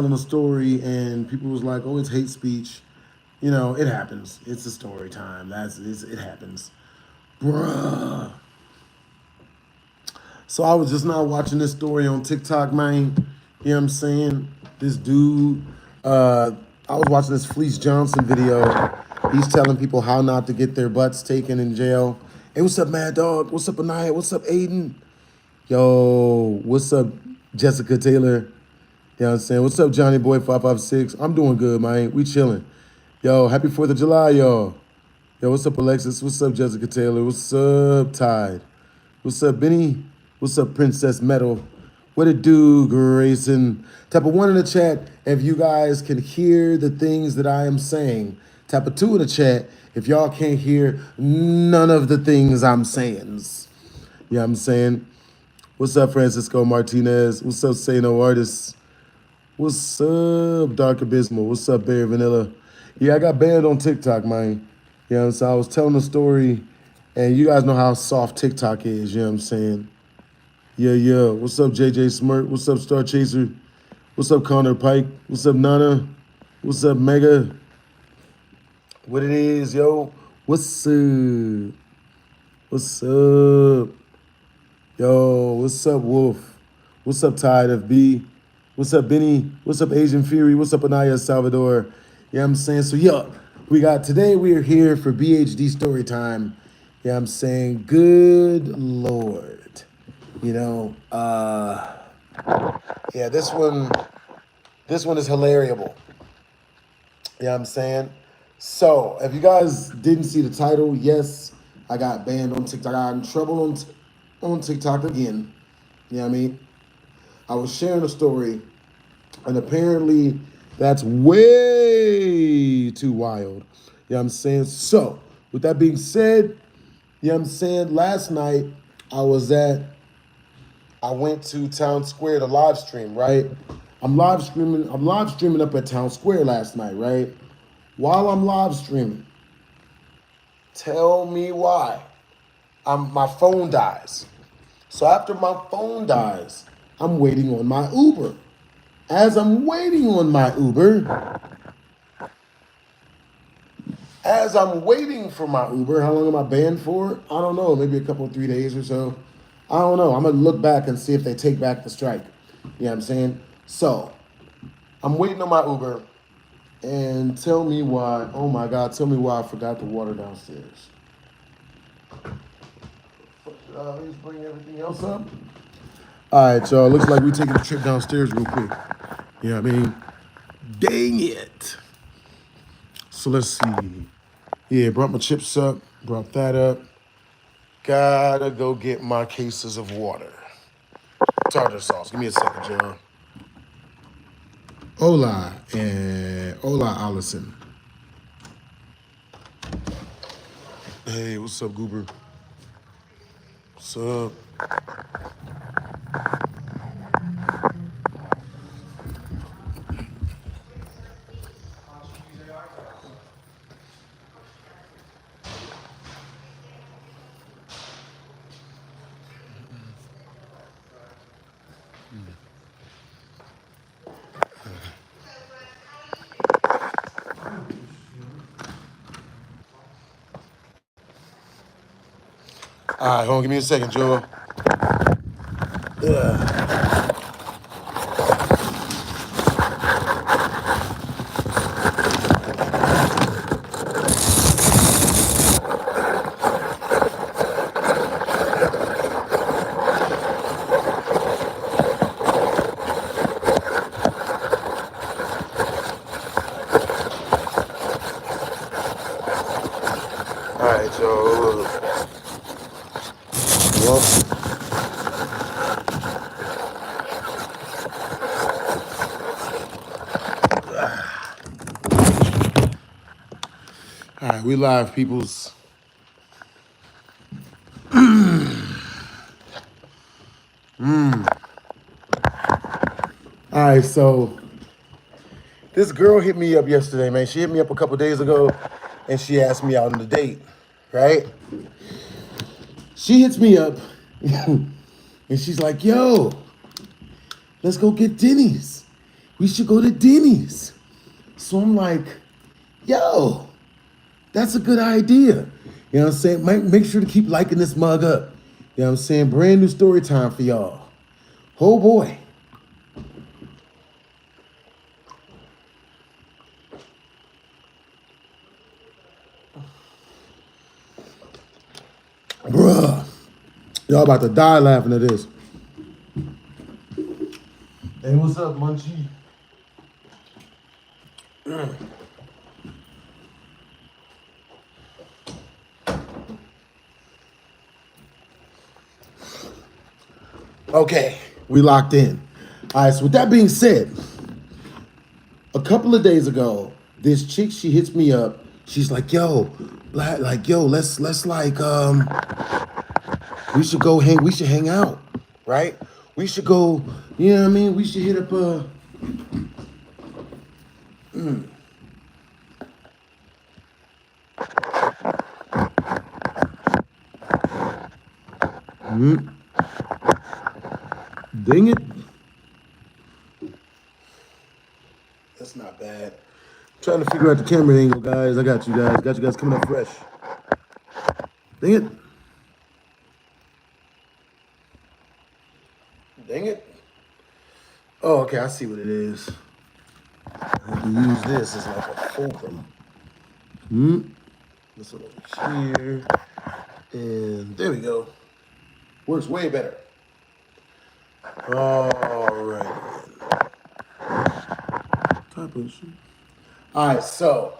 telling a story and people was like, "Oh, it's hate speech." You know, it happens. It's a story time. It happens, bruh. So I was just now watching this story on TikTok, man. You know what I'm saying? This dude, uh, I was watching this Fleece Johnson video. He's telling people how not to get their butts taken in jail. Hey, what's up, Mad Dog? What's up, Anaya? What's up, Aiden? Yo, what's up, Jessica Taylor? You know what I'm saying? What's up, Johnny Boy 556? I'm doing good, man. We chilling. Yo, happy 4th of July, y'all. Yo, what's up, Alexis? What's up, Jessica Taylor? What's up, Tide? What's up, Benny? What's up, Princess Metal? What it do, Grayson? Type of 1 in the chat if you guys can hear the things that I am saying. Type of 2 in the chat if y'all can't hear none of the things I'm saying. You know what I'm saying? What's up, Francisco Martinez? What's up, Say No Artist? What's up, Dark Abysmal? What's up, Bear Vanilla? Yeah, I got banned on TikTok, man. You know what I'm saying? I was telling a story, and you guys know how soft TikTok is, you know what I'm saying? Yeah, yeah. What's up, JJ Smirk? What's up, Star Chaser? What's up, Connor Pike? What's up, Nana? What's up, Mega? What it is, yo? What's up? What's up? Yo, what's up, Wolf? What's up, Tide FB? What's up, Benny? What's up, Asian Fury? What's up, Anaya Salvador? Yeah, I'm saying, so yeah, today we are here for BHD story time. Yeah, I'm saying, good Lord. You know, yeah, this one is hilarious. Yeah, I'm saying. So, if you guys didn't see the title, yes, I got banned on TikTok. I got in trouble on TikTok again. You know what I mean? I was sharing a story, and apparently that's way too wild. You know what I'm saying? So, with that being said, you know what I'm saying? Last night, I was at I went to Town Square to live stream, right? I'm live streaming up at Town Square last night, right? While I'm live streaming, tell me why. My phone dies. So after my phone dies, I'm waiting on my Uber. As I'm waiting on my Uber, as I'm waiting for my Uber, how long am I banned for? I don't know, maybe a couple, 3 days or so. I don't know. I'm gonna look back and see if they take back the strike. You know what I'm saying? So, I'm waiting on my Uber, and tell me why, oh my God, tell me why I forgot the water downstairs. Let me just bring everything else up. All right, y'all, looks like we're taking a trip downstairs real quick. You know what I mean? Dang it. So let's see. Yeah, brought my chips up, brought that up. Gotta go get my cases of water. Tartar sauce. Give me a second, John. Hola, and hola, Allison. Hey, what's up, Goober? What's up? All right, hold on, give me a second, Joe. Yeah. All right, Joe. Well, all right, we live, peoples. All right, so this girl hit me up yesterday, man. She hit me up a couple days ago, and she asked me out on a date, right? She hits me up, and she's like, yo, let's go get Denny's. we should go to Denny's. So I'm like, yo, that's a good idea. You know what I'm saying? Make sure to keep liking this mug up. You know what I'm saying? Brand new story time for y'all. Oh boy. Bruh. Y'all about to die laughing at this. Hey, what's up, Munchie? Okay, we locked in. All right, so with that being said, a couple of days ago, this chick, she hits me up. She's like, yo, let's we should go we should hang out, right? We should go, you know what I mean? We should hit up Dang it. That's not bad. I'm trying to figure out the camera angle, guys. I got you guys. Got you guys coming up fresh. Dang it. Dang it. Oh, okay. I see what it is. I have to use this as like a fulcrum. This one over here. And there we go. Works way better. All right. All right, so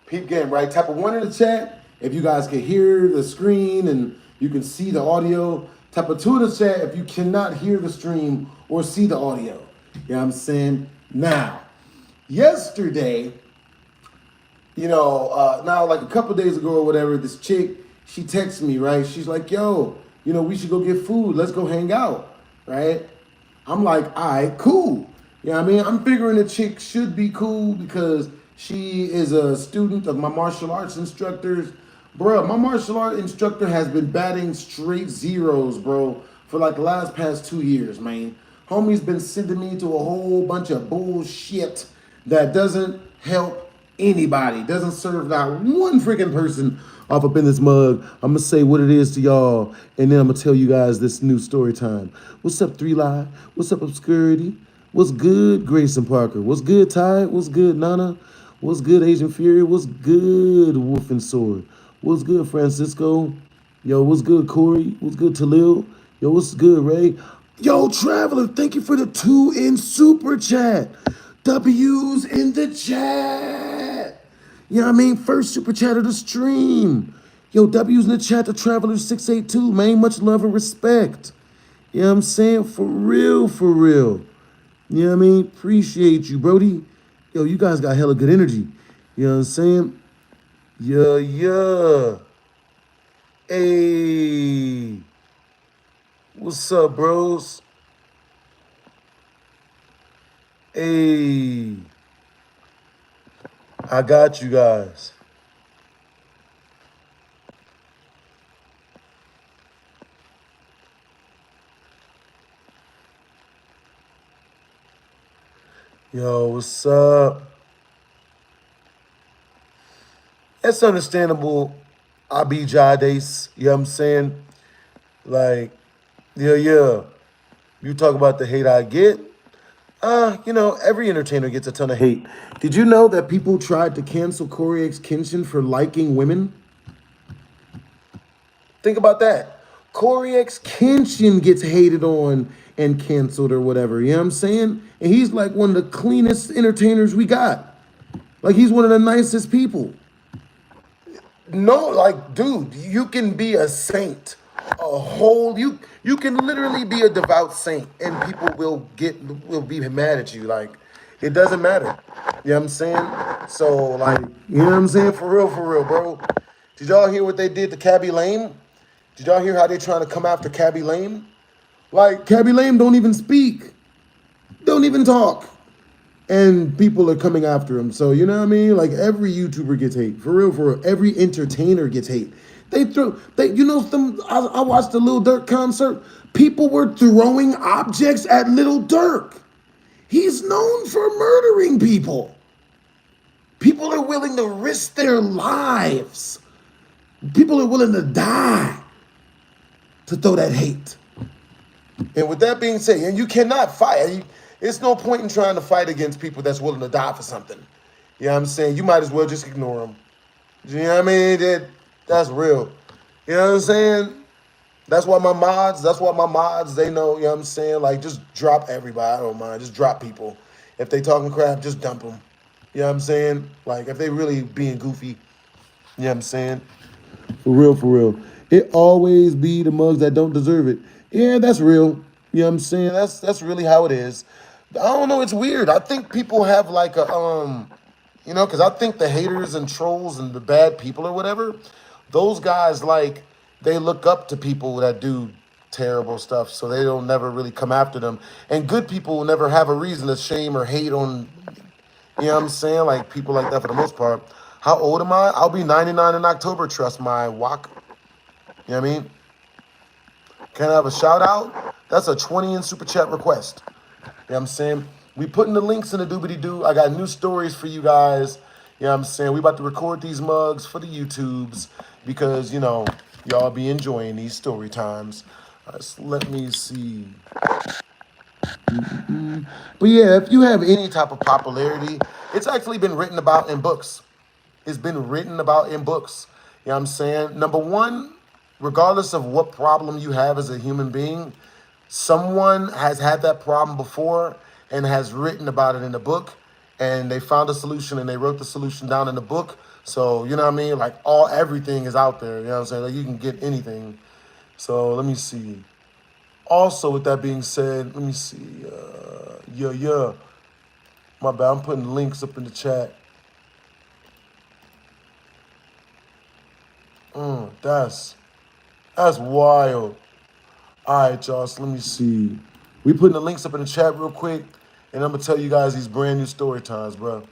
peep game, right? Type of 1 in the chat if you guys can hear the screen and you can see the audio. Type of 2 in the chat if you cannot hear the stream or see the audio. You know what I'm saying? Now, yesterday, now like a couple days ago or whatever, this chick, she texted me, right? She's like, yo, we should go get food. Let's go hang out, right? I'm like, all right, cool. You know what I mean? I'm figuring the chick should be cool because she is a student of my martial arts instructors. Bro, my martial art instructor has been batting straight zeros, bro, for like the past 2 years, man. Homie's been sending me to a whole bunch of bullshit that doesn't help anybody, doesn't serve not one freaking person off up in this mug. I'm going to say what it is to y'all, and then I'm going to tell you guys this new story time. What's up, 3 Live? What's up, Obscurity? What's good, Grayson Parker? What's good, Ty? What's good, Nana? What's good, Asian Fury? What's good, Wolf and Sword? What's good, Francisco? Yo, what's good, Corey? What's good, Talil? Yo, what's good, Ray? Yo, Traveler, thank you for the 2 in super chat. W's in the chat. You know what I mean? First super chat of the stream. Yo, W's in the chat to Traveler 682, man. Much love and respect. You know what I'm saying? For real, for real. You know what I mean? Appreciate you, Brody. Yo, you guys got hella good energy. You know what I'm saying? Yeah. Hey. What's up, bros? Hey. I got you guys. Yo, what's up? It's understandable. I be Jades. You know what I'm saying? Like, yeah. You talk about the hate I get. Every entertainer gets a ton of hate. Did you know that people tried to cancel Corey X Kenshin for liking women? Think about that. Corey X Kenshin gets hated on and canceled or whatever. You know what I'm saying? And he's like one of the cleanest entertainers we got. Like, he's one of the nicest people. No, like, dude, you can be a saint. You can literally be a devout saint and people will be mad at you. Like, it doesn't matter. You know what I'm saying? So, like, you know what I'm saying? For real, bro. Did y'all hear what they did to Cabby Lame? Did y'all hear how they trying to come after Cabby Lame? Like, Cabby Lame don't even speak. Don't even talk. And people are coming after him. So, you know what I mean? Like, every YouTuber gets hate. For real. Every entertainer gets hate. I watched the Lil Durk concert. People were throwing objects at Lil Durk. He's known for murdering people. People are willing to risk their lives. People are willing to die to throw that hate. And with that being said, and you cannot fight. It's no point in trying to fight against people that's willing to die for something. You know what I'm saying? You might as well just ignore them. You know what I mean? That's real. You know what I'm saying? That's why my mods, they know, you know what I'm saying? Like, just drop everybody. I don't mind. Just drop people. If they talking crap, just dump them. You know what I'm saying? Like, if they really being goofy, you know what I'm saying? For real, for real. It always be the mugs that don't deserve it. Yeah, that's real. You know what I'm saying? That's really how it is. I don't know, it's weird. I think people have like a you know, because I think the haters and trolls and the bad people or whatever, those guys, like, they look up to people that do terrible stuff, so they don't never really come after them. And good people will never have a reason to shame or hate on, you know what I'm saying? Like, people like that for the most part. How old am I? I'll be 99 in October, trust my walk. You know what I mean? Can I have a shout out? That's a 20 in super chat request. You know what I'm saying? We putting the links in the doobity-doo. I got new stories for you guys. You know what I'm saying? We about to record these mugs for the YouTubes because, you know, y'all be enjoying these story times. So let me see. But yeah, if you have any type of popularity, it's actually been written about in books. It's been written about in books. You know what I'm saying? Number one, regardless of what problem you have as a human being, someone has had that problem before and has written about it in a book, and they found a solution and they wrote the solution down in the book. So, you know what I mean? Like, everything is out there. You know what I'm saying? Like, you can get anything. So let me see. Also, with that being said, let me see. Yeah. My bad. I'm putting links up in the chat. That's wild. All right, y'all. So let me see. We putting the links up in the chat real quick, and I'm gonna tell you guys these brand new story times, bro,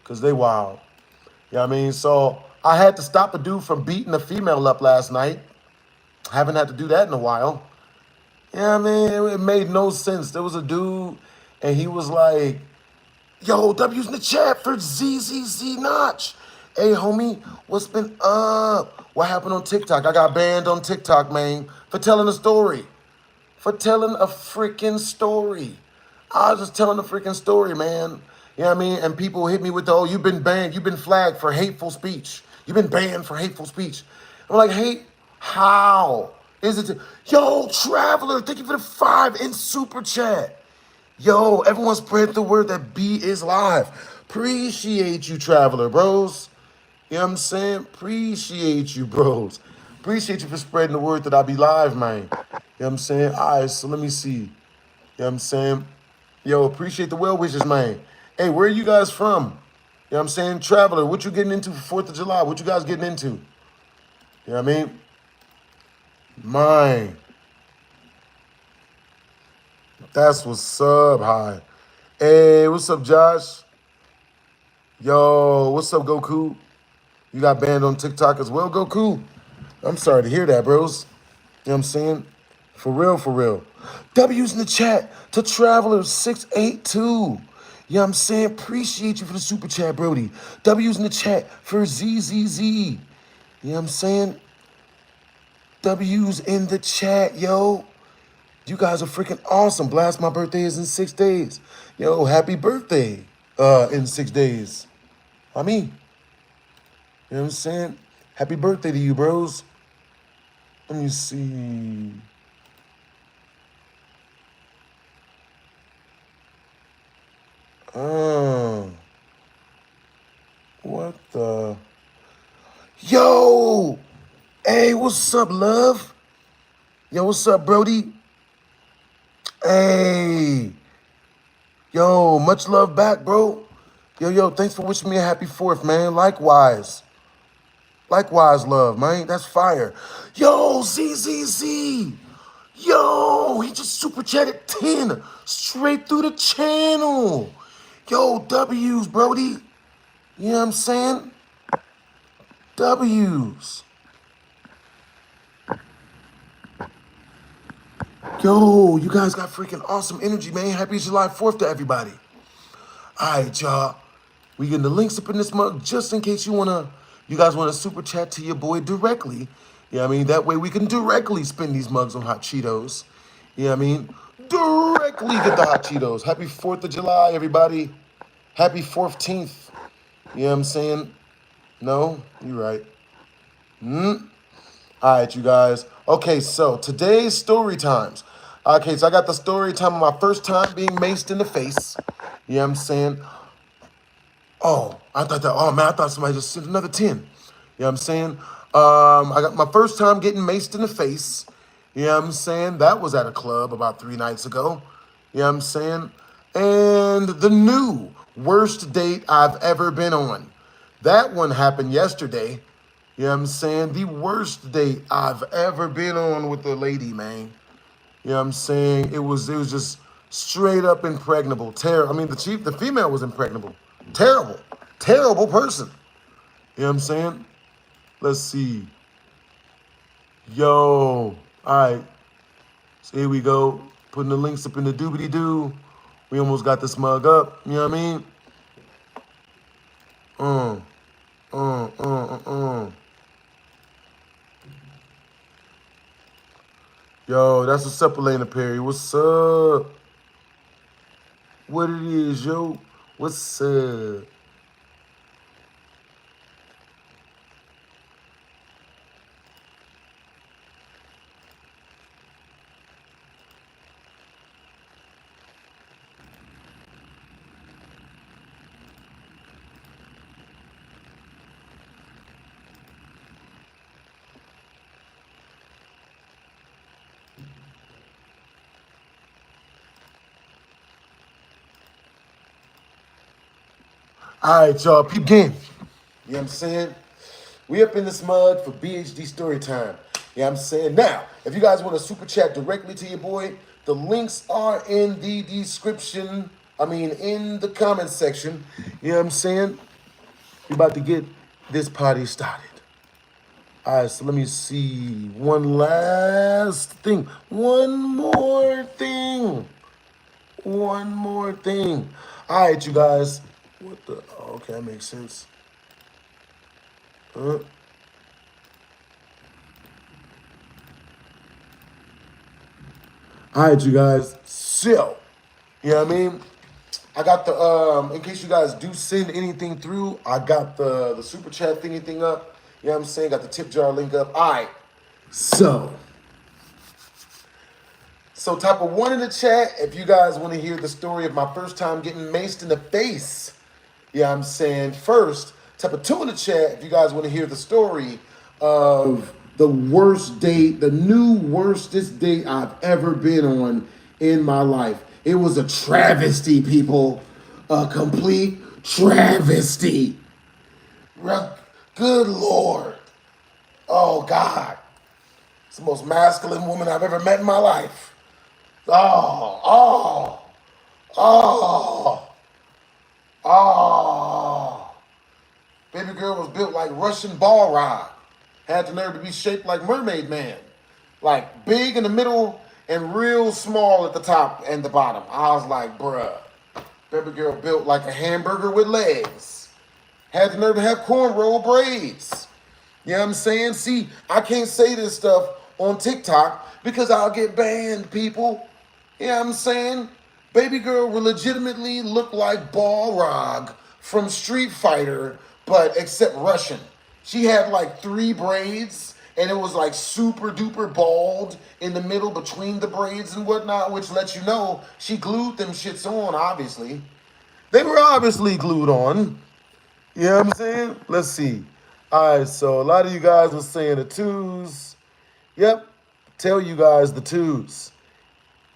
cause they wild. You know what I mean? So I had to stop a dude from beating a female up last night. Haven't had to do that in a while. You know what I mean? It made no sense. There was a dude, and he was like, "Yo, W's in the chat for ZZZ Notch. Hey, homie, what's been up? What happened on TikTok? I got banned on TikTok, man, for telling a story. For telling a freaking story. I was just telling a freaking story, man. You know what I mean? And people hit me with the, you've been banned, you've been flagged for hateful speech. You've been banned for hateful speech. I'm like, hate? How? Is it? Yo, Traveler, thank you for the 5 in super chat. Yo, everyone spread the word that B is live. Appreciate you, Traveler, bros. You know what I'm saying? Appreciate you, bros. Appreciate you for spreading the word that I be live, man. You know what I'm saying? All right, so let me see. You know what I'm saying? Yo, appreciate the well wishes, man. Hey, where are you guys from? You know what I'm saying? Traveler, what you getting into for 4th of July? What you guys getting into? You know what I mean? Mine. That's what's up, hi. Hey, what's up, Josh? Yo, what's up, Goku? You got banned on TikTok as well, Goku? I'm sorry to hear that, bros. You know what I'm saying? For real, for real. W's in the chat to Traveler682. You know what I'm saying? Appreciate you for the super chat, Brody. W's in the chat for ZZZ. You know what I'm saying? W's in the chat, yo. You guys are freaking awesome. Blast, my birthday is in 6 days. Yo, happy birthday in 6 days. I mean, you know what I'm saying? Happy birthday to you, bros. Let me see. What the? Yo! Hey, what's up, love? Yo, what's up, Brody? Hey. Yo, much love back, bro. Yo, thanks for wishing me a happy 4th, man. Likewise. Likewise, love, man. That's fire. Yo, ZZZ. Yo, he just super chatted 10 straight through the channel. Yo, W's, Brody. You know what I'm saying? W's. Yo, you guys got freaking awesome energy, man. Happy July 4th to everybody. All right, y'all. We getting the links up in this mug just in case you guys wanna super chat to your boy directly. Yeah, I mean, that way we can directly spend these mugs on hot Cheetos. Yeah, I mean, directly get the hot Cheetos. Happy 4th of July, everybody. Happy 14th. You know what I'm saying? No? You're right. All right, you guys. Okay, so today's story times. Okay, so I got the story time of my first time being maced in the face. You know what I'm saying? Oh, oh man, I thought somebody just sent another 10. You know what I'm saying? I got my first time getting maced in the face. You know what I'm saying? That was at a club about 3 nights ago. You know what I'm saying? And the new worst date I've ever been on. That one happened yesterday. You know what I'm saying? The worst date I've ever been on with a lady, man. You know what I'm saying? It was just straight up impregnable. I mean, the female was impregnable. Terrible. Terrible person. You know what I'm saying? Let's see. Yo. All right. So here we go. Putting the links up in the doobity-doo. We almost got this mug up. You know what I mean? Yo, that's what's up, Elena Perry. What's up? What it is, yo? What's up? All right, y'all, peep game. You know what I'm saying? We up in this mud for BHD story time. You know what I'm saying? Now, if you guys want to super chat directly to your boy, the links are in the description. I mean, in the comment section. You know what I'm saying? We about to get this party started. All right, so let me see. One last thing. One more thing. One more thing. All right, you guys. What the? Oh, okay, that makes sense. All right, you guys. So, you know what I mean? I got the in case you guys do send anything through, I got the super chat thingy thing up. You know what I'm saying? Got the tip jar link up. All right. So type of one in the chat if you guys want to hear the story of my first time getting maced in the face. Yeah, I'm saying first. Type of two in the chat if you guys want to hear the story of the worst date, the new worstest date I've ever been on in my life. It was a travesty, people. A complete travesty. Good Lord. Oh, God. It's the most masculine woman I've ever met in my life. Oh. Baby girl was built like Russian ball rod. Had the nerve to be shaped like Mermaid Man. Like big in the middle and real small at the top and the bottom. I was like, bruh. Baby girl built like a hamburger with legs. Had the nerve to have cornrow braids. You know what I'm saying? See, I can't say this stuff on TikTok because I'll get banned, people. You know what I'm saying? Baby girl will legitimately look like Balrog from Street Fighter, but except Russian. She had like 3 braids, and it was like super duper bald in the middle between the braids and whatnot, which lets you know she glued them shits on, obviously. They were obviously glued on. You know what I'm saying? Let's see. All right, so a lot of you guys were saying the twos. Yep, tell you guys the twos.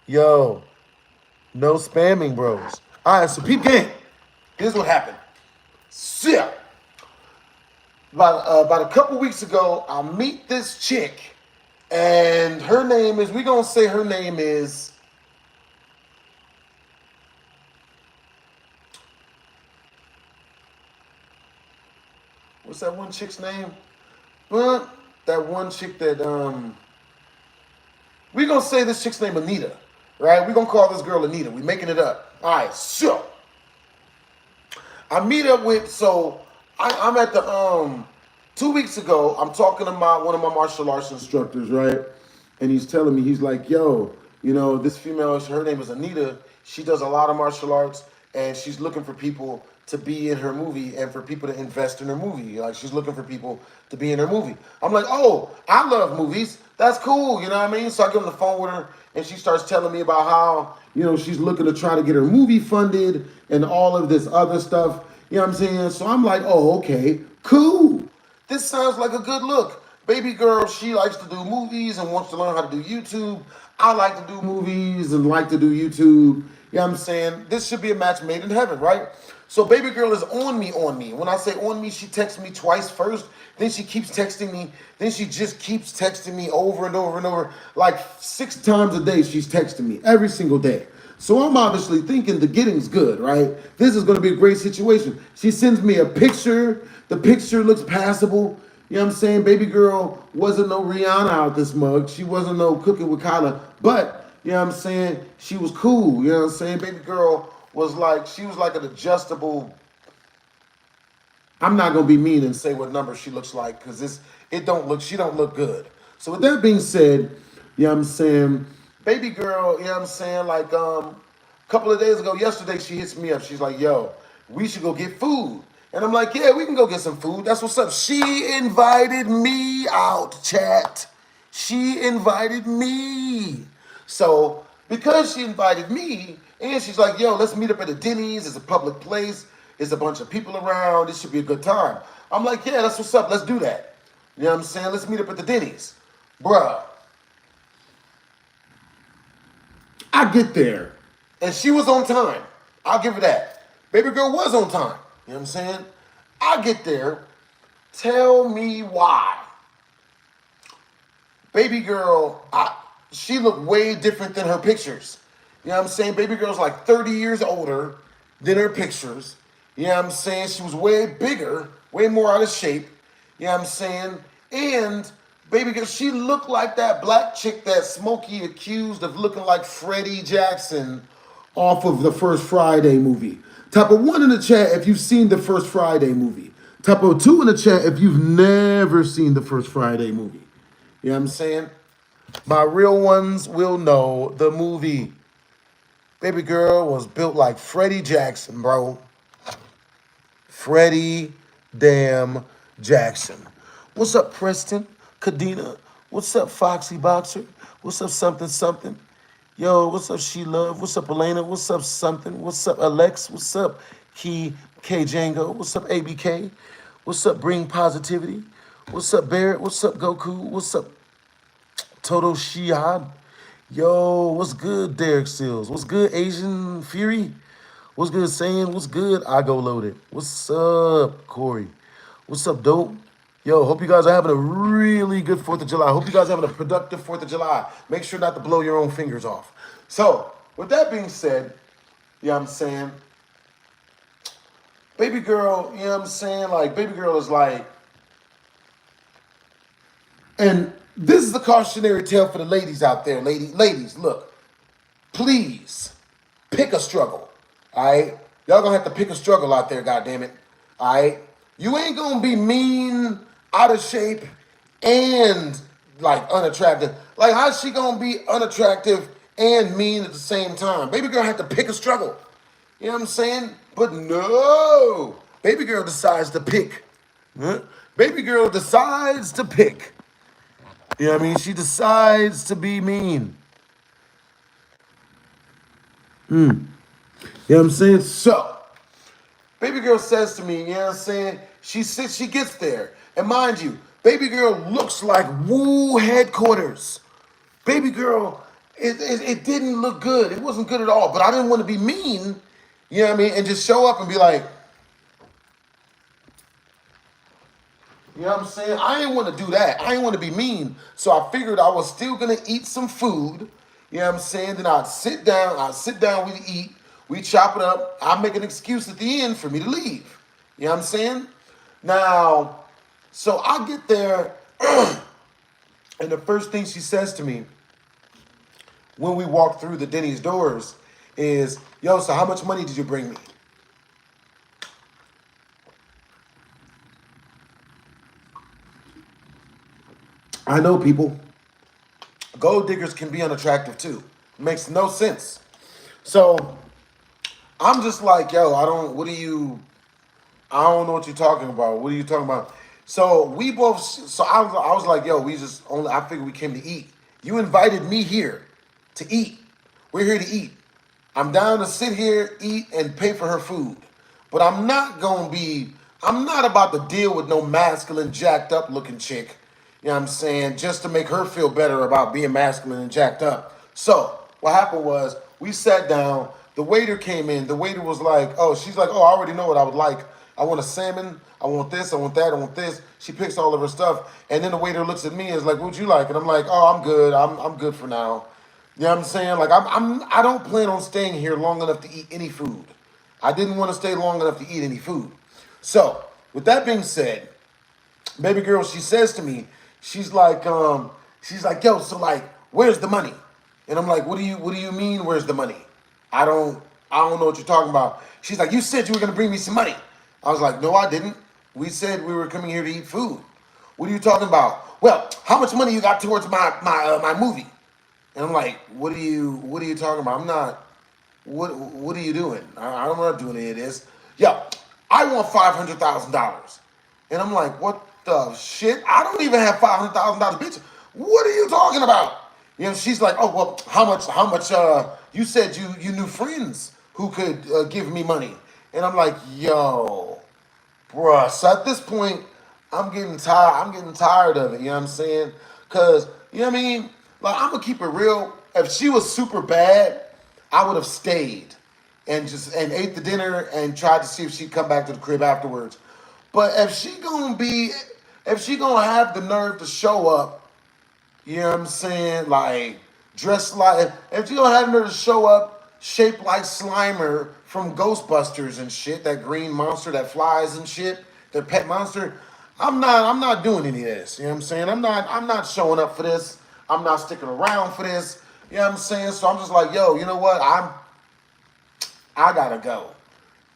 Yo, no spamming, bros. All right, so peep game. Here's what happened. So, about a couple weeks ago, I meet this chick, and her name is, we're going to say her name is, what's that one chick's name? That one chick that, We gonna say this chick's name Anita, right? We gonna call this girl Anita. We making it up. All right, sure. I meet up with, I'm at the 2 weeks ago, I'm talking to one of my martial arts instructors, right? And he's telling me, he's like, yo, this female, her name is Anita. She does a lot of martial arts, and she's looking for people to be in her movie and for people to invest in her movie. Like, she's looking for people to be in her movie. I'm like, oh, I love movies. That's cool, you know what I mean? So I get on the phone with her, and she starts telling me about how, she's looking to try to get her movie funded and all of this other stuff. You know what I'm saying? So I'm like, oh, okay, cool. This sounds like a good look. Baby girl, she likes to do movies and wants to learn how to do YouTube. I like to do movies and like to do YouTube. You know what I'm saying? This should be a match made in heaven, right? So baby girl is on me. When I say on me, she texts me twice first. Then she keeps texting me. Then she just keeps texting me over and over and over. Like 6 times a day, she's texting me every single day. So I'm obviously thinking the getting's good, right? This is going to be a great situation. She sends me a picture. The picture looks passable. You know what I'm saying? Baby girl wasn't no Rihanna out this mug. She wasn't no Cooking with Kyla. But, you know what I'm saying? She was cool. You know what I'm saying? Baby girl was like, she was like an adjustable. I'm not going to be mean and say what number she looks like because she don't look good. So with that being said, you know what I'm saying? Baby girl, you know what I'm saying? Like a couple of days ago, yesterday, she hits me up. She's like, yo, we should go get food. And I'm like, yeah, we can go get some food. That's what's up. She invited me out, chat. She invited me. So because she invited me, and she's like, yo, let's meet up at a Denny's. It's a public place. There's a bunch of people around. This should be a good time. I'm like, yeah, that's what's up. Let's do that. You know what I'm saying? Let's meet up at the Denny's. Bruh. I get there, and she was on time. I'll give her that. Baby girl was on time. You know what I'm saying? I get there. Tell me why. Baby girl, she looked way different than her pictures. You know what I'm saying? Baby girl's like 30 years older than her pictures. You know what I'm saying? She was way bigger, way more out of shape. You know what I'm saying? And baby girl, she looked like that black chick that Smokey accused of looking like Freddie Jackson off of the First Friday movie. Type of 1 in the chat if you've seen the First Friday movie. Type of 2 in the chat if you've never seen the First Friday movie. You know what I'm saying? My real ones will know the movie. Baby girl was built like Freddie Jackson, bro. Freddie damn Jackson. What's up, Preston? Kadena? What's up, Foxy Boxer? What's up, something, something? Yo, what's up, She Love? What's up, Elena? What's up, something? What's up, Alex? What's up, Key K Django? What's up, ABK? What's up, Bring Positivity? What's up, Barrett? What's up, Goku? What's up, Toto Shiad? Yo, what's good, Derek Seals? What's good, Asian Fury? What's good, Saying? What's good, I Go Loaded? What's up, Corey? What's up, Dope? Yo, hope you guys are having a really good 4th of July. Hope you guys are having a productive 4th of July. Make sure not to blow your own fingers off. So, with that being said, you know what I'm saying? Baby girl, you know what I'm saying? Like, baby girl is like, and this is the cautionary tale for the ladies out there. Ladies, look, please pick a struggle, all right? Y'all gonna have to pick a struggle out there, goddammit, all right? You ain't gonna be mean, out of shape, and like unattractive. Like, how's she gonna be unattractive and mean at the same time? Baby girl had to pick a struggle. You know what I'm saying? But no, baby girl decides to pick. Huh? Baby girl decides to pick. You know what I mean? She decides to be mean. You know what I'm saying? So, baby girl says to me, you know what I'm saying? She gets there. And mind you, baby girl looks like Woo headquarters. Baby girl, it didn't look good. It wasn't good at all. But I didn't want to be mean, you know what I mean? And just show up and be like, you know what I'm saying? I didn't want to do that. I didn't want to be mean. So I figured I was still going to eat some food. You know what I'm saying? Then I'd sit down, we eat, we chop it up. I make an excuse at the end for me to leave. You know what I'm saying? Now, so I get there, and the first thing she says to me, when we walked through the Denny's doors is, yo, so how much money did you bring me? I know people. Gold diggers can be unattractive too. Makes no sense. So I'm just like, yo, I don't know what you're talking about. What are you talking about? So I was like, yo, I figured we came to eat. You invited me here to eat. We're here to eat. I'm down to sit here, eat, and pay for her food. But I'm not about to deal with no masculine, jacked up looking chick. You know what I'm saying? Just to make her feel better about being masculine and jacked up. So what happened was we sat down. The waiter came in. The waiter was like, oh, she's like, oh, I already know what I would like. I want a salmon. I want this. I want that. I want this. She picks all of her stuff. And then the waiter looks at me and is like, what'd you like? And I'm like, oh, I'm good. I'm good for now. You know what I'm saying? Like I don't plan on staying here long enough to eat any food. I didn't want to stay long enough to eat any food. So, with that being said, baby girl, she says to me, she's like, yo, so like, where's the money? And I'm like, what do you mean, where's the money? I don't know what you're talking about. She's like, you said you were gonna bring me some money. I was like, no, I didn't. We said we were coming here to eat food. What are you talking about? Well, how much money you got towards my movie? And I'm like, what are you talking about? I'm not, what are you doing? I'm not doing any of this. Yo, I want $500,000. And I'm like, what the shit? I don't even have $500,000, bitch. What are you talking about? You know, she's like, oh, well, how much, you said you knew friends who could give me money. And I'm like, yo, bruh. So at this point, I'm getting tired of it. You know what I'm saying? Cause you know what I mean. Like I'm gonna keep it real. If she was super bad, I would have stayed and ate the dinner and tried to see if she'd come back to the crib afterwards. But if she gonna have the nerve to show up, you know what I'm saying? Like dressed like if she gonna have the nerve to show up shaped like Slimer from Ghostbusters and shit, that green monster that flies and shit, their pet monster. I'm not doing any of this. You know what I'm saying? I'm not showing up for this. I'm not sticking around for this. You know what I'm saying? So I'm just like, yo, you know what? I gotta go.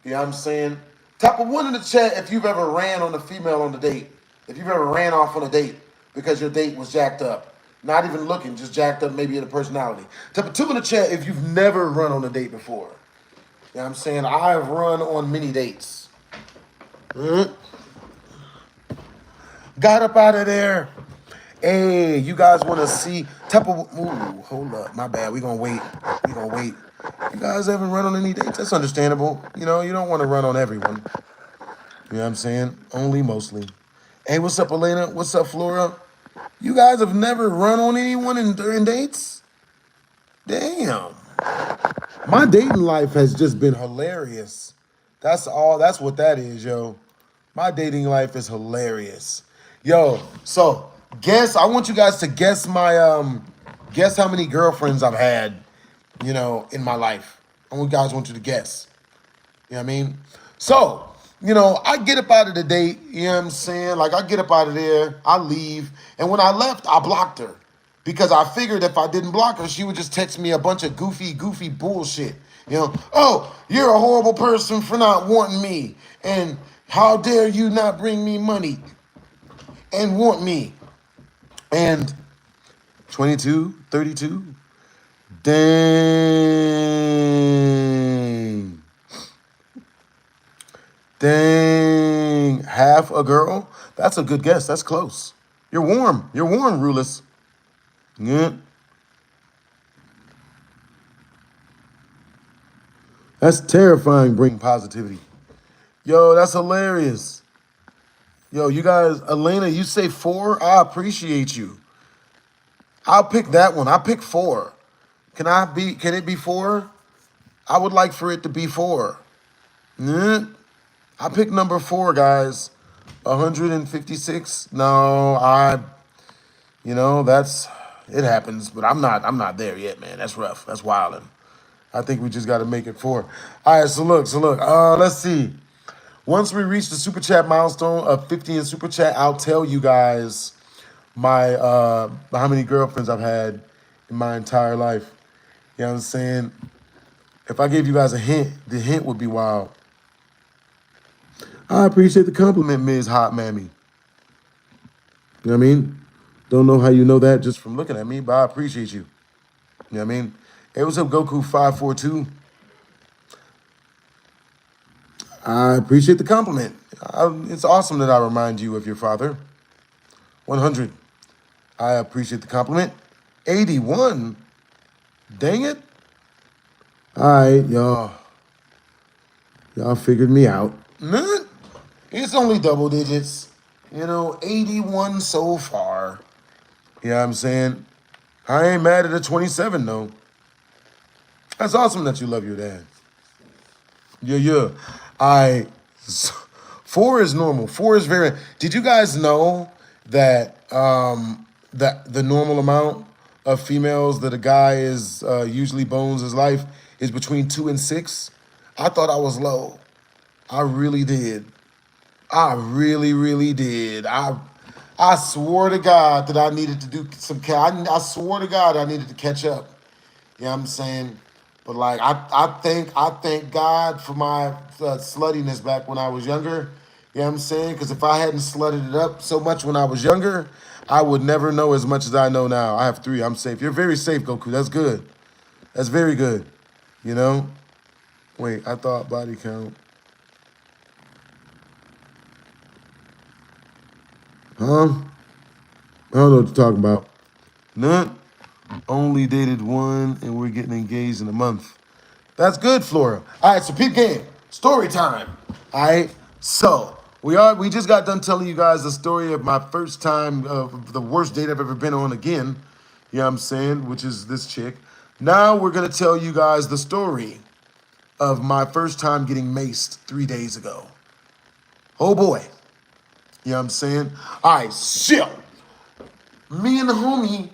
You know what I'm saying? Type of one in the chat if you've ever ran on a female on the date. If you've ever ran off on a date because your date was jacked up. Not even looking, just jacked up maybe in a personality. Type of two in the chat if you've never run on a date before. You know what I'm saying? I have run on many dates. Got up out of there. Hey, you guys want to see type of? Ooh, hold up, my bad. We gonna wait. You guys haven't run on any dates? That's understandable. You know, you don't want to run on everyone. You know what I'm saying? Only mostly. Hey, what's up, Elena? What's up, Flora? You guys have never run on anyone during dates? Damn. My dating life has just been hilarious. That's all. That's what that is, yo. My dating life is hilarious. Yo, so I want you guys to guess guess how many girlfriends I've had, you know, in my life. Want you to guess. You know what I mean? So, you know, I get up out of the date, you know what I'm saying? Like I get up out of there, I leave, and when I left, I blocked her. Because I figured if I didn't block her, she would just text me a bunch of goofy bullshit. You know, oh, you're a horrible person for not wanting me. And how dare you not bring me money and want me? And 22, 32. Dang. Half a girl? That's a good guess. That's close. You're warm, Rulus. Yeah. That's terrifying, bring positivity. Yo, that's hilarious. Yo, you guys, Elena, you say 4? I appreciate you. I'll pick that one. I pick 4. Can it be 4? I would like for it to be 4. Yeah. I pick number 4, guys. 156. No, it happens, but I'm not there yet, man. That's rough. That's wilding. I think we just got to make it 4. All right, so look. Let's see. Once we reach the super chat milestone of 50 in super chat, I'll tell you guys my how many girlfriends I've had in my entire life. You know what I'm saying? If I gave you guys a hint, the hint would be wild. I appreciate the compliment, Ms. Hot Mammy. You know what I mean? Don't know how you know that just from looking at me, but I appreciate you. You know what I mean? Hey, what's up, Goku542? I appreciate the compliment. It's awesome that I remind you of your father. 100. I appreciate the compliment. 81. Dang it. All right, y'all. Y'all figured me out. Nah, it's only double digits. 81 so far. You know what I'm saying? I ain't mad at a 27, though. That's awesome that you love your dad. Yeah. Four is normal. Four is very. Did you guys know that that the normal amount of females that a guy is usually bones his life is between 2 and 6? I thought I was low. I really did. I really did. I swore to God that I needed to do some. I swore to God I needed to catch up. You know what I'm saying? But like I thank God for my sluttiness back when I was younger. You know what I'm saying? Because if I hadn't slutted it up so much when I was younger, I would never know as much as I know now. I have 3. I'm safe. You're very safe, Goku. That's good. That's very good. You know? Wait, I thought body count. Huh? I don't know what you're talking about. None. Only dated 1 and we're getting engaged in a month. That's good, Flora. All right, so peep game. Story time. All right. So we just got done telling you guys the story of my first time of the worst date I've ever been on again. You know what I'm saying? Which is this chick. Now we're gonna tell you guys the story of my first time getting maced 3 days ago. Oh boy. You know what I'm saying? All right, shit. Me and the homie,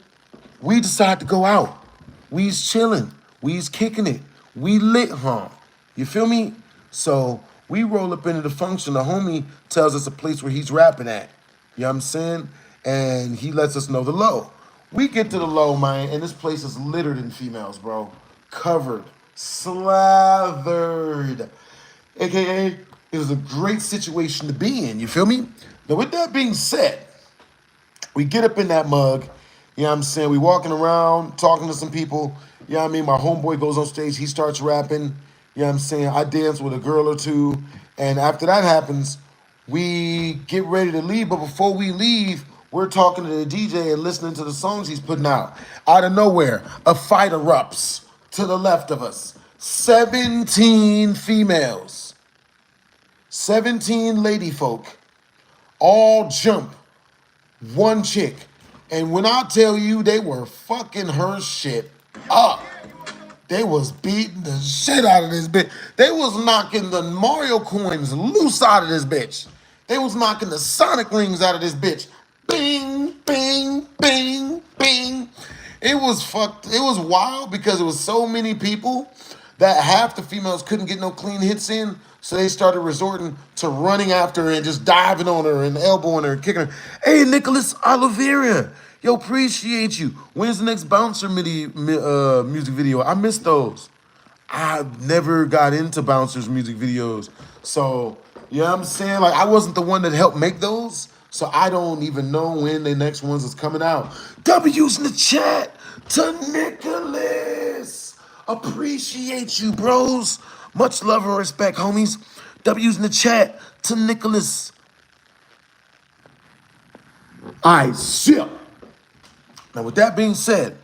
we decide to go out. We's chilling. We's kicking it. We lit, huh? You feel me? So we roll up into the function. The homie tells us a place where he's rapping at. You know what I'm saying? And he lets us know the low. We get to the low, man, and this place is littered in females, bro. Covered. Slathered. AKA, it was a great situation to be in. You feel me? Now, with that being said, we get up in that mug. You know what I'm saying? We walking around, talking to some people. You know what I mean? My homeboy goes on stage. He starts rapping. You know what I'm saying? I dance with a girl or two. And after that happens, we get ready to leave. But before we leave, we're talking to the DJ and listening to the songs he's putting out. Out of nowhere, a fight erupts to the left of us. 17 females. 17 lady folk. All jump one chick. And when I tell you they were fucking her shit up, they was beating the shit out of this bitch. They was knocking the Mario coins loose out of this bitch. They was knocking the Sonic rings out of this bitch. Bing, bing, bing, bing. It was fucked. It was wild because it was so many people that half the females couldn't get no clean hits in. So they started resorting to running after her and just diving on her and elbowing her and kicking her. Hey, Nicholas Oliveira. Yo, appreciate you. When's the next Bouncer music video? I missed those. I never got into Bouncers music videos. So, you know what I'm saying? Like, I wasn't the one that helped make those. So I don't even know when the next ones is coming out. W's in the chat to Nicholas. Appreciate you, bros. Much love and respect, homies. W's in the chat to Nicholas. All right, shit. Now, with that being said,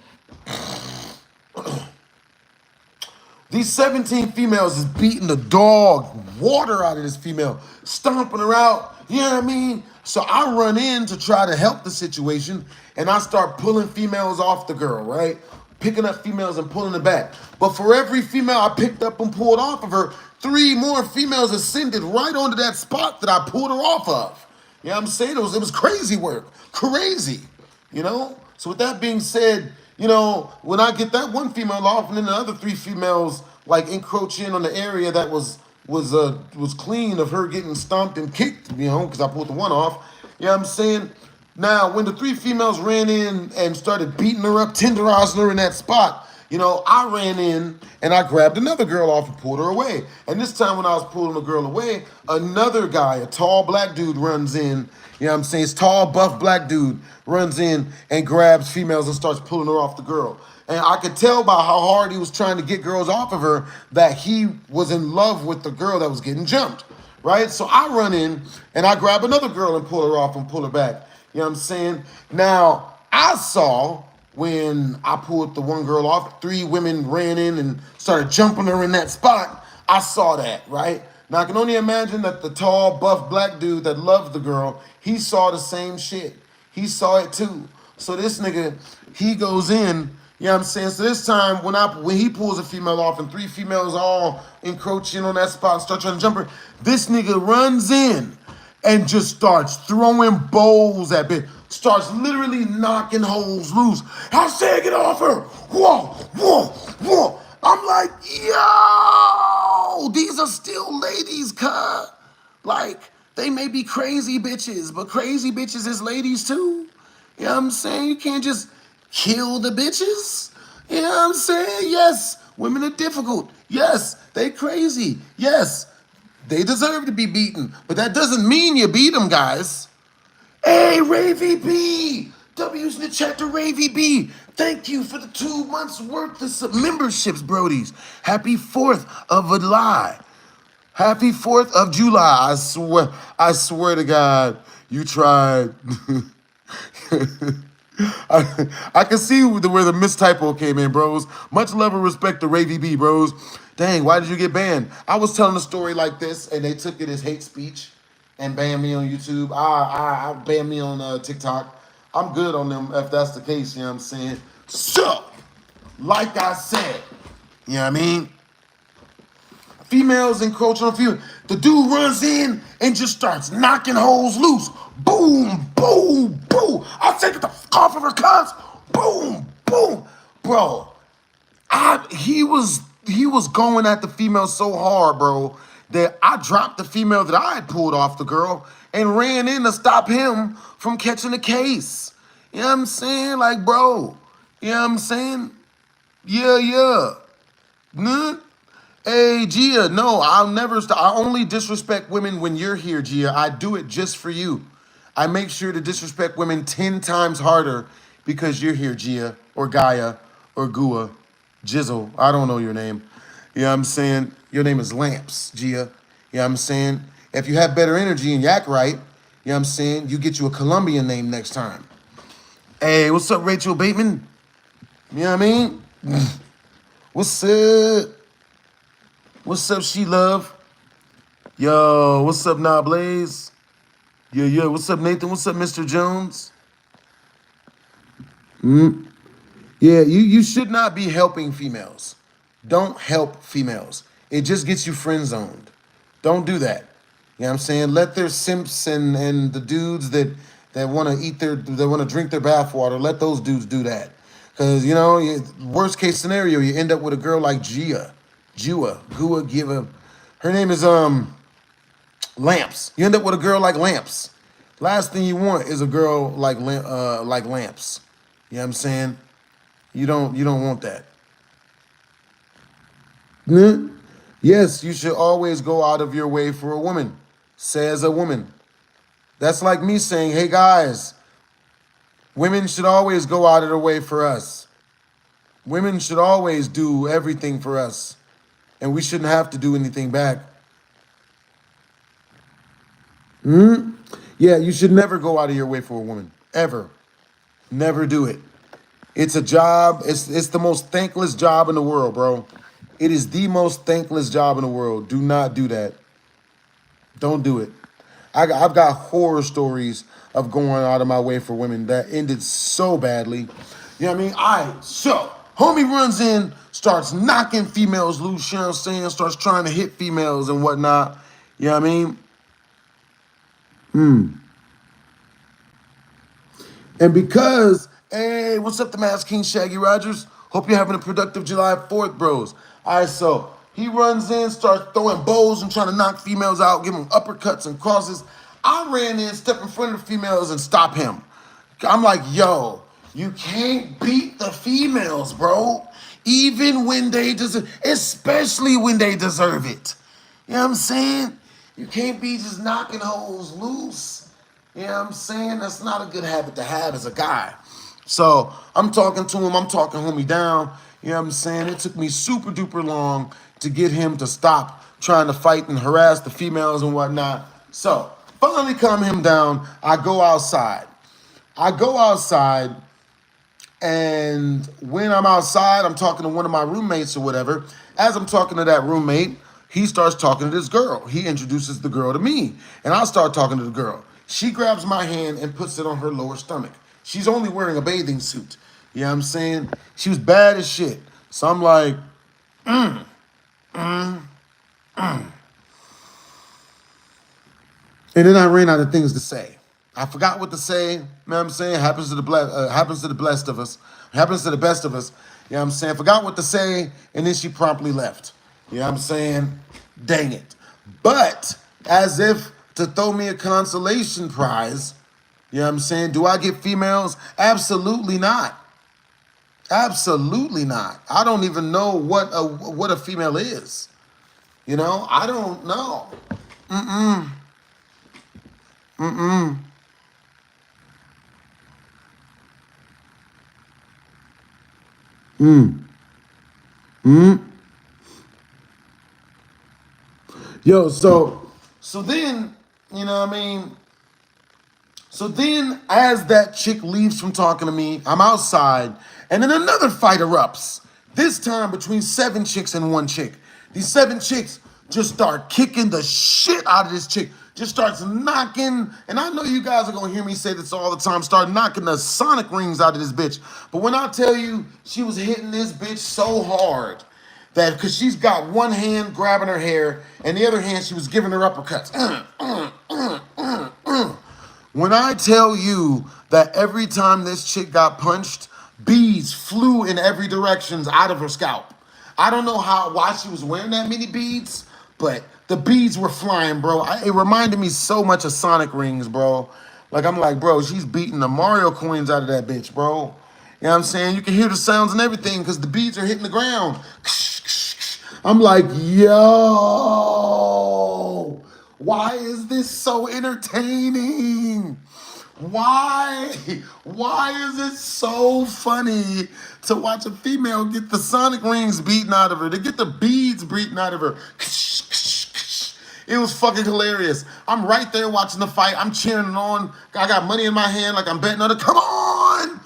these 17 females is beating the dog water out of this female, stomping her out, you know what I mean? So I run in to try to help the situation, and I start pulling females off the girl, right? Picking up females and pulling them back. But for every female I picked up and pulled off of her, 3 more females ascended right onto that spot that I pulled her off of. You know what I'm saying? It was crazy work. Crazy, you know? So with that being said, you know, when I get that one female off and then the other 3 females like encroach in on the area that was clean of her getting stomped and kicked, you know, because I pulled the one off. You know what I'm saying? Now, when the 3 females ran in and started beating her up, tenderizing her in that spot, You know, I ran in and I grabbed another girl off and pulled her away. And this time when I was pulling the girl away, another guy, a tall black dude, runs in. You know what I'm saying? This tall, buff black dude runs in and grabs females and starts pulling her off the girl. And I could tell by how hard he was trying to get girls off of her that he was in love with the girl that was getting jumped, right? So I run in and I grab another girl and pull her off and pull her back. You know what I'm saying? Now, I saw when I pulled the one girl off, 3 women ran in and started jumping her in that spot. I saw that, right? Now, I can only imagine that the tall, buff black dude that loved the girl, he saw the same shit. He saw it too. So this nigga, he goes in, you know what I'm saying? So this time, when he pulls a female off and 3 females all encroaching on that spot and start trying to jump her, this nigga runs in and just starts throwing bowls at bitch. Starts literally knocking holes loose. I said, get off her. Whoa, whoa, whoa. I'm like, yo, these are still ladies, cuz. Like, they may be crazy bitches, but crazy bitches is ladies too. You know what I'm saying? You can't just kill the bitches. You know what I'm saying? Yes, women are difficult. Yes, they crazy. Yes, they deserve to be beaten. But that doesn't mean you beat them, guys. Hey, Ray VB! W's in the chat to Ray VB. Thank you for the 2 months worth of memberships, brodies. Happy 4th of July. Happy 4th of July. I swear to God, you tried. I can see where the mistypo came in, bros. Much love and respect to Ray VB, bros. Dang, why did you get banned? I was telling a story like this, and they took it as hate speech and banned me on YouTube. I banned me on TikTok. I'm good on them if that's the case, you know what I'm saying? So, like I said, you know what I mean? Females encroaching on females. The dude runs in and just starts knocking holes loose. Boom, boom, boom. I'll take it the fuck off of her cuz. Boom, boom. Bro, he was going at the female so hard, bro, that I dropped the female that I had pulled off the girl and ran in to stop him from catching the case. You know what I'm saying? Like, bro, you know what I'm saying? Yeah. Hey, Gia, no, I'll never stop. I only disrespect women when you're here, Gia. I do it just for you. I make sure to disrespect women 10 times harder because you're here, Gia, or Gaia, or Gua, Jizzle. I don't know your name. You know what I'm saying? Your name is Lamps, Gia. You know what I'm saying? If you have better energy and you act right, you know what I'm saying? You get you a Colombian name next time. Hey, what's up, Rachel Bateman? You know what I mean? What's up? What's up, She Love? Yo, what's up, Nah Blaze? Yeah. What's up, Nathan? What's up, Mr. Jones? Yeah, you should not be helping females. Don't help females. It just gets you friend zoned. Don't do that. You know what I'm saying? Let their simps and the dudes that want to drink their bathwater, let those dudes do that. Because, you know, worst case scenario, you end up with a girl like Gua, her name is Lamps. You end up with a girl like Lamps. Last thing you want is a girl like Lamps. You know what I'm saying? You don't want that. Yes, you should always go out of your way for a woman, says a woman. That's like me saying, hey guys, women should always go out of their way for us. Women should always do everything for us. And we shouldn't have to do anything back. Yeah, you should never go out of your way for a woman. Ever. Never do it. It's a job. It's the most thankless job in the world, bro. It is the most thankless job in the world. Do not do that. Don't do it. I've got horror stories of going out of my way for women that ended so badly. You know what I mean? All right, so homie runs in, starts knocking females loose, you know what I'm saying? Starts trying to hit females and whatnot. You know what I mean? And because, hey, what's up, the Masked King Shaggy Rogers? Hope you're having a productive July 4th, bros. All right, so he runs in, starts throwing bows and trying to knock females out, give them uppercuts and crosses. I ran in, step in front of the females and stop him. I'm like, yo, you can't beat the females, bro. Even when they deserve, especially when they deserve it. You know what I'm saying? You can't be just knocking hoes loose. You know what I'm saying? That's not a good habit to have as a guy. So I'm talking to him, I'm talking homie down. You know what I'm saying? It took me super duper long to get him to stop trying to fight and harass the females and whatnot. So finally calm him down. I go outside. And when I'm outside, I'm talking to one of my roommates or whatever. As I'm talking to that roommate, he starts talking to this girl. He introduces the girl to me, and I start talking to the girl. She grabs my hand and puts it on her lower stomach. She's only wearing a bathing suit. You know what I'm saying? She was bad as shit. So I'm like, And then I ran out of things to say. I forgot what to say. You know what I'm saying? Happens to the best of us. Happens to the best of us. You know what I'm saying? Forgot what to say, and then she promptly left. You know what I'm saying? Dang it. But as if to throw me a consolation prize, you know what I'm saying? Do I get females? Absolutely not. Absolutely not. I don't even know what a female is. You know? I don't know. Yo, so then, you know what I mean? So then as that chick leaves from talking to me, I'm outside, and then another fight erupts. This time between 7 chicks and 1 chick. These 7 chicks just start kicking the shit out of this chick. Just starts knocking, and I know you guys are gonna hear me say this all the time, start knocking the sonic rings out of this bitch. But when I tell you she was hitting this bitch so hard, that because she's got one hand grabbing her hair and the other hand she was giving her uppercuts. When I tell you that every time this chick got punched, beads flew in every direction out of her scalp. I don't know why she was wearing that many beads, but the beads were flying, bro. It reminded me so much of Sonic rings, bro. Like, I'm like, bro, she's beating the Mario coins out of that bitch, bro. You know what I'm saying? You can hear the sounds and everything because the beads are hitting the ground. I'm like, yo, why is this so entertaining? Why is it so funny to watch a female get the sonic rings beaten out of her, to get the beads beaten out of her? It was fucking hilarious. I'm right there watching the fight. I'm cheering on. I got money in my hand like I'm betting on it. Come on,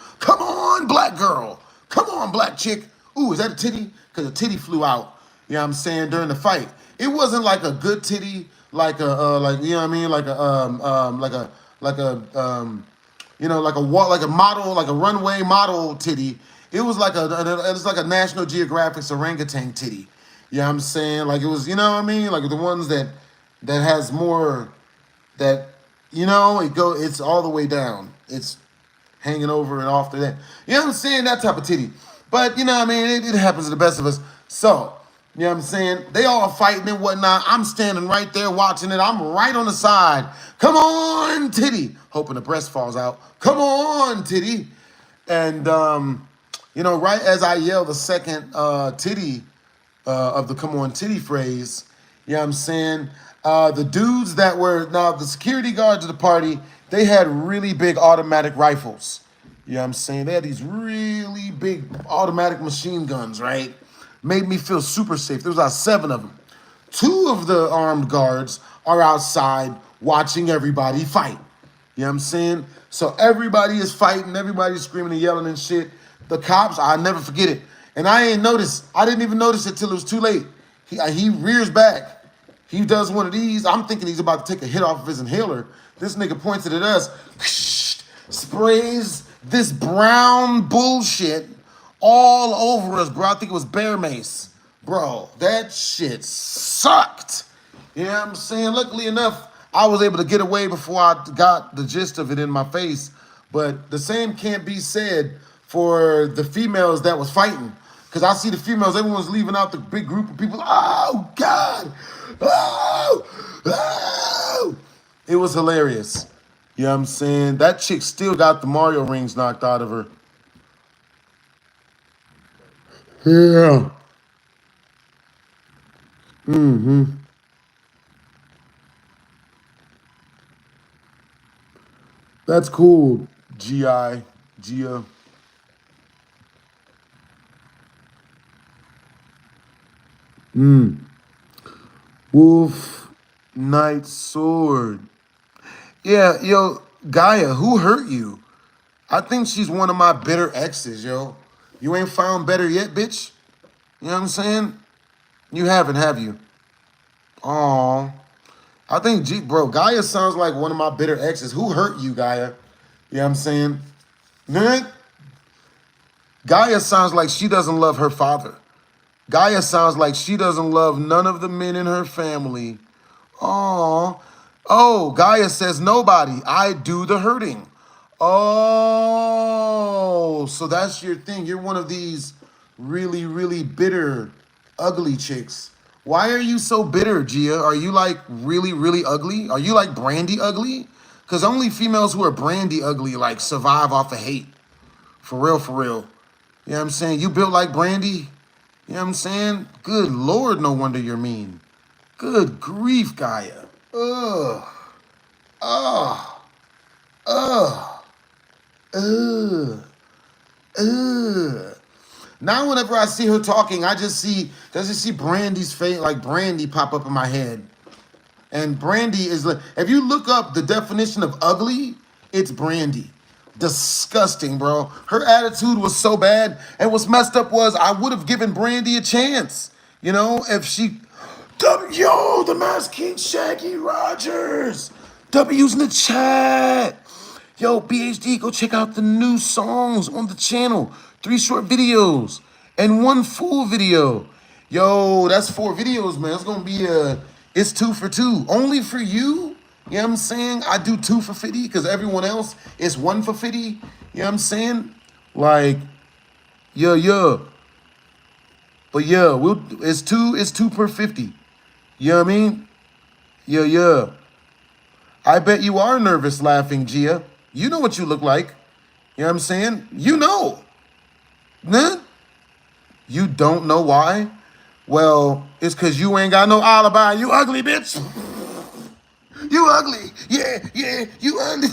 black girl. Come on, black chick. Ooh, is that a titty? Because a titty flew out. You know what I'm saying, during the fight. It wasn't like a good titty, like a like, you know what I mean, like a model, like a runway model titty. It was like a National Geographic's orangutan titty. You know what I'm saying? Like, it was, you know what I mean? Like the ones that has more, that, you know, it's all the way down. It's hanging over and off to that. You know what I'm saying? That type of titty. But, you know what I mean? It happens to the best of us. So, you know what I'm saying? They all fighting and whatnot. I'm standing right there watching it. I'm right on the side. Come on, titty. Hoping the breast falls out. Come on, titty. And, you know, right as I yell the second titty of the come on titty phrase, you know what I'm saying? The dudes that were, now the security guards of the party, they had really big automatic rifles. You know what I'm saying? They had these really big automatic machine guns, right? Made me feel super safe. There was about 7 of them. 2 of the armed guards are outside watching everybody fight. You know what I'm saying? So everybody is fighting, everybody's screaming and yelling and shit. The cops, I'll never forget it. And I didn't even notice it till it was too late. He rears back. He does one of these. I'm thinking he's about to take a hit off of his inhaler. This nigga points it at us, sprays this brown bullshit all over us, bro. I think it was bear mace. Bro, that shit sucked. You know what I'm saying? Luckily enough, I was able to get away before I got the gist of it in my face. But the same can't be said for the females that was fighting. Because I see the females, everyone's leaving out the big group of people. Oh, God. Oh. It was hilarious. You know what I'm saying? That chick still got the Mario rings knocked out of her. Yeah. Mm-hmm. That's cool. Gi, Gia. Wolf, Knight, Sword. Yeah, yo, Gaia, who hurt you? I think she's one of my bitter exes, yo. You ain't found better yet, bitch. You know what I'm saying? You haven't, have you? Aw. I think, bro, Gaia sounds like one of my bitter exes. Who hurt you, Gaia? You know what I'm saying? Nah. Gaia sounds like she doesn't love her father. Gaia sounds like she doesn't love none of the men in her family. Oh, oh, Gaia says nobody. I do the hurting. Oh, so that's your thing. You're one of these really, really bitter, ugly chicks. Why are you so bitter, Gia? Are you like really, really ugly? Are you like Brandy ugly? Because only females who are Brandy ugly like survive off of hate. For real, for real. You know what I'm saying? You built like Brandy? You know what I'm saying? Good Lord, no wonder you're mean. Good grief, Gaia. Ugh. Ugh. Ugh. Ugh. Ugh. Now whenever I see her talking, I just see Brandy's face, like Brandy pop up in my head. And Brandy is like, if you look up the definition of ugly, it's Brandy. Disgusting, bro. Her attitude was so bad. And what's messed up was I would have given Brandy a chance. You know, if she. Yo, the Masked King Shaggy Rogers. W's in the chat. Yo, BHD, go check out the new songs on the channel. 3 short videos and 1 full video. Yo, that's 4 videos, man. It's gonna be it's 2 for 2. Only for you. You know what I'm saying? I do 2 for 50 because everyone else is 1 for 50. You know what I'm saying? Like, yeah, yeah. But yeah, it's two per 50. You know what I mean? Yeah, yeah. I bet you are nervous laughing, Gia. You know what you look like. You know what I'm saying? You know. Nah? You don't know why? Well, it's because you ain't got no alibi. You ugly, bitch. You ugly. Yeah, yeah, you ugly.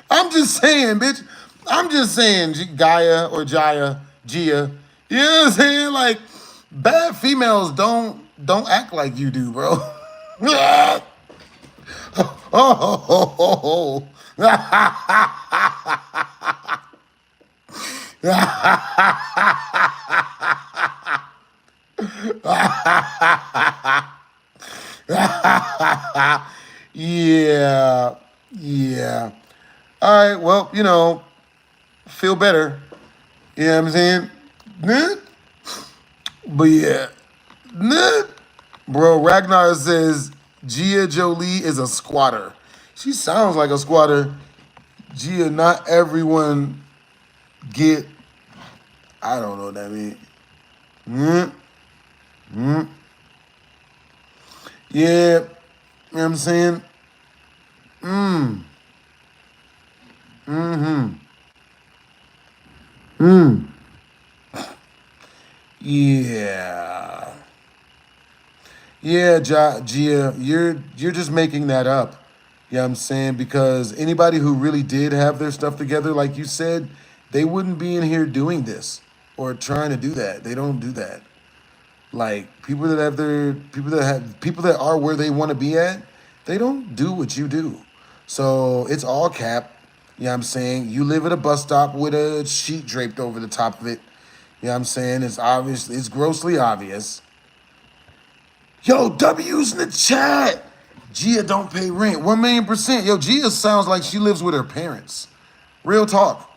I'm just saying, bitch. I'm just saying, Gaia or Jaya, Gia. You know what I'm saying? Like, bad females don't act like you do, bro. Oh. Yeah, yeah. All right, well, you know, feel better. You know what I'm saying? Nah. But yeah, nah. Bro, Ragnar says Gia Jolie is a squatter. She sounds like a squatter. Gia, not everyone get, I don't know what that means. Mm, mm. Yeah, you know what I'm saying? Mm, mm-hmm. Mm. Yeah. Yeah, Gia, you're just making that up. You know what I'm saying? Because anybody who really did have their stuff together, like you said, they wouldn't be in here doing this or trying to do that. They don't do that. Like people that are where they want to be at, they don't do what you do. So it's all cap. You know what I'm saying? You live at a bus stop with a sheet draped over the top of it. You know what I'm saying? It's obvious, it's grossly obvious. Yo, W's in the chat. Gia don't pay rent. 1,000,000%. Yo, Gia sounds like she lives with her parents. Real talk.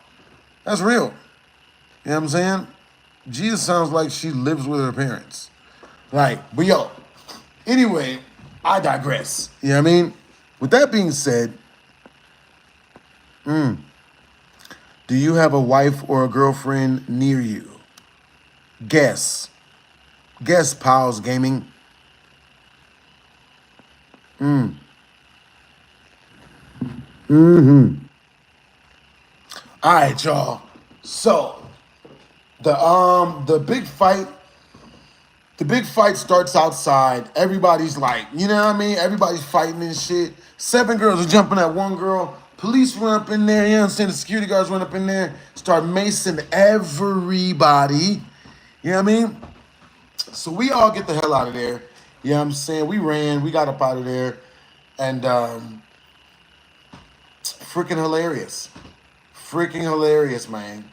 That's real. You know what I'm saying? Gia sounds like she lives with her parents. Like, but yo, anyway, I digress. You know what I mean? With that being said, do you have a wife or a girlfriend near you? Guess. Guess, Pals Gaming. All right, y'all. So, The big fight starts outside. Everybody's like, you know what I mean? Everybody's fighting and shit. 7 girls are jumping at one girl. Police run up in there, you know what I'm saying? The security guards run up in there, start macing everybody. You know what I mean? So we all get the hell out of there. You know what I'm saying? We ran, we got up out of there. And freaking hilarious. Freaking hilarious, man.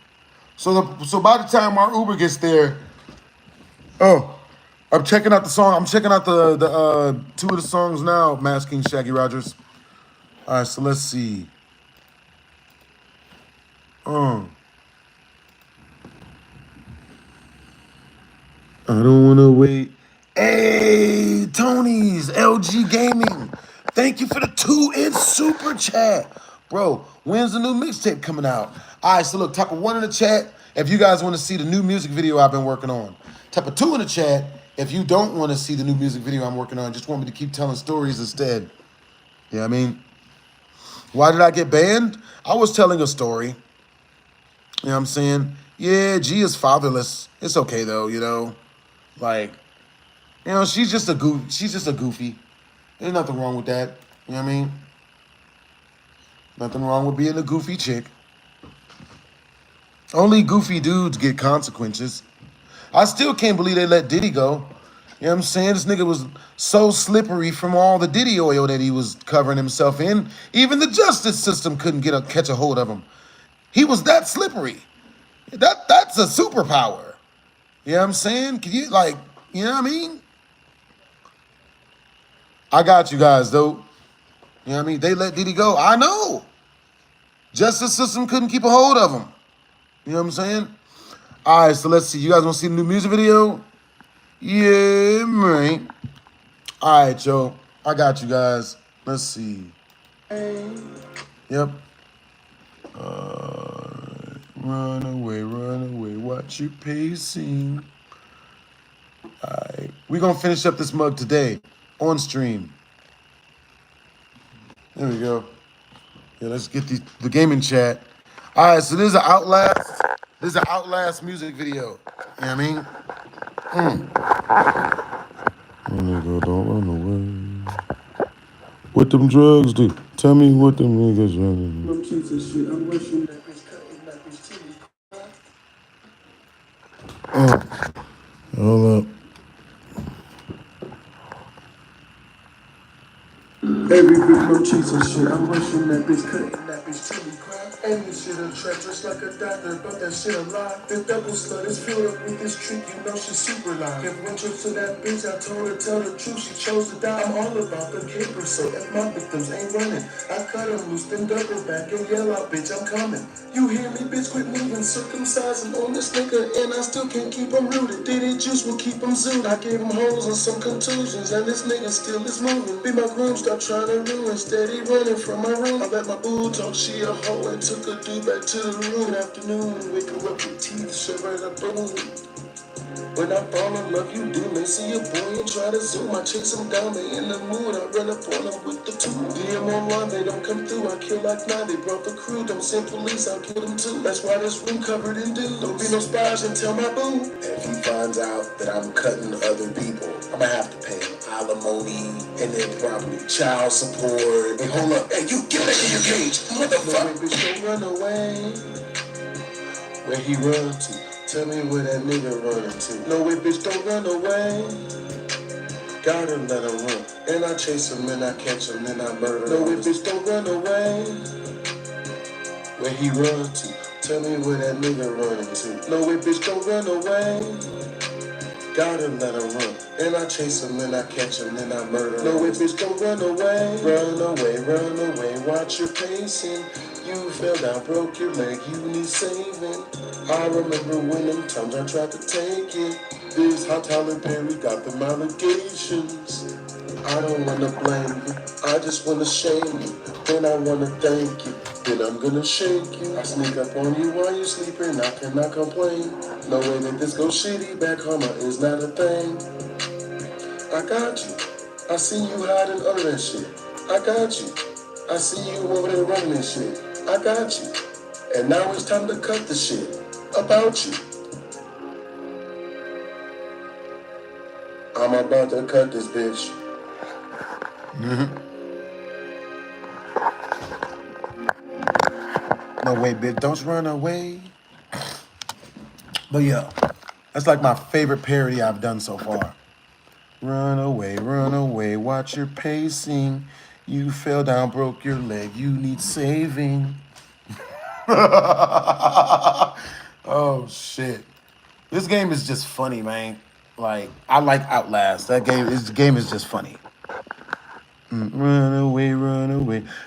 So by the time our Uber gets there, I'm checking out the song. I'm checking out the 2 of the songs now, Masking Shaggy Rogers. All right, so let's see. I don't want to wait. Hey, Tony's LG Gaming. Thank you for the 2-inch super chat. Bro, when's the new mixtape coming out? All right, so look, type a 1 in the chat if you guys want to see the new music video I've been working on. Type a 2 in the chat if you don't want to see the new music video I'm working on. Just want me to keep telling stories instead. Yeah, I mean, why did I get banned? I was telling a story. You know what I'm saying? Yeah, G is fatherless. It's okay though, you know. Like, you know, she's just a goofy. There's nothing wrong with that. You know what I mean? Nothing wrong with being a goofy chick. Only goofy dudes get consequences. I still can't believe they let Diddy go. You know what I'm saying? This nigga was so slippery from all the Diddy oil that he was covering himself in. Even the justice system couldn't catch a hold of him. He was that slippery. That's a superpower. You know what I'm saying? Can you, like, you know what I mean? I got you guys, though. You know what I mean? They let Diddy go. I know. Justice system couldn't keep a hold of him. You know what I'm saying? All right, so let's see. You guys want to see the new music video? Yeah, man. All right, yo. I got you guys. Let's see. Yep. Run away, watch your pacing. All right. We're going to finish up this mug today on stream. There we go. Yeah, let's get the gaming chat. All right, so this is an Outlast. This is an Outlast music video. You know what I mean? Nigga, don't run away. What them drugs do? Tell me what them niggas running. Hold up. Every bitch from cheese and shit. I'm rushing that bitch, cutting that bitch till we cry. And this shit a treacherous like a doctor, but that shit a lie. The double slut is filled up with this trick, you know she's super live. Give 1 trip to that bitch, I told her tell the truth, she chose to die. I'm all about the caper, so if my victims ain't running, I cut them loose, then double back and yell out, bitch, I'm coming. You hear me, bitch, quit moving, circumcising on this nigga, and I still can't keep him rooted. Diddy juice will keep him zooted. I gave him holes and some contusions, and this nigga still is moving. Be my groom, stop trying to ruin, steady running from my room. I let my boo talk, she a hoe, and took a dude back to the room. Afternoon, wake her up with teeth, shiver the boom. When I fall in love, you do me. See a boy and try to zoom. I chase him down, they in the mood. I run up on them with the two. DM online, they don't come through. I kill like 9, they brought the crew. Don't send police, I'll kill them too. That's why this room covered in dudes. Don't be no spies and tell my boo. And if he finds out that I'm cutting other people, I'ma have to pay him alimony and then probably child support. Hey, hold up. Hey, you get back in your cage, motherfucker. No, bitch, don't run away. Where he run to? Tell me where that nigga running to. No way, bitch, don't run away. Gotta let him run. And I chase him, and I catch him, and I murder him. No way, bitch, don't run away. Where he run to? Tell me where that nigga running to. No way, bitch, don't run away. Gotta let him run. And I chase him, and I catch him, and I murder him. No way, bitch, don't run away. Run away, watch your pacing. You fell down, broke your leg, you need saving. I remember when them times I tried to take it. This hot Tyler Perry got them allegations. I don't wanna blame you, I just wanna shame you. Then I wanna thank you, then I'm gonna shake you. I sneak up on you while you sleeping, I cannot complain. No way that this goes shitty, back home is not a thing. I got you, I see you hiding under that shit. I got you, I see you over there running this shit. I got you. And now it's time to cut the shit about you. I'm about to cut this bitch. No way, bitch. Don't run away. But yeah, that's like my favorite parody I've done so far. Run away, watch your pacing. You fell down, broke your leg, you need saving. Oh, shit. This game is just funny, man. Like, I like Outlast. This game is just funny. Run away.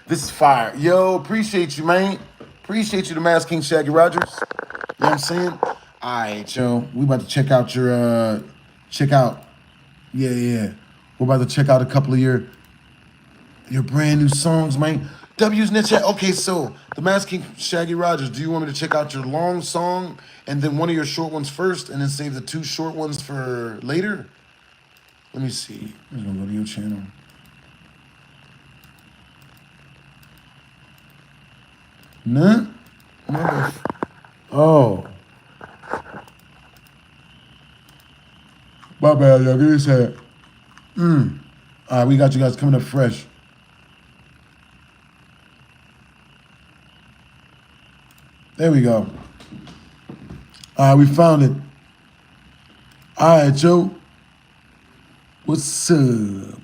This is fire. Yo, appreciate you, man. Appreciate you, the Mass King Shaggy Rogers. You know what I'm saying? All right, yo. We about to check out your, Yeah. We're about to check out a couple of your brand new songs, man. W's in the chat. Okay, so the Mass King Shaggy Rogers, do you want me to check out your long song and then one of your short ones first and then save the 2 short ones for later? Let me see. I'm just gonna go to your channel. Nah? Oh. My bad, y'all. Give me a sec. All right, we got you guys coming up fresh. There we go. All right, we found it. All right, Joe. What's up?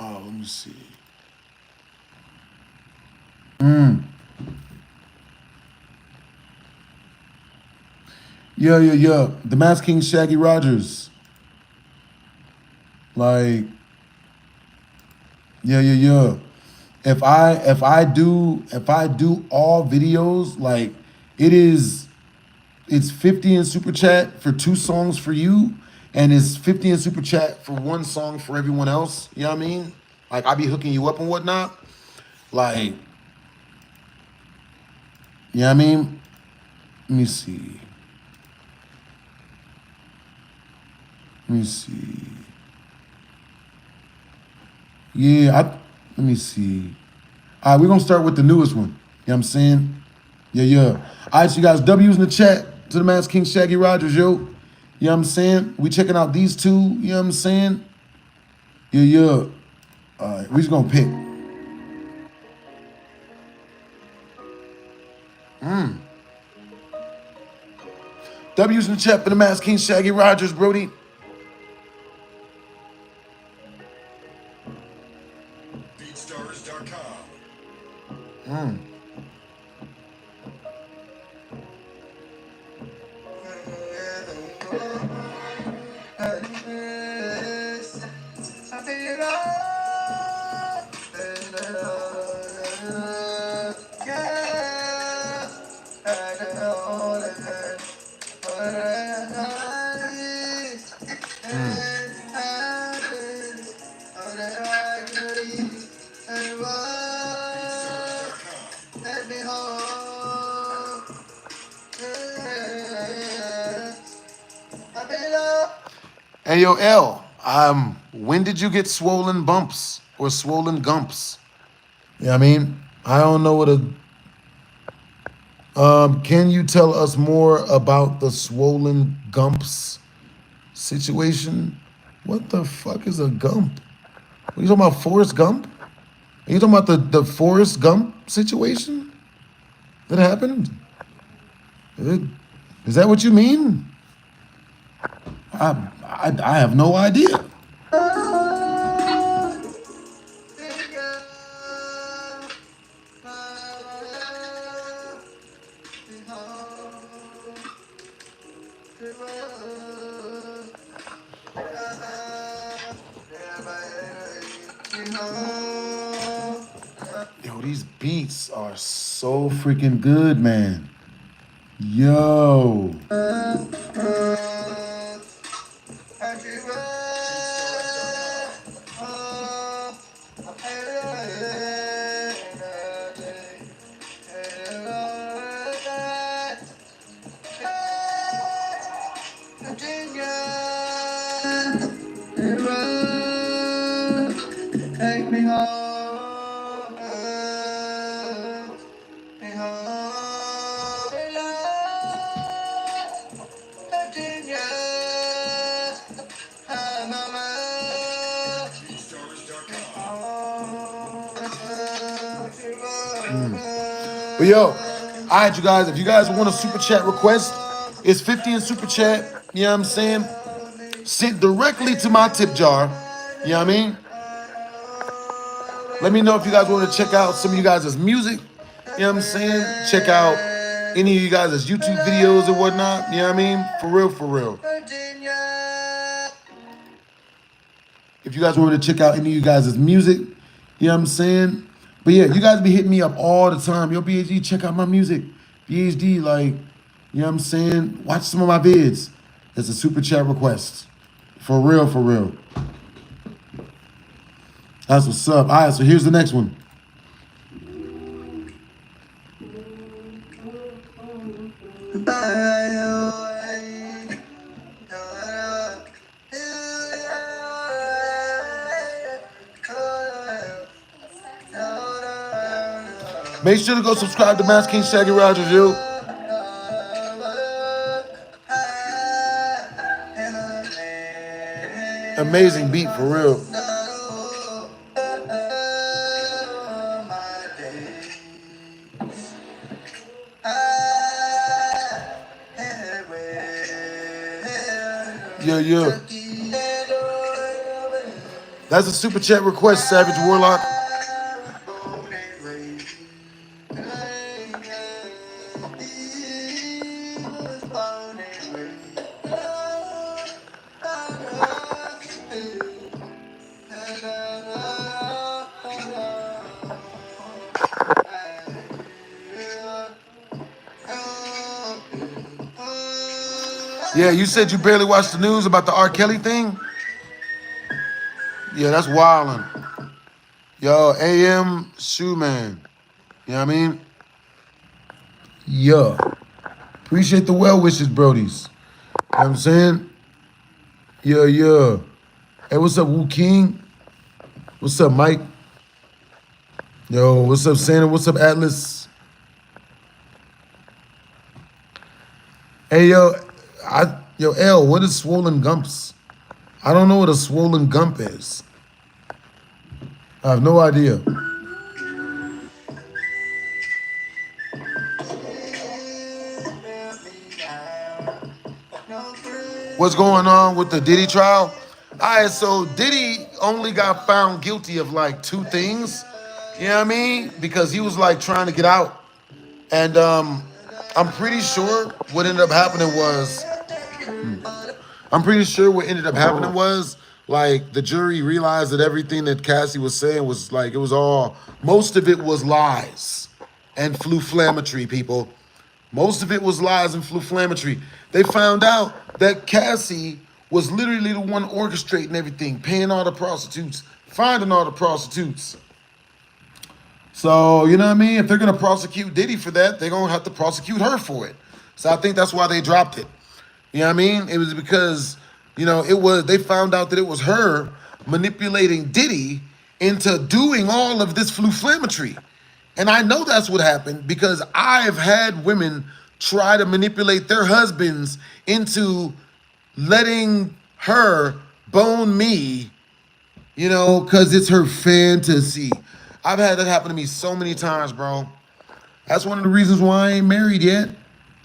Oh, let me see. Yeah. The Mass King Shaggy Rogers. Like, yeah. If I do all videos, like it's 50 in super chat for 2 songs for you, and it's 50 in super chat for 1 song for everyone else. You know what I mean? Like, I be hooking you up and whatnot. Like, you know what I mean? Let me see. Yeah, let me see. All right, we're gonna start with the newest one. You know what I'm saying? Yeah. All right, so you guys, W's in the chat to the Mass King Shaggy Rogers, yo. You know what I'm saying? We checking out these 2, you know what I'm saying? Yeah. All right, we just gonna pick. W's in the chat for the Mass King Shaggy Rogers, Brody. BeatStars.com. Hey, yo, L, when did you get swollen bumps or swollen gumps? You know what I mean? I don't know what can you tell us more about the swollen gumps situation? What the fuck is a gump? Are you talking about Forrest Gump? Are you talking about the Forrest Gump situation that happened? Is that what you mean? I have no idea. Yo, these beats are so freaking good, man. Yo. Take me home. But yo, all right, you guys, if you guys want a super chat request, it's 50 in super chat, you know what I'm saying? Sent directly to my tip jar, you know what I mean? Let me know if you guys want to check out some of you guys' music, you know what I'm saying? Check out any of you guys' YouTube videos or whatnot, you know what I mean? For real, for real. If you guys want to check out any of you guys' music, you know what I'm saying? But yeah, you guys be hitting me up all the time. Yo, BHD, check out my music. BHD, like, you know what I'm saying? Watch some of my vids. It's a super chat request. For real, for real. That's what's up. All right, so here's the next one. Make sure to go subscribe to Mass King Shaggy Rogers, yo. Amazing beat, for real. Yeah, yeah. That's a super chat request, Savage Warlock. Yeah, you said you barely watched the news about the R. Kelly thing? Yeah, that's wildin'. Yo, AM Shoe Man. You know what I mean? Yeah. Appreciate the well wishes, Brodies. You know what I'm saying? Yeah, yeah. Hey, what's up, Wu King? What's up, Mike? Yo, what's up, Santa? What's up, Atlas? Hey, yo, L, what is swollen gumps? I don't know what a swollen gump is. I have no idea. What's going on with the Diddy trial? All right, so Diddy only got found guilty of like 2 things. You know what I mean? Because he was like trying to get out. And I'm pretty sure what ended up happening was, like the jury realized that everything that Cassie was saying was like, most of it was lies and fluflametry, people. Most of it was lies and fluflametry. They found out that Cassie was literally the one orchestrating everything, paying all the prostitutes, finding all the prostitutes. So, you know what I mean? If they're going to prosecute Diddy for that, they're going to have to prosecute her for it. So I think that's why they dropped it. You know what I mean? It was because, they found out that it was her manipulating Diddy into doing all of this fluflametry. And I know that's what happened because I've had women try to manipulate their husbands into letting her bone me, because it's her fantasy. I've had that happen to me so many times, bro. That's one of the reasons why I ain't married yet.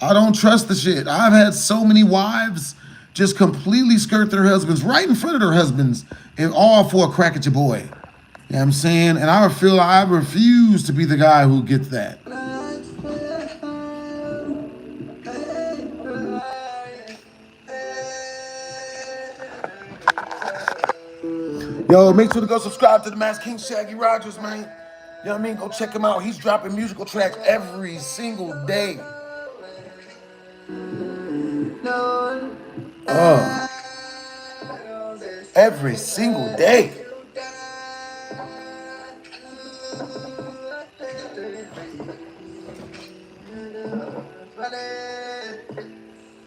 I don't trust the shit. I've had so many wives just completely skirt their husbands right in front of their husbands and all for a crack at your boy. You know what I'm saying? And I feel I refuse to be the guy who gets that. Yo, make sure to go subscribe to the Mass King Shaggy Rogers, man. You know what I mean? Go check him out. He's dropping musical tracks every single day. Every single day.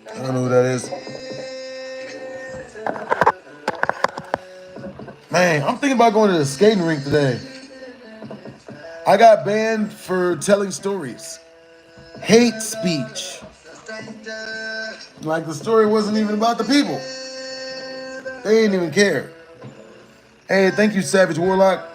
I don't know who that is. Man, I'm thinking about going to the skating rink today. I got banned for telling stories. Hate speech. Like the story wasn't even about the people. They didn't even care. Hey, thank you, Savage Warlock.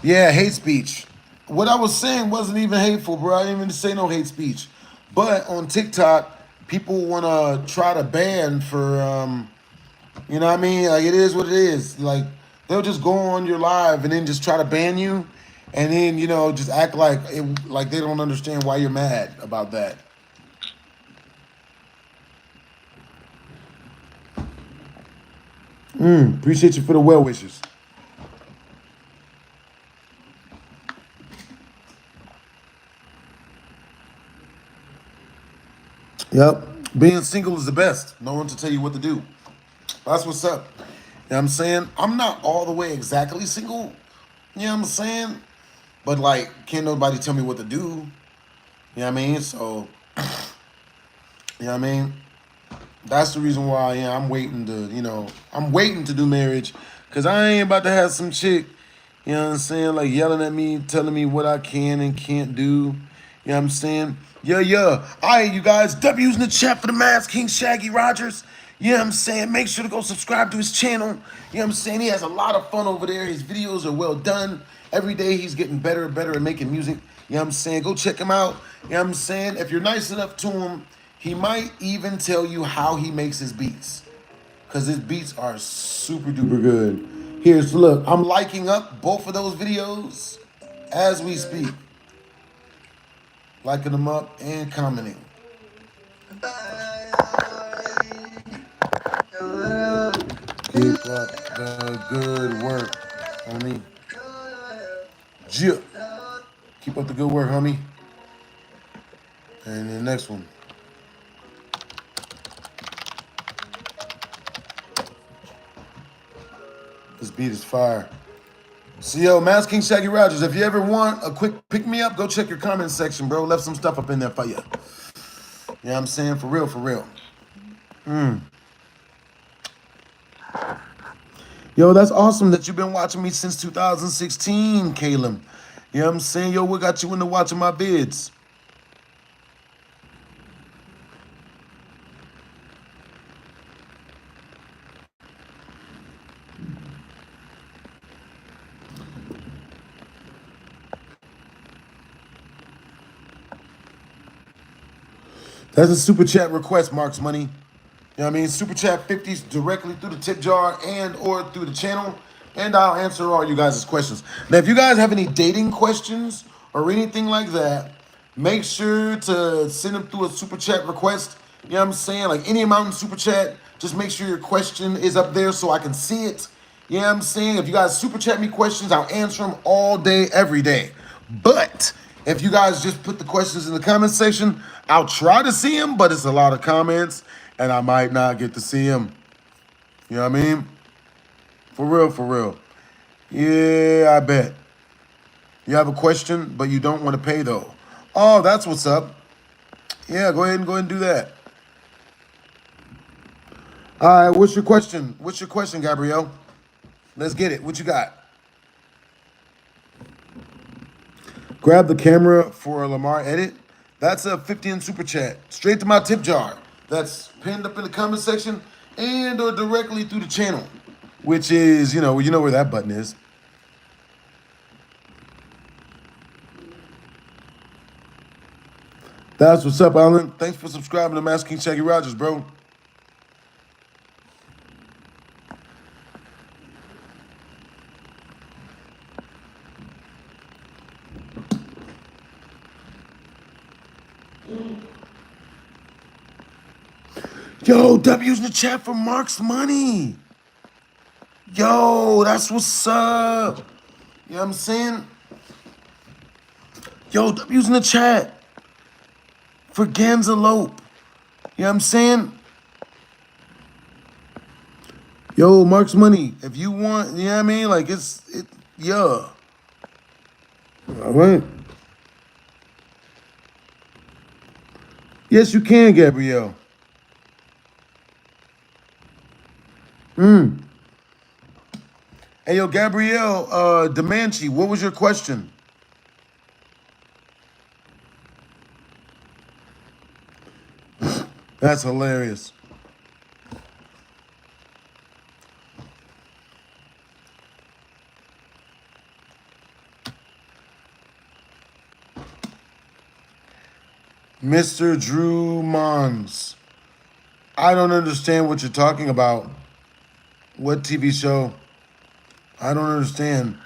Yeah, hate speech. What I was saying wasn't even hateful, bro. I didn't even say no hate speech. But on TikTok, people want to try to ban for, you know what I mean? Like, it is what it is. Like, they'll just go on your live and then just try to ban you. And then, you know, just act like they don't understand why you're mad about that. Appreciate you for the well wishes. Yep. Being single is the best. No one to tell you what to do. That's what's up. You know what I'm saying? I'm not all the way exactly single. You know what I'm saying? But like, can't nobody tell me what to do. You know what I mean? So, you know what I mean? That's the reason why, yeah, I'm waiting to, I'm waiting to do marriage. Cause I ain't about to have some chick, you know what I'm saying, like yelling at me, telling me what I can and can't do. You know what I'm saying? Yeah. All right, you guys, W's in the chat for the Mask King Shaggy Rogers. You know what I'm saying? Make sure to go subscribe to his channel. You know what I'm saying? He has a lot of fun over there. His videos are well done. Every day he's getting better and better at making music. You know what I'm saying? Go check him out. You know what I'm saying? If you're nice enough to him, he might even tell you how he makes his beats. Because his beats are super duper good. Here's, look, I'm liking up both of those videos as we speak. Liking them up and commenting. Keep up the good work, homie. Keep up the good work, homie. And the next one. This beat is fire. So, yo, Mask King Shaggy Rogers, if you ever want a quick pick-me-up, go check your comment section, bro. Left some stuff up in there for you. You know what I'm saying? For real, for real. Yo, that's awesome that you've been watching me since 2016, Caleb. You know what I'm saying? Yo, what got you into watching my vids? That's a super chat request, Mark's Money. You know what I mean? Super chat 50s directly through the tip jar and or through the channel, and I'll answer all you guys' questions. Now, if you guys have any dating questions or anything like that, make sure to send them through a super chat request. You know what I'm saying? Like any amount in super chat, just make sure your question is up there so I can see it. You know what I'm saying? If you guys super chat me questions, I'll answer them all day, every day. But if you guys just put the questions in the comment section, I'll try to see them, but it's a lot of comments, and I might not get to see them. You know what I mean? For real, for real. Yeah, I bet. You have a question, but you don't want to pay, though. Oh, that's what's up. Yeah, go ahead and do that. All right, what's your question? What's your question, Gabrielle? Let's get it. What you got? Grab the camera for a Lamar edit. That's a 50 in super chat. Straight to my tip jar. That's pinned up in the comment section and or directly through the channel, which is, you know where that button is. That's what's up, Alan. Thanks for subscribing to Mask King Shaggy Rogers, bro. Yo, W's in the chat for Mark's Money. Yo, that's what's up. You know what I'm saying? Yo, W's in the chat for Ganzalope. You know what I'm saying? Yo, Mark's Money. If you want, you know what I mean? Like yeah. All right. Yes, you can, Gabrielle. Hey, yo, Gabrielle, Demanchi, what was your question? That's hilarious. Mr. Drew Mons. I don't understand what you're talking about. What TV show? I don't understand.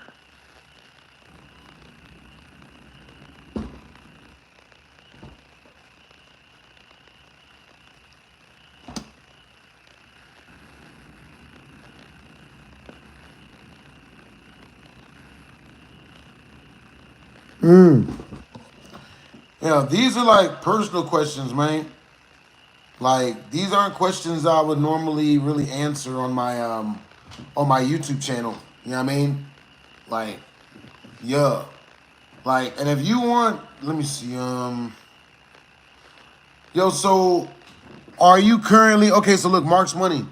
Yeah, these are like personal questions, man. Like these aren't questions I would normally really answer on my YouTube channel. You know what I mean? Like, yeah. Like, and if you want, let me see. Yo, so are you currently okay? So look, Mark's Money. You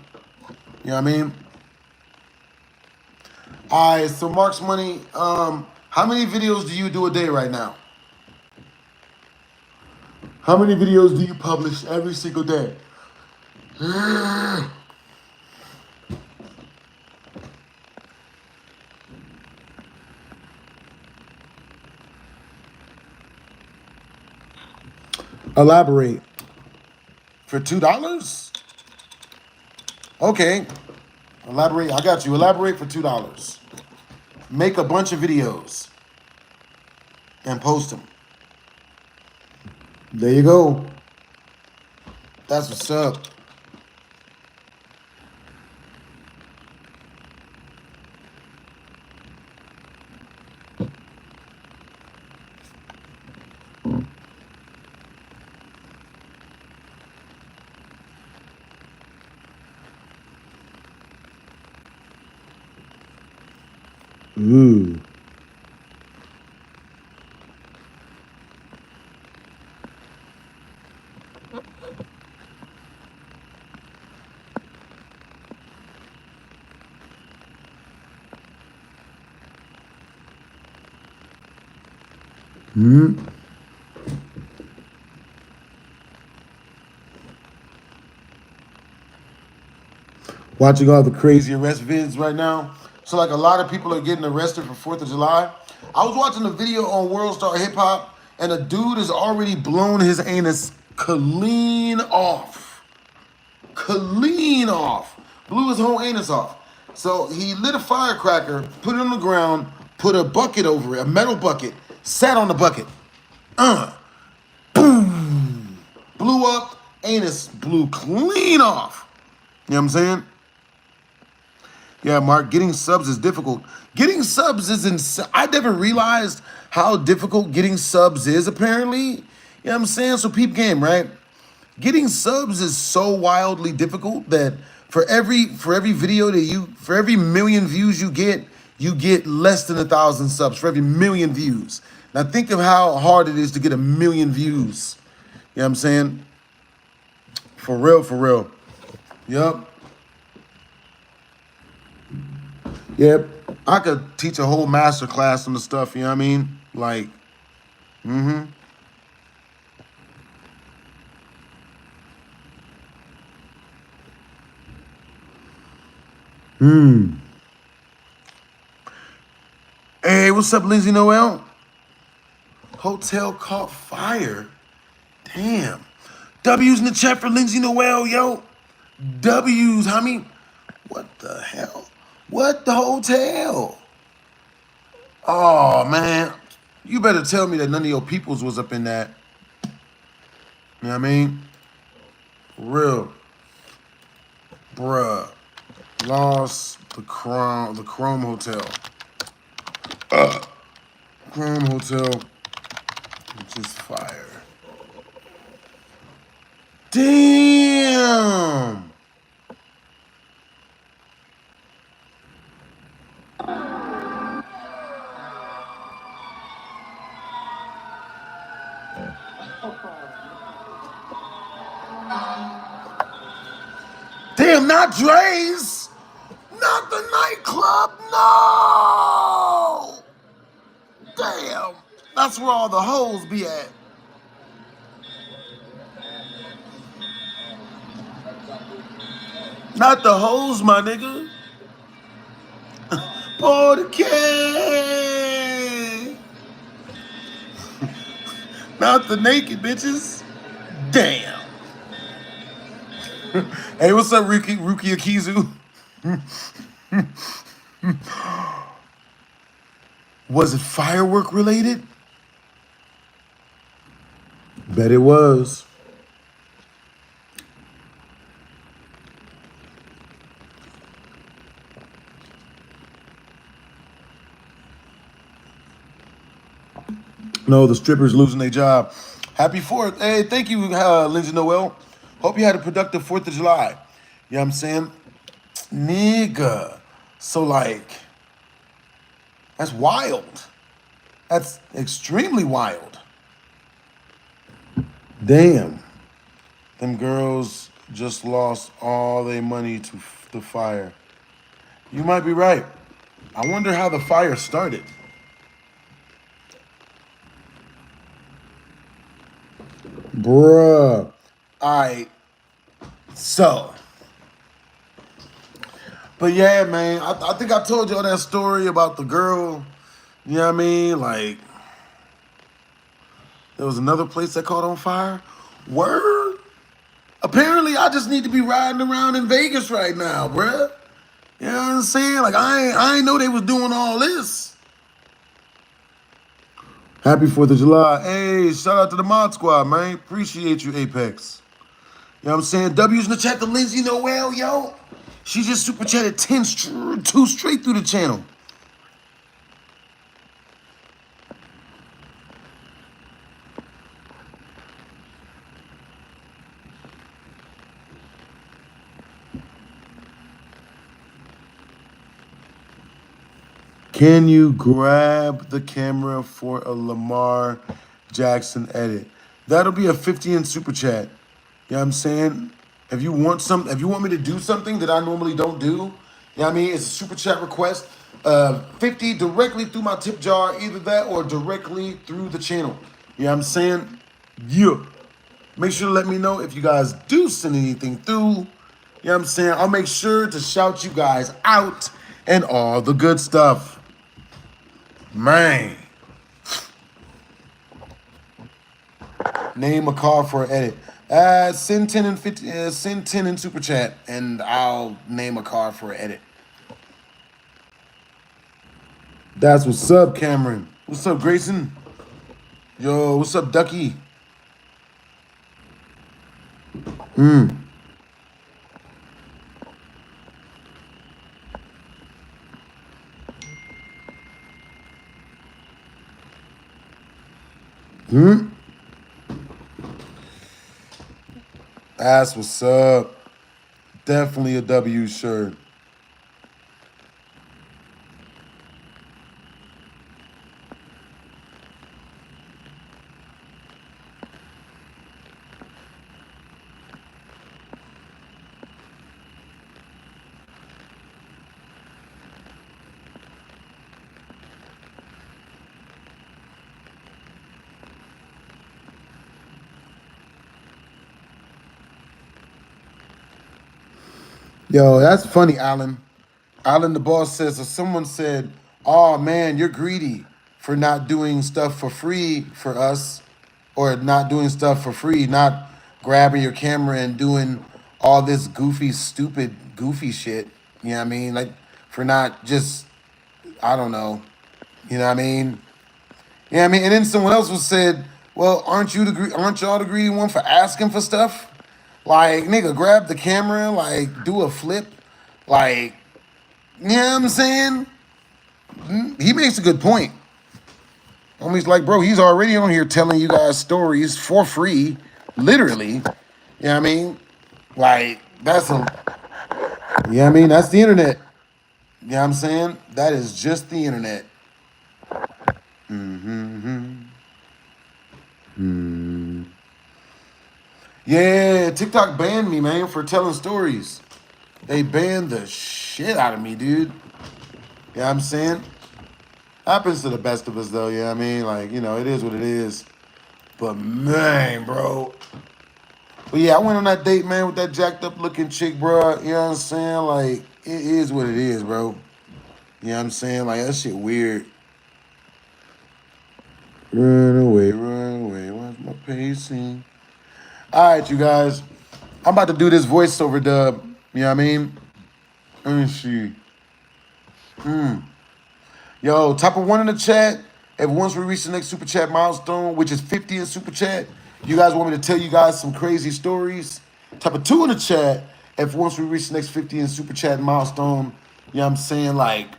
know what I mean? All right. So Mark's Money. How many videos do you do a day right now? How many videos do you publish every single day? Elaborate. For $2? Okay. Elaborate. I got you. Elaborate for $2. Make a bunch of videos and post them. There you go. That's what's up. Ooh. Watching all the crazy arrest vids right now. So like a lot of people are getting arrested for 4th of July. I was watching a video on World Star Hip Hop and a dude has already blown his anus clean off. Clean off. Blew his whole anus off. So he lit a firecracker, put it on the ground, put a bucket over it, a metal bucket, sat on the bucket. Boom. Blew up, anus blew clean off. You know what I'm saying? Yeah, Mark, getting subs is difficult. Getting subs is insane. I never realized how difficult getting subs is, apparently. You know what I'm saying? So peep game, right? Getting subs is so wildly difficult that for every video that for every million views you get less than 1,000 subs for every million views. Now think of how hard it is to get 1,000,000 views. You know what I'm saying? For real, for real. Yup. Yep. I could teach a whole master class on the stuff, you know what I mean? Like, Hey, what's up, Lindsay Noel? Hotel caught fire. Damn. W's in the chat for Lindsay Noel, yo. W's, homie. What the hell? What the hotel? Oh, man. You better tell me that none of your peoples was up in that. You know what I mean? For real. Bruh. Lost the Chrome Hotel. Chrome Hotel, which is fire. Damn! Not Dre's. Not the nightclub. No. Damn. That's where all the hoes be at. Not the hoes, my nigga. Porque. Not the naked bitches. Damn. Hey, what's up, Ruki Akizu? Was it firework related? Bet it was. No, the strippers losing their job. Happy 4th. Hey, thank you, Lindsay Noel. Hope you had a productive 4th of July. You know what I'm saying? Nigga. So, like, that's wild. That's extremely wild. Damn. Them girls just lost all their money to the fire. You might be right. I wonder how the fire started. Bruh. All right. So. But yeah, man, I think I told y'all that story about the girl. You know what I mean? Like, there was another place that caught on fire. Word? Apparently, I just need to be riding around in Vegas right now, bruh. You know what I'm saying? Like, I ain't know they was doing all this. Happy 4th of July. Hey, shout out to the Mod Squad, man. Appreciate you, Apex. You know what I'm saying? W's in the chat to Lindsay Noel, yo. She just super chatted 2 straight through the channel. Can you grab the camera for a Lamar Jackson edit? That'll be a 50 in super chat. You know what I'm saying? If you want me to do something that I normally don't do, you know what I mean? It's a super chat request. 50 directly through my tip jar, either that or directly through the channel. You know what I'm saying? Yeah. Make sure to let me know if you guys do send anything through. You know what I'm saying? I'll make sure to shout you guys out and all the good stuff. Man. Name a car for an edit. Send 10 and 50. Send 10 in super chat, and I'll name a car for an edit. That's what's up, Cameron. What's up, Grayson? Yo, what's up, Ducky? That's what's up. Definitely a W shirt. Yo, that's funny, Alan. Alan, the boss says, or someone said, oh man, you're greedy for not doing stuff for free for us, or not doing stuff for free, not grabbing your camera and doing all this goofy, stupid, goofy shit. You know what I mean? Like, for not just, I don't know. You know what I mean? You know what I mean? And then someone else was said, well, aren't y'all the greedy one for asking for stuff? Like, nigga, grab the camera, like, do a flip. Like, you know what I'm saying? He makes a good point. Homie's like, bro, he's already on here telling you guys stories for free, literally. You know what I mean? Like, that's a, you know what I mean? That's the internet. You know what I'm saying? That is just the internet. Yeah, TikTok banned me, man, for telling stories. They banned the shit out of me, dude. You know what I'm saying? Happens to the best of us, though. You know what I mean? Like, you know, it is what it is. But, man, bro. But, yeah, I went on that date, man, with that jacked up looking chick, bro. You know what I'm saying? Like, it is what it is, bro. You know what I'm saying? Like, that shit weird. Run away, run away. What's my pacing? All right, you guys. I'm about to do this voiceover dub. You know what I mean? Let me see. Yo, type of one in the chat. If once we reach the next super chat milestone, which is 50 in super chat, you guys want me to tell you guys some crazy stories. Type of two in the chat. If once we reach the next 50 in super chat milestone, you know what I'm saying? Like,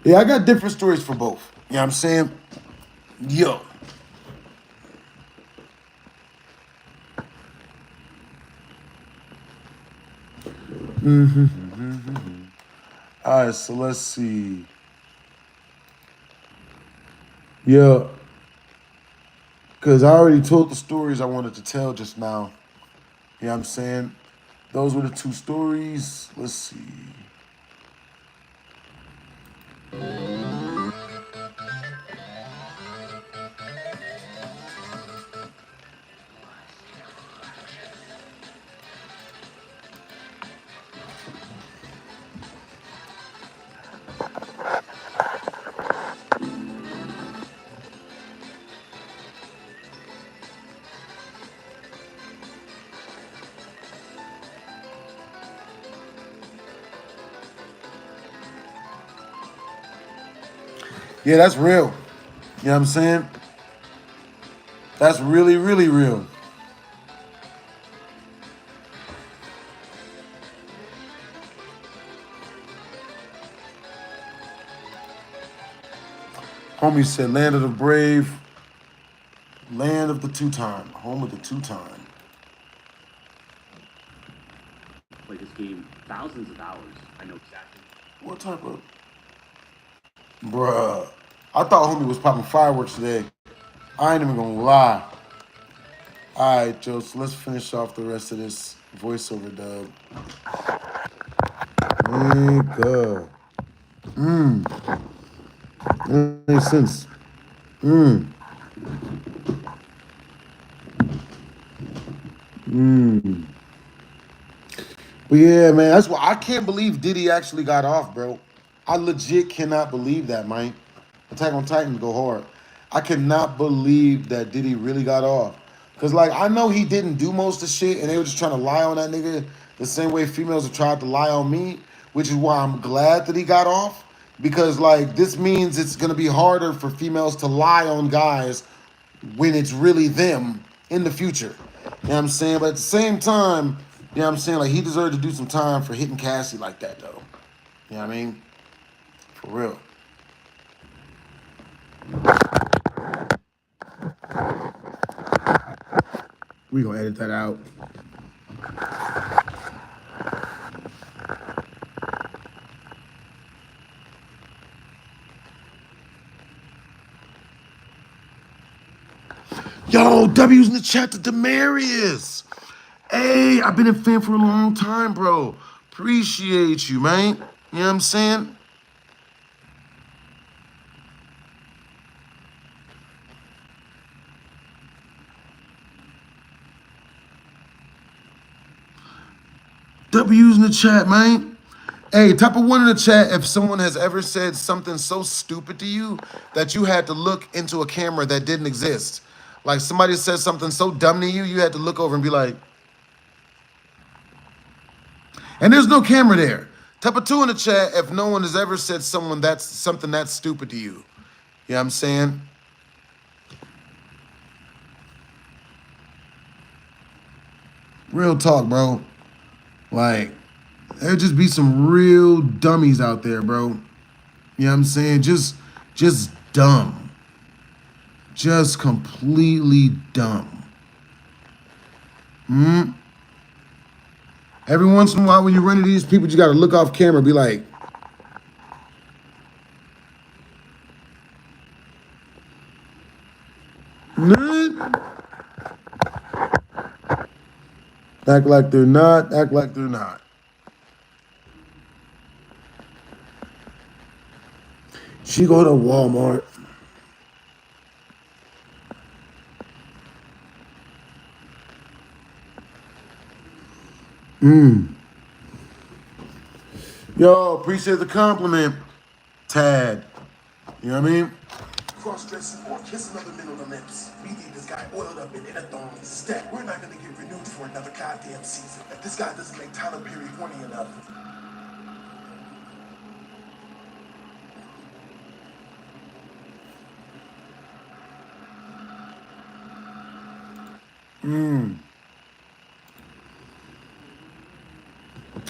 yeah, I got different stories for both. You know what I'm saying? Yo. All right, so let's see. Yeah. Because I already told the stories I wanted to tell just now. You know what I'm saying? Those were the two stories. Let's see. Yeah, that's real. You know what I'm saying? That's really, really real. Homie said, land of the brave, land of the two-time, home of the two-time. Play this game thousands of hours. I know exactly. What type of... Bruh. I thought homie was popping fireworks today. I ain't even gonna lie. All right, Joe, so let's finish off the rest of this voiceover dub. Nigga. That makes sense. But yeah, man, that's why I can't believe Diddy actually got off, bro. I legit cannot believe that, man. Attack on Titan go hard. I cannot believe that Diddy really got off. Cause like I know he didn't do most of the shit and they were just trying to lie on that nigga the same way females have tried to lie on me, which is why I'm glad that he got off. Because like this means it's gonna be harder for females to lie on guys when it's really them in the future. You know what I'm saying? But at the same time, you know what I'm saying? Like he deserved to do some time for hitting Cassie like that though. You know what I mean? For real. We gonna edit that out. Yo, W's in the chat to Demarius. Hey, I've been a fan for a long time, bro. Appreciate you, man. You know what I'm saying? W's in the chat, man. Hey, type of one in the chat if someone has ever said something so stupid to you that you had to look into a camera that didn't exist. Like somebody said something so dumb to you, you had to look over and be like, and there's no camera there. Type of two in the chat if no one has ever said something that's stupid to you. You know what I'm saying? Real talk, bro. Like, there'd just be some real dummies out there, bro. You know what I'm saying? Just dumb. Just completely dumb. Every once in a while when you run into these people, you gotta look off camera and be like, nah. Act like they're not. Act like they're not. She go to Walmart. Yo, appreciate the compliment, Tad. You know what I mean? Cross-dressing or kiss another man on the lips. We need this guy oiled up and in a thong. Stat, we're not gonna get renewed for another goddamn season. If this guy doesn't make Tyler Perry horny enough.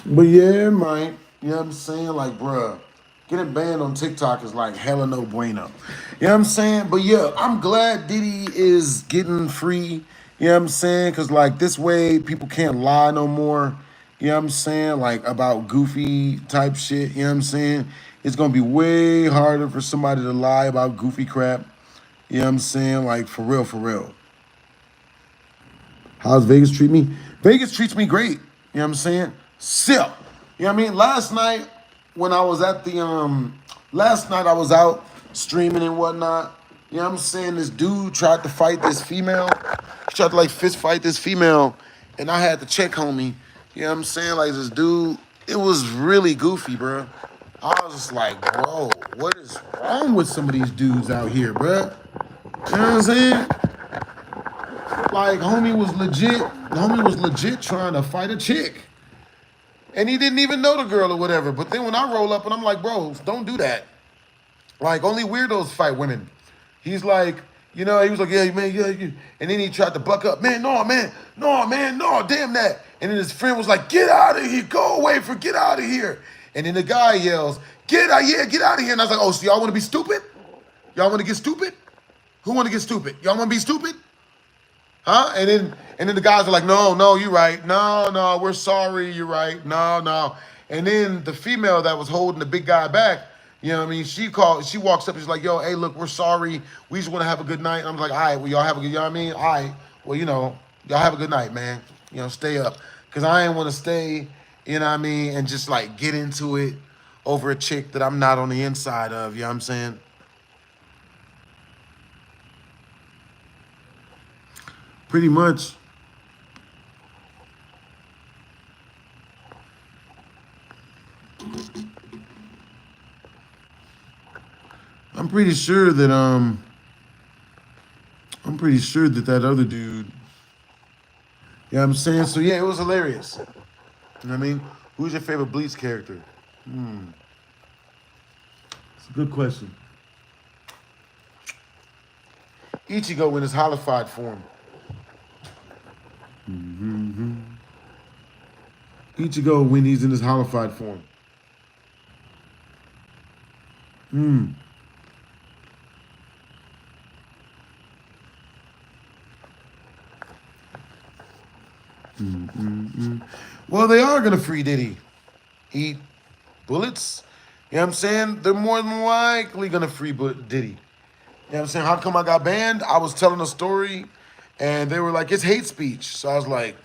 But yeah, Mike, you know what I'm saying? Like, bruh, getting banned on TikTok is like hella no bueno. You know what I'm saying? But yeah, I'm glad Diddy is getting free. You know what I'm saying? Because like this way, people can't lie no more. You know what I'm saying? Like about goofy type shit. You know what I'm saying? It's going to be way harder for somebody to lie about goofy crap. You know what I'm saying? Like for real, for real. How's Vegas treat me? Vegas treats me great. You know what I'm saying? Sip. You know what I mean? Last night when I was at the last night I was out streaming and whatnot. You know what I'm saying? This dude tried to fight this female. He tried to like fist fight this female, and I had to check homie. You know what I'm saying? Like this dude, it was really goofy, bro. I was just like, bro, what is wrong with some of these dudes out here, bro? You know what I'm saying? Like, homie was legit trying to fight a chick. And he didn't even know the girl or whatever. But then when I roll up and I'm like, bro, don't do that. Like, only weirdos fight women. He's like, you know, he was like, yeah, man, yeah. And then he tried to buck up. Man, no, damn that. And then his friend was like, get out of here, go away, get out of here. And then the guy yells, get out of here. And I was like, oh, so y'all want to be stupid? Y'all want to get stupid? Who want to get stupid? Y'all want to be stupid? Huh? And then the guys are like, no, you're right. No, we're sorry, you're right. No. And then the female that was holding the big guy back, you know what I mean? She walks up and she's like, yo, hey, look, we're sorry. We just want to have a good night. And I'm like, all right, well, y'all have a good, you know what I mean? All right, well, you know, y'all have a good night, man. You know, stay up. Because I ain't want to stay, you know what I mean, and just like get into it over a chick that I'm not on the inside of, you know what I'm saying? Pretty much. I'm pretty sure that that other dude. Yeah, I'm saying? So yeah, it was hilarious. You know what I mean? Who's your favorite Bleach character? It's a good question. Ichigo in his holified form. Ichigo when he's in his holified form. Well, they are gonna free Diddy. Eat bullets. You know what I'm saying? They're more than likely gonna free Diddy. You know what I'm saying? How come I got banned? I was telling a story, and they were like, it's hate speech. So I was like,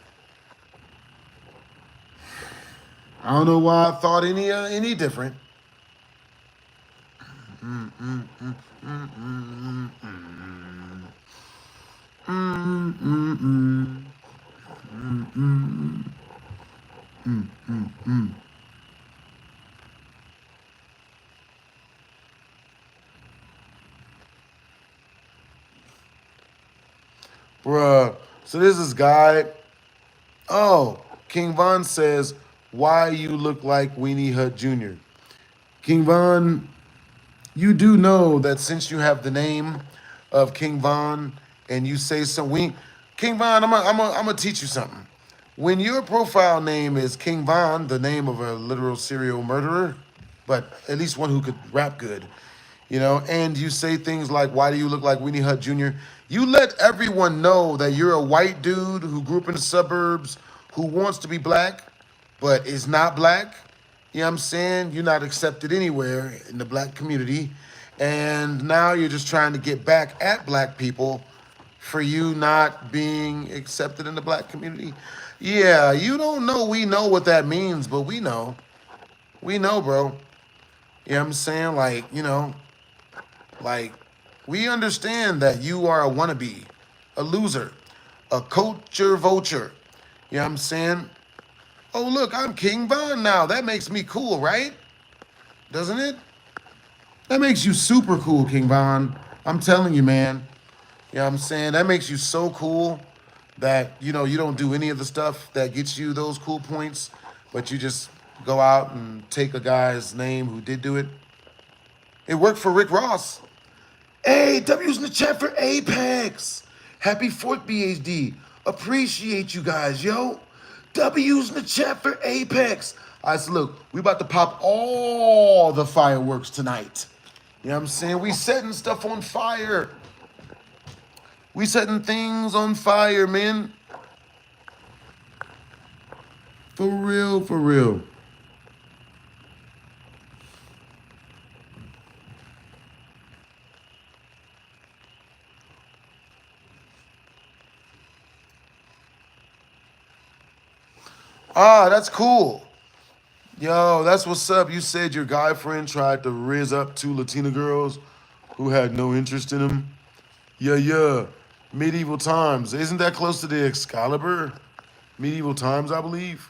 I don't know why I thought any different. Bruh. So there's this guy. Oh, King Von says, why you look like Weenie Hut Jr. King Von, you do know that since you have the name of King Von and you say something, King Von, I'm gonna teach you something. When your profile name is King Von, the name of a literal serial murderer, but at least one who could rap good, you know, and you say things like, why do you look like Weenie Hut Jr.? You let everyone know that you're a white dude who grew up in the suburbs, who wants to be black, but is not black. You know what I'm saying? You're not accepted anywhere in the black community. And now you're just trying to get back at black people for you not being accepted in the black community. Yeah, you don't know. We know what that means, but we know. We know, bro. You know what I'm saying? Like, like, we understand that you are a wannabe, a loser, a culture vulture. You know what I'm saying? Oh, look, I'm King Von now. That makes me cool, right? Doesn't it? That makes you super cool, King Von. I'm telling you, man. You know what I'm saying? That makes you so cool that, you don't do any of the stuff that gets you those cool points, but you just go out and take a guy's name who did do it. It worked for Rick Ross. Hey, W's in the chat for Apex. Happy 4th, BHD. Appreciate you guys, yo. W's in the chat for Apex. All right, so look, we about to pop all the fireworks tonight. You know what I'm saying? We setting stuff on fire. We setting things on fire, man. For real, for real. Ah, that's cool. Yo, that's what's up. You said your guy friend tried to riz up 2 Latina girls who had no interest in him. Yeah, yeah. Medieval times. Isn't that close to the Excalibur? Medieval times, I believe.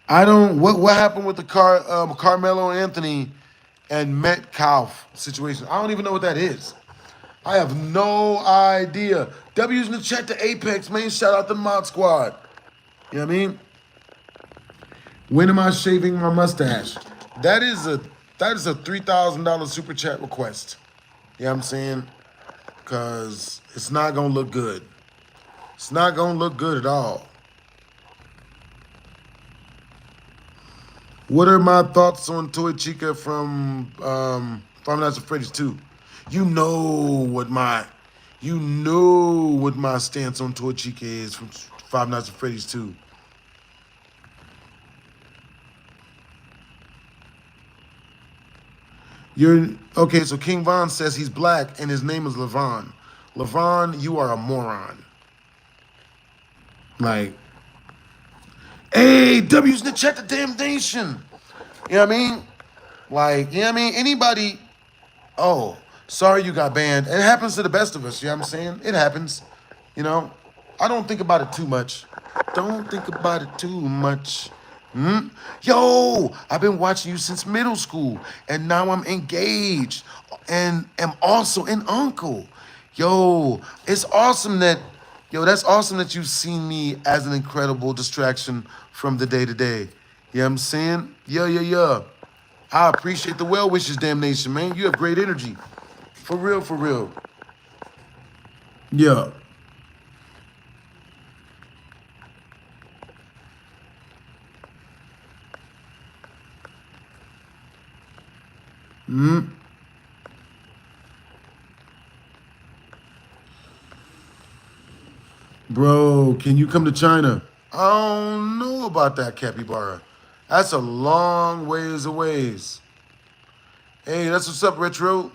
I don't. What happened with the Carmelo Anthony and Metcalf situation? I don't even know what that is. I have no idea. W's in the chat to Apex, man. Shout out the Mod Squad. You know what I mean? When am I shaving my mustache? That is a $3,000 super chat request. You know what I'm saying? Cause it's not gonna look good. It's not gonna look good at all. What are my thoughts on Toy Chica from Five Nights at Freddy's 2? You know what my stance on Toy Chica is from Five Nights at Freddy's 2. You're okay, so King Von says he's black and his name is Levon. Levon, you are a moron. Like, hey, W's in the chat the damn nation. You know what I mean? Like, you know what I mean? Anybody, oh, sorry you got banned. It happens to the best of us, you know what I'm saying? It happens. You know? I don't think about it too much. Don't think about it too much. Yo, I've been watching you since middle school, and now I'm engaged and am also an uncle. Yo, it's awesome that, that's awesome that you've seen me as an incredible distraction from the day to day. You know what I'm saying? Yeah, yeah, yeah. I appreciate the well wishes, damnation, man. You have great energy. For real, for real. Yeah. Bro, can you come to China? I don't know about that, capybara. That's a long ways away. Hey, that's what's up, Retro.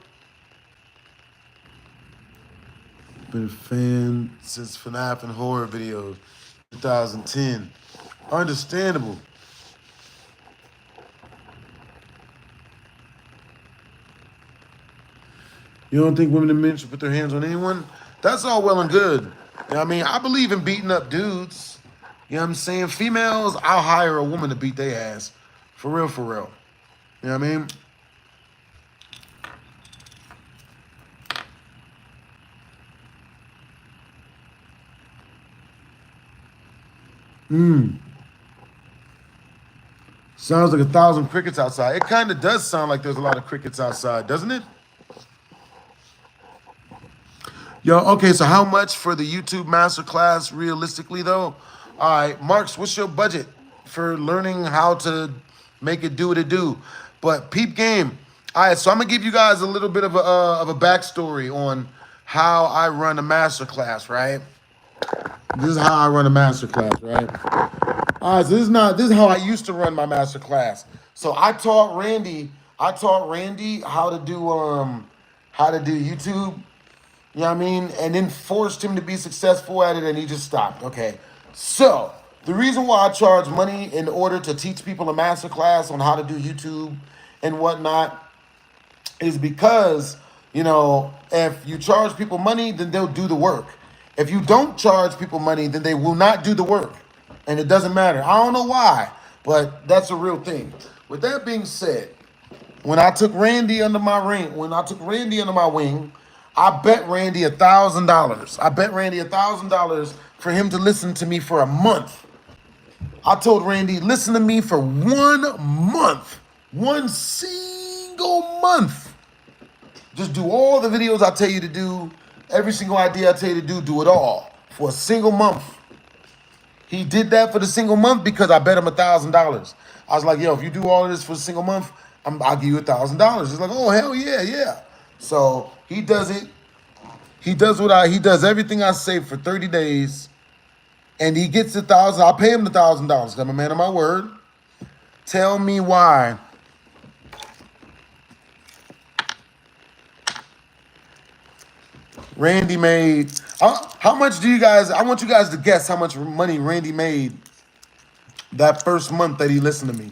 Been a fan since FNAF and horror videos, 2010. Understandable. You don't think women and men should put their hands on anyone? That's all well and good. You know what I mean? I believe in beating up dudes. You know what I'm saying? Females, I'll hire a woman to beat their ass. For real, for real. You know what I mean? Sounds like 1,000 crickets outside. It kind of does sound like there's a lot of crickets outside, doesn't it? Yo, okay, so how much for the YouTube masterclass realistically though? All right, Marks, what's your budget for learning how to make it do what it do? But peep game. All right, so I'm gonna give you guys a little bit of a backstory on how I run a masterclass, right? This is how I run a masterclass, right? All right, so this is how I used to run my master class. So I taught Randy how to do YouTube. You know what I mean? And then forced him to be successful at it, and he just stopped. Okay. So the reason why I charge money in order to teach people a master class on how to do YouTube and whatnot is because, if you charge people money, then they'll do the work. If you don't charge people money, then they will not do the work. And it doesn't matter. I don't know why, but that's a real thing. With that being said, when I took Randy under my wing, I bet Randy $1,000. I bet Randy $1,000 for him to listen to me for a month. I told Randy, listen to me for 1 month, one single month. Just do all the videos I tell you to do, every single idea I tell you to do it all for a single month. He did that for the single month because I bet him $1,000. I was like, yo, if you do all of this for a single month, I'll give you $1,000. He's like, oh, hell yeah, yeah. So he does it. He does everything I say for 30 days. And he gets $1,000. I'll pay him $1,000. I'm a man of my word. Tell me why. Randy made, how much do you guys, I want you guys to guess how much money Randy made that first month that he listened to me.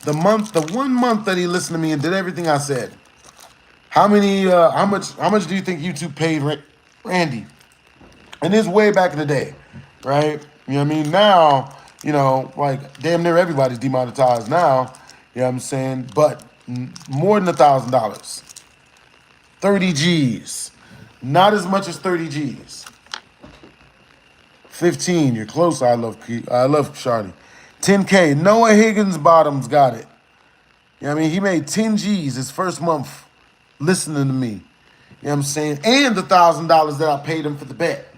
The 1 month that he listened to me and did everything I said. How much do you think YouTube paid Randy? And this way back in the day, right? You know what I mean? Now, like damn near everybody's demonetized now. You know what I'm saying? But more than $1,000. 30 G's. Not as much as 30 G's. 15, you're close. I love Shardy. 10K, Noah Higgins Bottoms got it. You know what I mean? He made 10 G's his first month listening to me. You know what I'm saying? And the $1,000 that I paid him for the bet.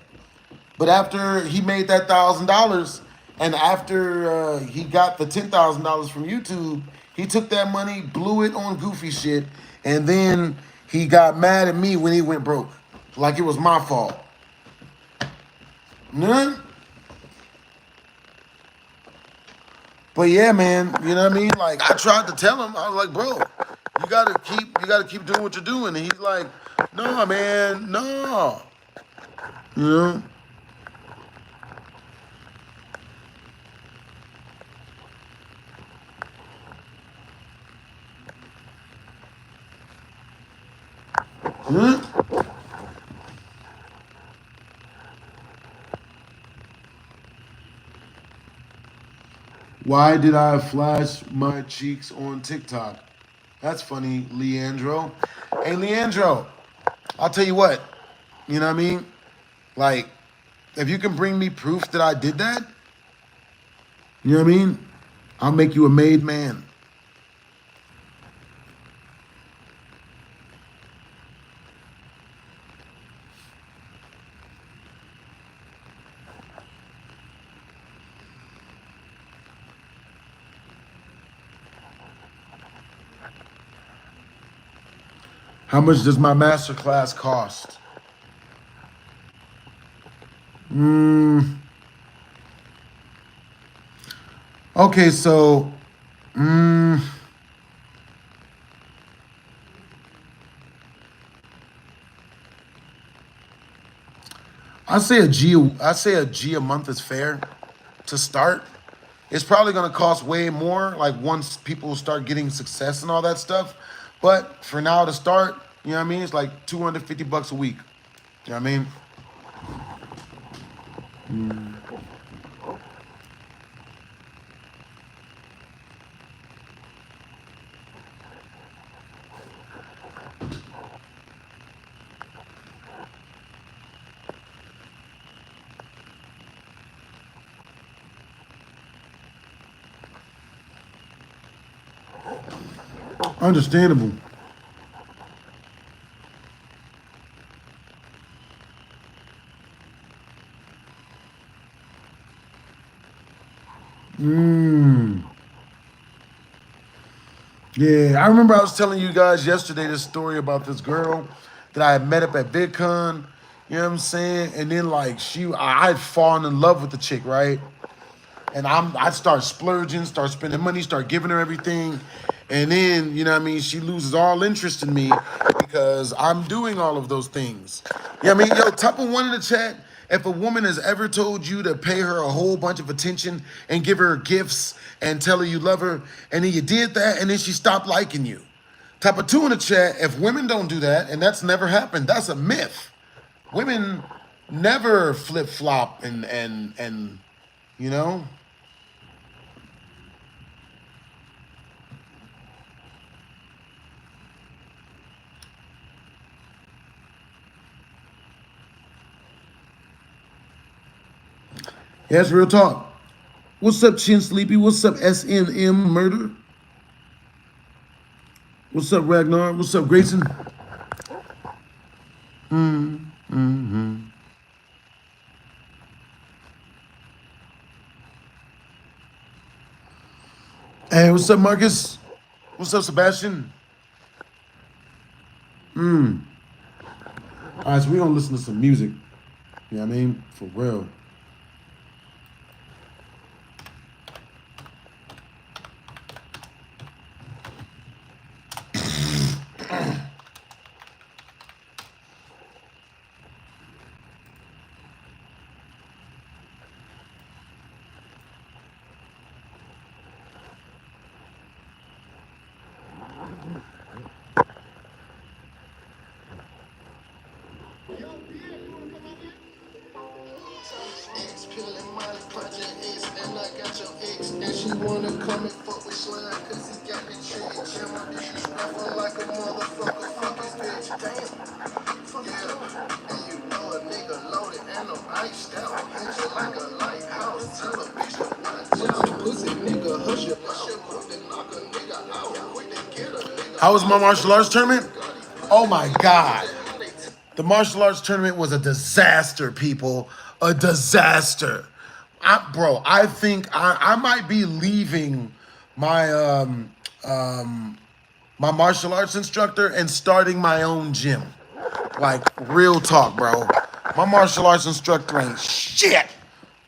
But after he made that $1,000 and after he got the $10,000 from YouTube, he took that money, blew it on goofy shit, and then he got mad at me when he went broke. Like it was my fault. None. But yeah, man, you know what I mean? Like I tried to tell him, I was like, bro, you gotta keep doing what you're doing. And he's like, no, man, no. You know? Why did I flash my cheeks on TikTok? That's funny, Leandro. Hey, Leandro, I'll tell you what. You know what I mean? Like, if you can bring me proof that I did that, you know what I mean? I'll make you a made man. How much does my master class cost? Okay, so I say a G a month is fair to start. It's probably gonna cost way more, like once people start getting success and all that stuff. But for now to start, you know what I mean? It's like $250 a week. You know what I mean? Understandable. Yeah, I remember I was telling you guys yesterday this story about this girl that I had met up at VidCon. You know what I'm saying? And then like I'd fallen in love with the chick, right? And I'd start splurging, start spending money, start giving her everything. And then, you know what I mean, she loses all interest in me because I'm doing all of those things. You know what I mean? Yo, type of one in the chat, if a woman has ever told you to pay her a whole bunch of attention and give her gifts and tell her you love her, and then you did that and then she stopped liking you. Type of two in the chat, if women don't do that, and that's never happened, that's a myth. Women never flip-flop and you know? Yeah, that's real talk. What's up, Chin Sleepy? What's up, SNM Murder? What's up, Ragnar? What's up, Grayson? Hey, what's up, Marcus? What's up, Sebastian? All right, so we're gonna listen to some music. You know what I mean? For real. She wanna come and fuck with slime, cause he got me chick. Jam on disrespectful like a motherfucker, fuck his bitch. Damn, yeah. And you know a nigga loaded and I'm iced out. Bitch like a lighthouse, tell a bitch to watch out. Pussy nigga, hush your mouth, quick to knock a nigga out. Quick to get a nigga. How was my martial arts tournament? Oh my God. The martial arts tournament was a disaster, people. A disaster. I think I might be leaving my my martial arts instructor and starting my own gym. Like, real talk, bro. My martial arts instructor ain't shit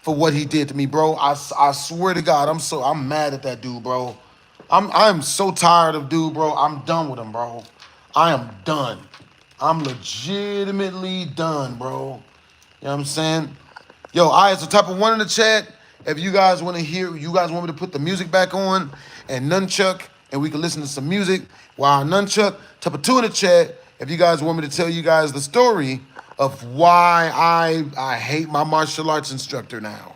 for what he did to me, bro. I swear to God, I'm mad at that dude, bro. I'm so tired of dude, bro. I'm done with him, bro. I am done. I'm legitimately done, bro. You know what I'm saying? Yo, all right, so type of one in the chat if you guys want to hear, you guys want me to put the music back on and nunchuck and we can listen to some music while I nunchuck. Type of two in the chat if you guys want me to tell you guys the story of why I hate my martial arts instructor now.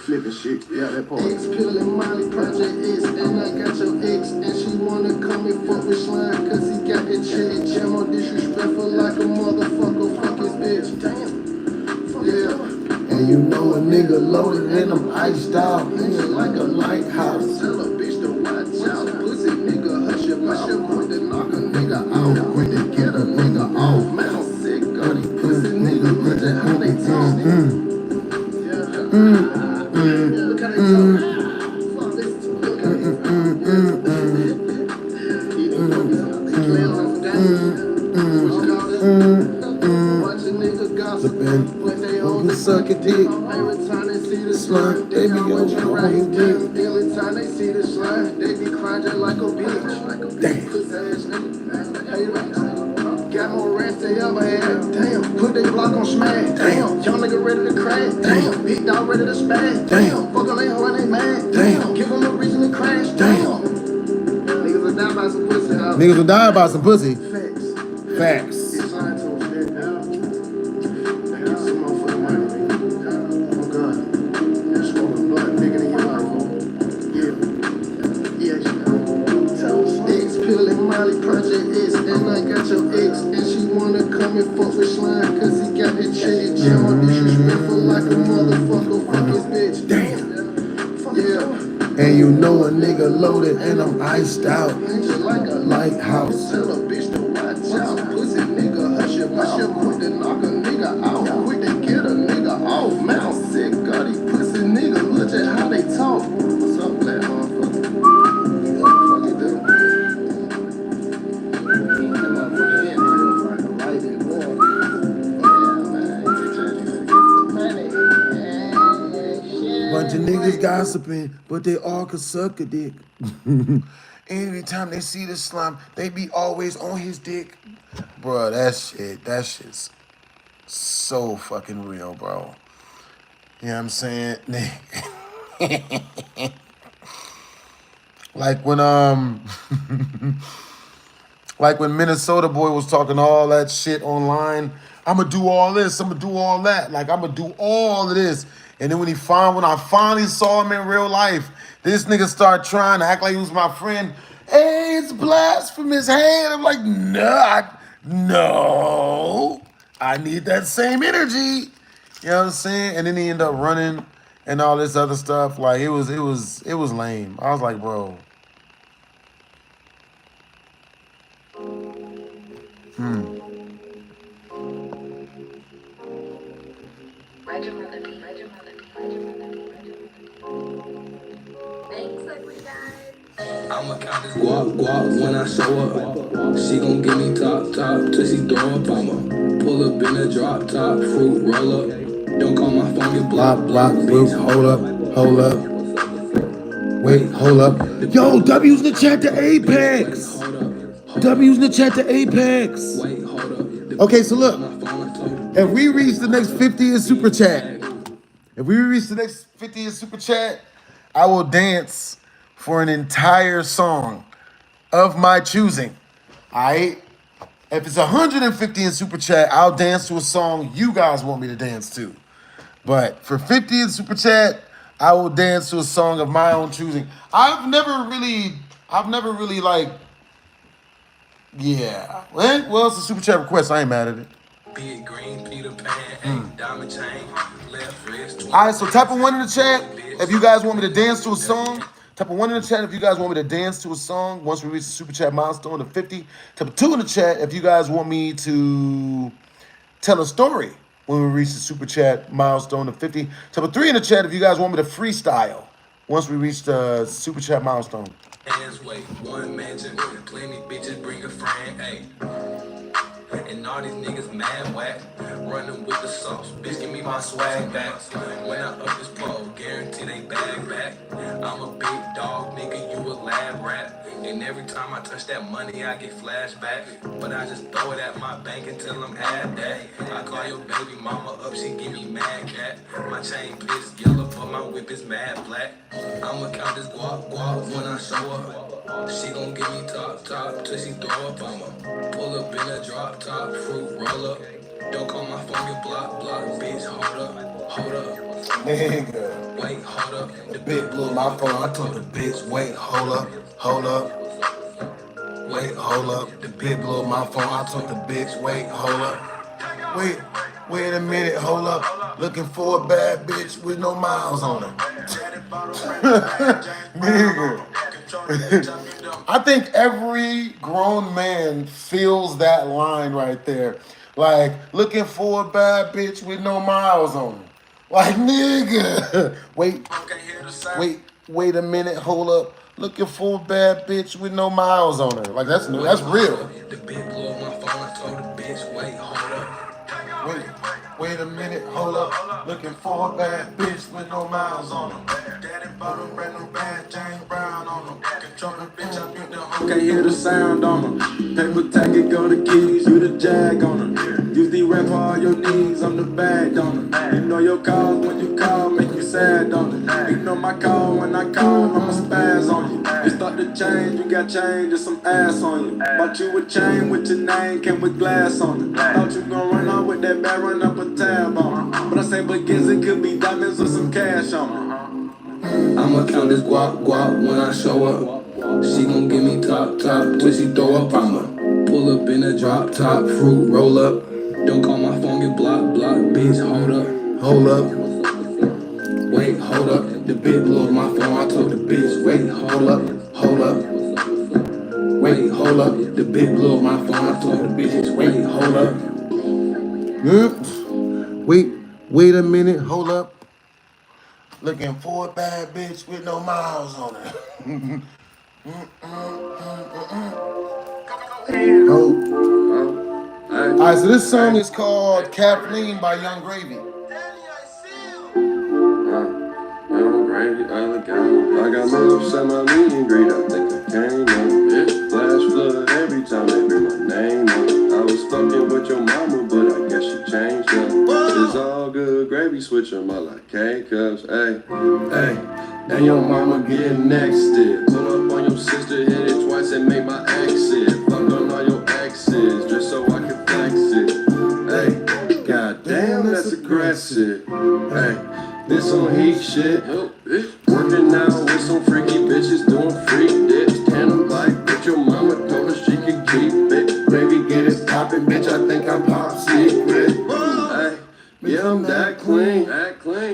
Flipping shit, yeah, that part. X peeling Molly Project X, and I got your ex, and she wanna come and fuck with slime, cause he got that chick. Jam on disrespectful like a motherfucker, fuck his bitch. Damn, yeah. And you know a nigga loaded and I'm iced out. Nigga like a lighthouse. Tell a bitch to watch out. Pussy nigga, hush your mouth. Quick to knock a nigga out. Quick to get a nigga off. Man, I'm sick of these pussy niggas. Look at how they talk. Look how they talk. Fuck this. Look how they talk. Play on down. What you call this? Bunch of niggas gossiping. When they on the Suck a dick. every time they see the slime, they be on you right. Every time they see the slime, they be crying just like a bitch. Damn. Pussy ass nigga. Hey, got more rats they ever had. Damn. Put they block on smash. Damn. Young nigga ready to crash. Damn. Big dog ready to spaz. Damn. Fuck them ain't when they mad. Damn. Give them a reason to crash. Damn. Niggas will die by some pussy. Niggas will die about some pussy. Facts. Facts. It's lying to them, shit. They get some motherfucking money. Probably Project X, and I got your ex. And she wanna come and fuck with Slime, cause he got that check. She all disrespectful like a motherfucker, fuck his bitch. Damn. Yeah. And you know a nigga loaded and I'm iced out. Like a Lighthouse. Tell a bitch to watch out. Pussy nigga, hush your mouth. Quick to knock a nigga out. Quick to get a nigga off. Man, I'm sick of these pussy niggas. Look at how they talk. What's up, black motherfucker? What the fuck you do? Bunch of niggas gossiping, but they all could suck a dick. Every time they see the slime, they be always on his dick. Bro, that shit's so fucking real, bro. You know what I'm saying? like when like when Minnesota Boy was talking all that shit online, I'ma do all this, I'ma do all that. Like I'ma do all of this. And then when I finally saw him in real life, this nigga started trying to act like he was my friend. Hey, it's blasphemous. Hey, and I'm like, no, I need that same energy. You know what I'm saying? And then he ended up running and all this other stuff. Like it was lame. I was like, bro. I'ma count this guap when I show up. She gon' give me top till she throw up. I'ma pull up in a drop top, fruit roll up. Don't call my phone, get block, Bitch, hold up. Wait, hold up. Yo, W's in the chat to Apex. W's in the chat to Apex. Wait, hold up. Okay, so look. If we reach the next 50 in super chat, I will dance for an entire song of my choosing. Alright? If it's 150 in super chat, I'll dance to a song you guys want me to dance to. But for 50 in super chat, I will dance to a song of my own choosing. I've never really like, yeah. Well, it's a super chat request. I ain't mad at it. Big green Peter Pan, diamond chain, left wrist. All right, so type of 1 in the chat if you guys want me to dance to a song. Type of 1 in the chat if you guys want me to dance to a song once we reach the super chat milestone of 50. Type of 2 in the chat if you guys want me to tell a story when we reach the super chat milestone of 50. Type of 3 in the chat if you guys want me to freestyle once we reach the super chat milestone. Hands wait, one mansion, plenty bitches bring a friend, ayy. And all these niggas mad whack, running with the sauce. Bitch, give me my swag back. When I up this pole, guarantee they bag back. I'm a big dog, nigga, you a lab rat. And every time I touch that money, I get flashbacks. But I just throw it at my bank until I'm at that. I call your baby mama up, she give me mad cat. My chain piss yellow, but my whip is mad black. I'ma count this guap when I show up. She gon' give me top till she throw up. I'ma pull up in a drop top, fruit roll up. Don't call my phone, get block, bitch, hold up. Nigga. Wait, hold up. The bitch blew my phone. I told the bitch, wait, hold up. Wait, hold up. The bitch blew my phone. I told the bitch, wait, hold up. Wait a minute, hold up. Looking for a bad bitch with no miles on her. Nigga. I think every grown man feels that line right there. Like, looking for a bad bitch with no miles on her. Like, nigga. Wait a minute, hold up. Looking for a bad bitch with no miles on her. Like, that's real. The bitch blew up my phone, I told the bitch, wait, hold up. Wait a minute, hold up. Looking for a bad bitch with no miles on her. Daddy bought a brand new bad James Brown on them. Control the bitch up in the home. Can't hear the sound on them. Paper tag it, go the keys, you the jag on them. Use the rap for all your needs, I'm the bag on them. You know your calls when you call, make you sad on them. You know my call when I call, I'ma spaz on you. You start to change, you got change and some ass on you. Bought you a chain with your name, came with glass on it. Thought you gon' run off with that bag, run up a tab on it. But I say, but guess it could be diamonds or some cash on it. I'ma count this guap when I show up. She gon' give me top, when she throw up, I'ma pull up in a drop top, fruit roll up. Don't call my phone, get block, bitch, hold up. Hold up. Wait, hold up. The bitch blew up my phone, I told the bitch, wait, hold up, hold up. Wait, hold up. The bitch blew up my phone, I told the bitch, wait, hold up. Wait a minute, hold up. Looking for a bad bitch with no miles on it. Alright, so this song is called Kathleen by Young Gravy. Young Gravy, I got milks at my meet and greet. I think I came up. Flash flood every time they bring my name up. I was fucking with your mama, but I guess she changed up. It's all good gravy, switch them out like K-cups. Hey, and your mama getting nexted. Pull up on your sister, hit it twice and make my exit. Fuck on all your exes, just so I can flex it. Hey, goddamn, that's aggressive. Hey, this on heat shit. Working out with some freaky bitches doing freak dips. Tandem like, but your mama told her she could keep it. Baby, get it poppin', bitch, I think I'm pop secret. Hey, yeah, I'm that clean.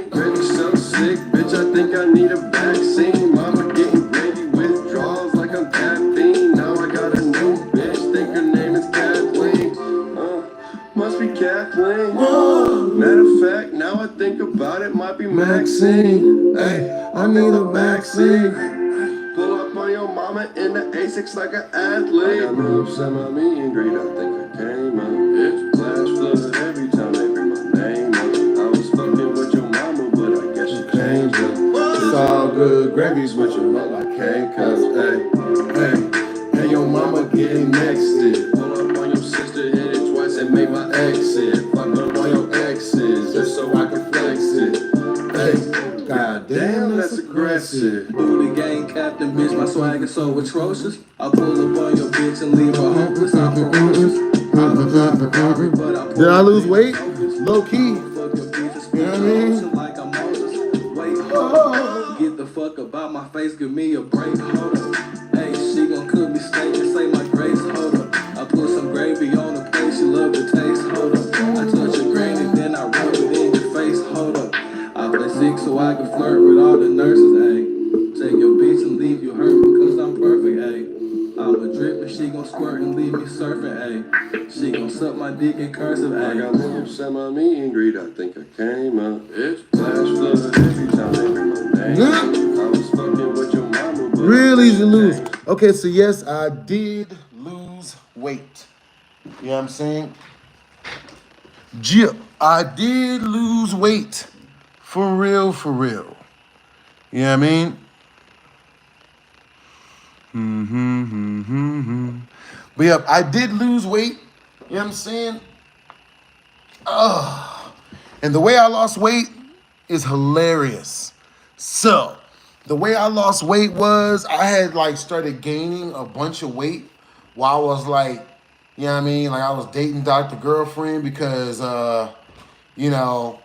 Gravy so sick, bitch, I think I need a vaccine. Mama getting gravy withdrawals like I'm caffeine. Now I got a new bitch, think her name is Kathleen. Must be Kathleen. Matter of fact, now I think about it, might be Maxine. Hey, I need a vaccine. Pull up on your mama in the Asics like an athlete. I got milks at my meet and greet, I think I came up. Flash flood every time they bring my name up. I was fucking with your mama, but I guess she changed up. It's all good gravy, switch them up like K-cups. Hey, and your mama getting nexted. Pull up on your sister, hit it twice and make my exit. Fuck up on your exes, just so I can flex it. Hey, goddamn, that's aggressive. Booty gang captain, bitch, my swag is so atrocious. I pull up on your bitch and leave her hopeless. I'm ferocious. Did I lose weight? Low key. You know what I mean? Like I'm Moses. Wait, hold up. Get the fuck about my face, give me a break, hold up. Hey, she gon' cook me steak and say my grace, hold up. I put some gravy on the plate, she love the taste, hold up. I touch your granny, then I rub it in your face, hold up. I play sick so I can flirt with all the nurses, ayy. Take your bitch and leave you hurt because I'm perfect, ayy. I'm a drip and she gon' squirt and leave me surfing, ayy. She gon' suck my dick in cursive, ayy. I got milks at my meet and greet, I think I came up. Flash flood every time they bring my name up. I was fucking with your mama, but Real easy to lose. Okay, so yes, I did lose weight. You know what I'm saying? I did lose weight. For real, for real. You know what I mean? But yeah, I did lose weight. You know what I'm saying? And the way I lost weight is hilarious. So, the way I lost weight was I had like started gaining a bunch of weight while I was like, you know what I mean? Like I was dating Dr. Girlfriend because, you know,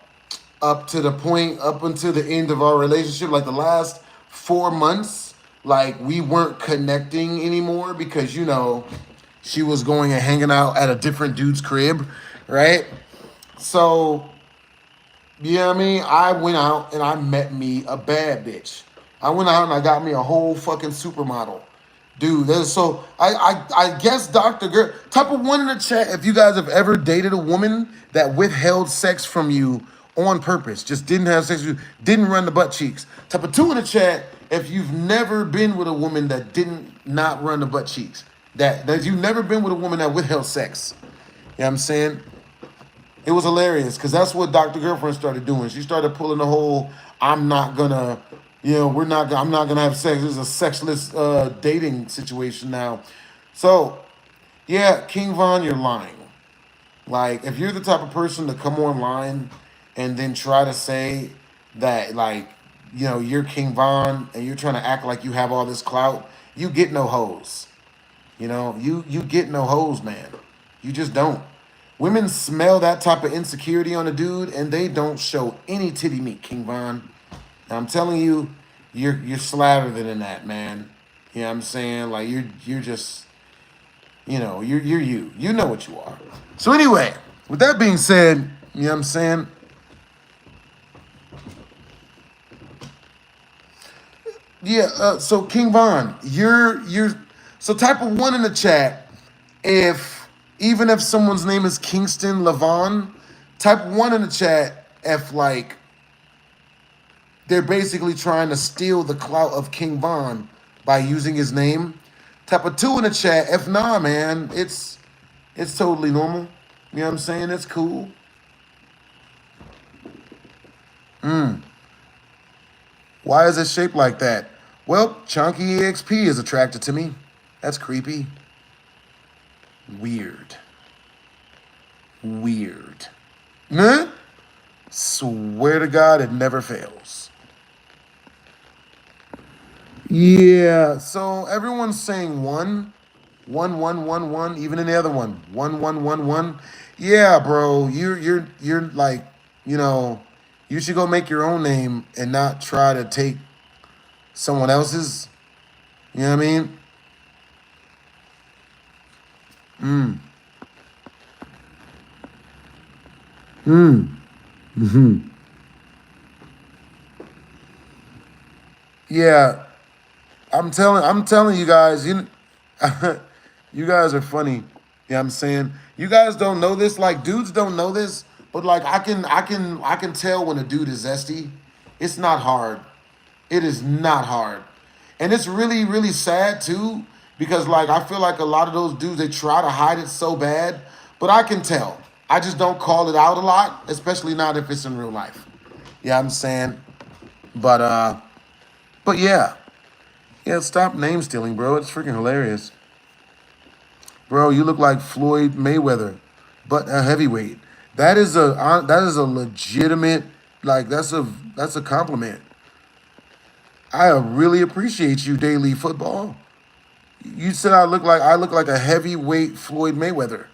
up until the end of our relationship, like the last 4 months, like we weren't connecting anymore because, you know, she was going and hanging out at a different dude's crib, right? So, you know what I mean? I went out and I met me a bad bitch. I went out and I got me a whole fucking supermodel. Dude, I guess Dr. Girl, type of one in the chat if you guys have ever dated a woman that withheld sex from you on purpose, just didn't have sex with you, didn't run the butt cheeks. Type of two in the chat if you've never been with a woman that didn't not run the butt cheeks. That you've never been with a woman that withheld sex. You know what I'm saying? It was hilarious because that's what Dr. Girlfriend started doing. She started pulling the whole, I'm not gonna have sex. This is a sexless dating situation now. So, yeah, King Von, you're lying. Like, if you're the type of person to come online and then try to say that, like, you know, you're King Von and you're trying to act like you have all this clout, you get no hoes. You know, you get no hoes, man. You just don't. Women smell that type of insecurity on a dude and they don't show any titty meat, King Von. And I'm telling you, you're slattered than that, man. You know what I'm saying? Like you're just, you know, you're you. You know what you are. So anyway, with that being said, you know what I'm saying? Yeah, so King Von, you're so type of one in the chat. If even if someone's name is Kingston Levon, type one in the chat if like they're basically trying to steal the clout of King Von by using his name. Type a two in the chat. If nah, man, it's totally normal. You know what I'm saying? It's cool. Why is it shaped like that? Well, Chunky EXP is attracted to me. That's creepy. Weird. Weird. Huh? Swear to God, it never fails. Yeah, so everyone's saying one, even in the other one. Yeah, bro, you're like, you know, you should go make your own name and not try to take someone else's. You know what I mean? Yeah, I'm telling you guys, you guys are funny. Yeah, I'm saying you guys don't know this. Like dudes don't know this, but like I can tell when a dude is zesty. It's not hard. It is not hard, and it's really sad too because like I feel like a lot of those dudes they try to hide it so bad, but I can tell. I just don't call it out a lot, especially not if it's in real life. Yeah, I'm saying, but yeah. Yeah, stop name stealing, bro. It's freaking hilarious. Bro, you look like Floyd Mayweather, but a heavyweight. That is a legitimate like that's a compliment. I really appreciate you, Daily Football. You said I look like a heavyweight Floyd Mayweather.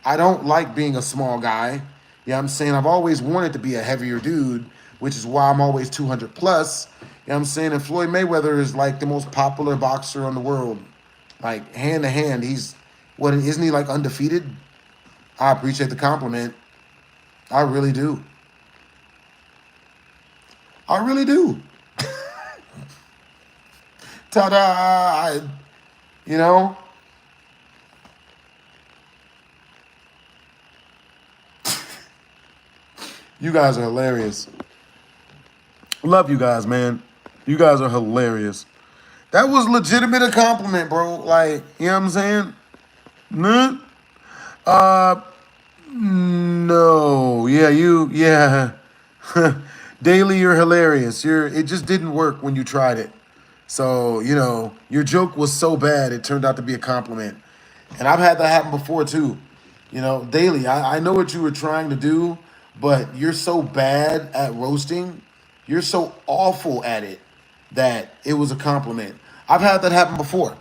I don't like being a small guy. Yeah, I'm saying I've always wanted to be a heavier dude, which is why I'm always 200 plus. You know what I'm saying? And Floyd Mayweather is like the most popular boxer in the world. Like hand to hand, he's what isn't he like undefeated? I appreciate the compliment. I really do. I really do. Ta-da! You know? You guys are hilarious. Love you guys, man. You guys are hilarious. That was legitimate a compliment, bro. Like, you know what I'm saying? Nah. No. Yeah. Daily, you're hilarious. It just didn't work when you tried it. So, you know, your joke was so bad, it turned out to be a compliment. And I've had that happen before, too. You know, Daily, I know what you were trying to do, but you're so bad at roasting. You're so awful at it that it was a compliment. I've had that happen before.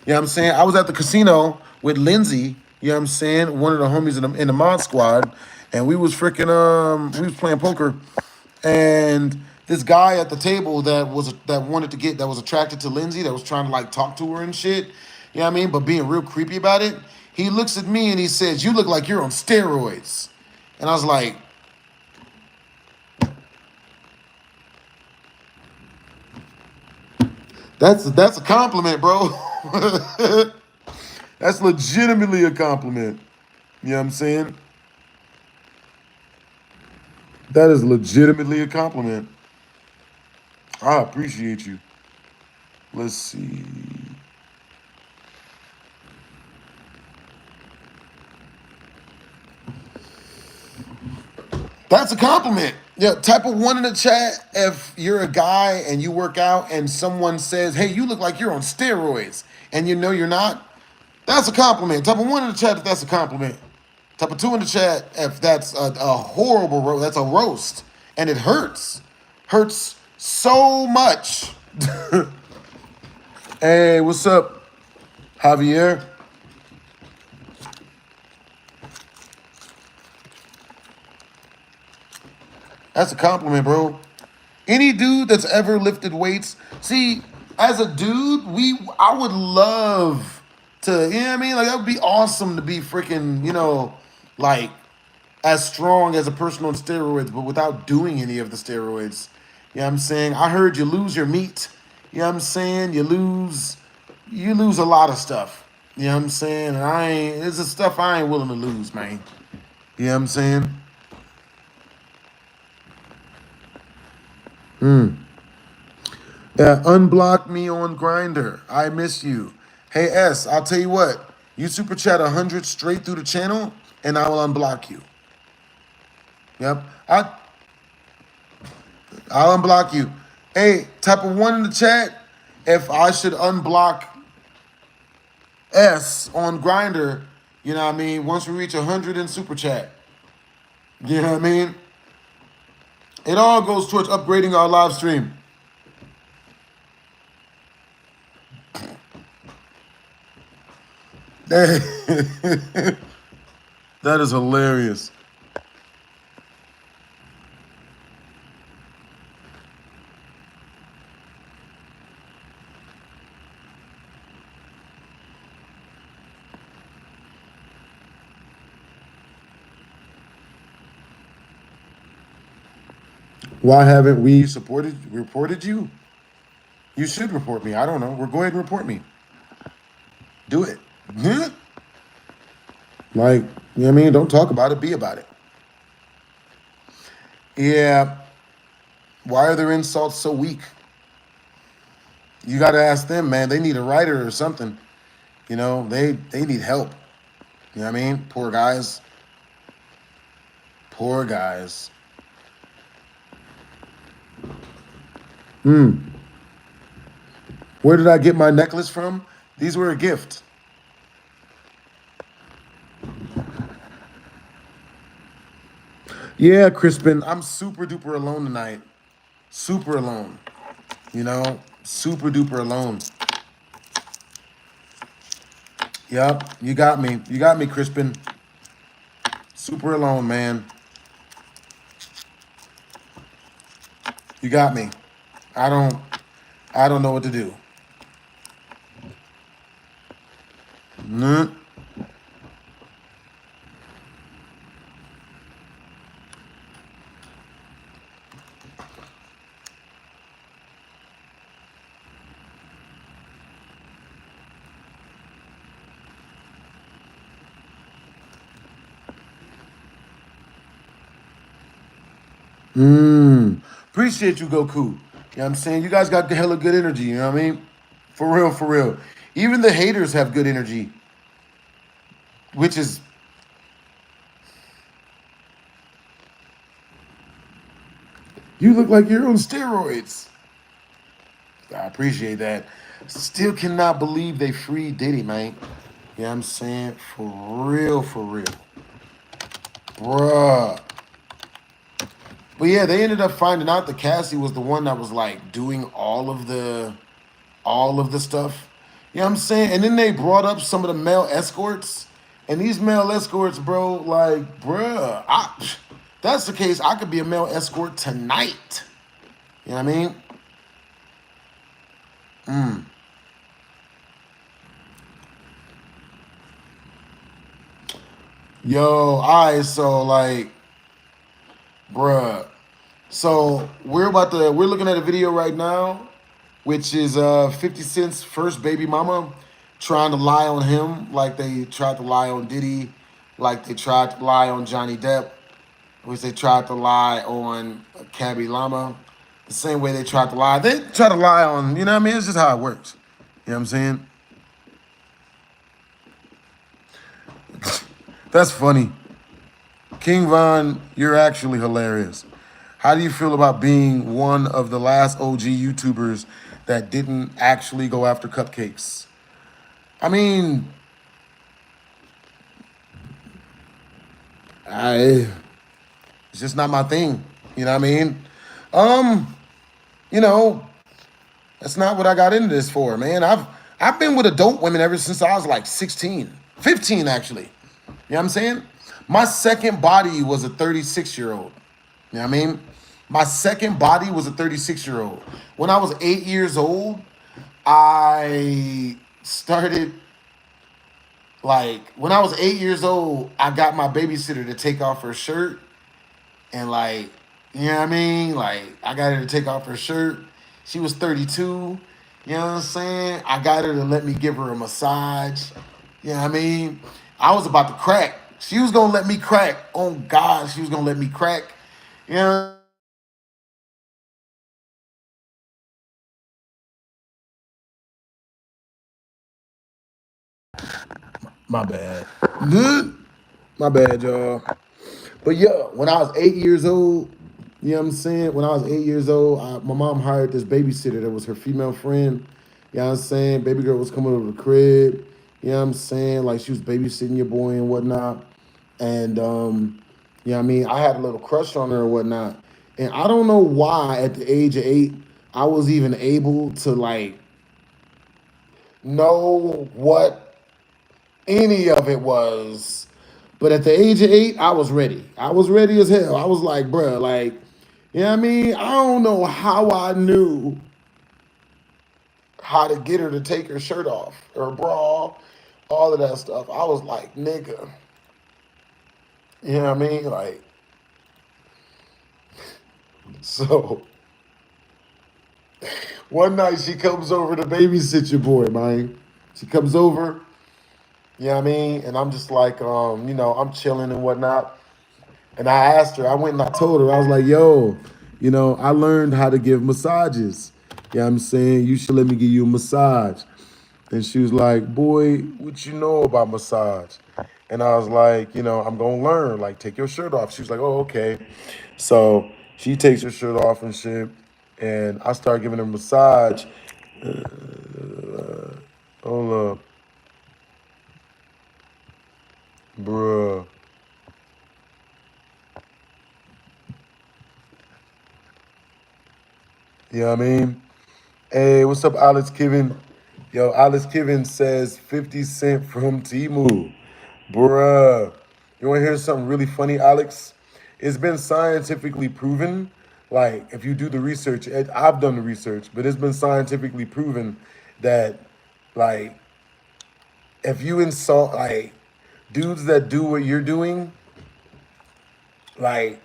You know what I'm saying? I was at the casino with Lindsay, you know what I'm saying, one of the homies in the mod squad, and we was we was playing poker, and this guy at the table that was attracted to Lindsay, that was trying to like talk to her and shit, you know what I mean, but being real creepy about it, he looks at me and he says, "You look like you're on steroids." And I was like, that's a compliment, bro. That's legitimately a compliment. You know what I'm saying? That is legitimately a compliment. I appreciate you. Let's see. That's a compliment. Yeah, type of one in the chat if you're a guy and you work out and someone says, "Hey, you look like you're on steroids," and you know you're not. That's a compliment. Type of one in the chat if that's a compliment. Type of two in the chat if that's a horrible roast. That's a roast. And it hurts. Hurts so much. Hey, what's up, Javier? That's a compliment, bro. Any dude that's ever lifted weights, see, as a dude, I would love to, you know what I mean? Like that would be awesome to be freaking, like as strong as a person on steroids, but without doing any of the steroids. You know what I'm saying? I heard you lose your meat. You know what I'm saying? You lose a lot of stuff. You know what I'm saying? And there's the stuff I ain't willing to lose, man. You know what I'm saying? Unblock me on Grinder. I miss you. Hey S, I'll tell you what. You super chat 100 straight through the channel, and I will unblock you. Yep. I'll unblock you. Hey, type of 1 in the chat if I should unblock S on Grinder. You know what I mean? Once we reach 100 in super chat. You know what I mean? It all goes towards upgrading our live stream. That is hilarious. Why haven't we reported you? You should report me. I don't know. Well, go ahead and report me. Do it. Like, you know what I mean? Don't talk about it. Be about it. Yeah. Why are their insults so weak? You got to ask them, man. They need a writer or something. You know, they need help. You know what I mean? Poor guys. Poor guys. Where did I get my necklace from? These were a gift. Yeah, Crispin, I'm super duper alone tonight. Super alone. You know, super duper alone. Yep, you got me. You got me, Crispin. Super alone, man. You got me. I don't know what to do. Appreciate you, Goku. You know what I'm saying? You guys got hella good energy, you know what I mean? For real, for real. Even the haters have good energy. Which is... You look like you're on steroids. I appreciate that. Still cannot believe they freed Diddy, man. You know what I'm saying? For real, for real. Bruh. But yeah, they ended up finding out that Cassie was the one that was like doing all of the stuff. You know what I'm saying? And then they brought up some of the male escorts. And these male escorts, bro, like, bruh, that's the case. I could be a male escort tonight. You know what I mean? Yo, all right, so like, bruh. So we're looking at a video right now, which is 50 Cent's first baby mama trying to lie on him like they tried to lie on Diddy, like they tried to lie on Johnny Depp, which they tried to lie on Cabby Llama. The same way they tried to lie. They try to lie on, you know what I mean? It's just how it works. You know what I'm saying? That's funny. King Von, you're actually hilarious. How do you feel about being one of the last OG YouTubers that didn't actually go after cupcakes? I mean, it's just not my thing. You know what I mean? You know, that's not what I got into this for, man. I've been with adult women ever since I was like 16, 15 actually. You know what I'm saying? My second body was a 36-year-old. You know what I mean? My second body was a 36-year-old. When I was 8 years old, I started like when I was 8 years old. I got my babysitter to take off her shirt, and like, you know what I mean? Like, I got her to take off her shirt. She was 32. You know what I'm saying? I got her to let me give her a massage. You know what I mean? I was about to crack. She was gonna let me crack. Oh God, she was gonna let me crack. You know. My bad. My bad, y'all. But yeah, when I was 8 years old, you know what I'm saying? When I was 8 years old, my mom hired this babysitter that was her female friend. You know what I'm saying? Baby girl was coming over the crib. You know what I'm saying? Like she was babysitting your boy and whatnot. And you know what I mean? I had a little crush on her or whatnot. And I don't know why at the age of 8, I was even able to like know what any of it was. But at the age of 8, I was ready. I was ready as hell. I was like, bruh, like, you know what I mean? I don't know how I knew how to get her to take her shirt off, her bra, all of that stuff. I was like, nigga. You know what I mean? Like, so one night she comes over to babysit your boy, man. She comes over, you know what I mean? And I'm just like, I'm chilling and whatnot. And I asked her, I went and I told her, I was like, yo, I learned how to give massages. You know what I'm saying? You should let me give you a massage. And she was like, boy, what you know about massage? And I was like, I'm going to learn. Like, take your shirt off. She was like, oh, okay. So she takes her shirt off and shit. And I start giving her a massage. Hold up. Bruh. You know what I mean? Hey, what's up, Alex Kevin? Yo, Alex Kevin says 50 Cent from Timu. Bruh. You want to hear something really funny, Alex? It's been scientifically proven. Like, if you do the research, I've done the research, but it's been scientifically proven that, like, if you insult, like, dudes that do what you're doing, like,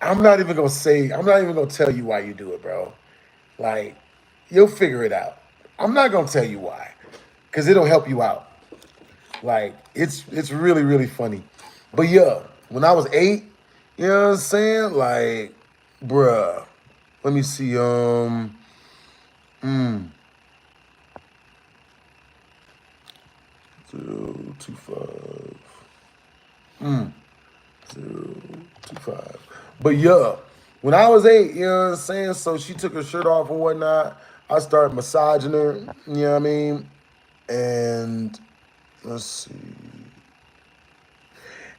I'm not even gonna tell you why you do it, bro. Like, you'll figure it out. I'm not gonna tell you why, because it'll help you out. Like, it's really, really funny. But yeah, when I was 8, you know what I'm saying? Like, bruh. Let me see. 025. 025. But yeah, when I was 8, you know what I'm saying? So she took her shirt off and whatnot. I started massaging her, you know what I mean? And let's see.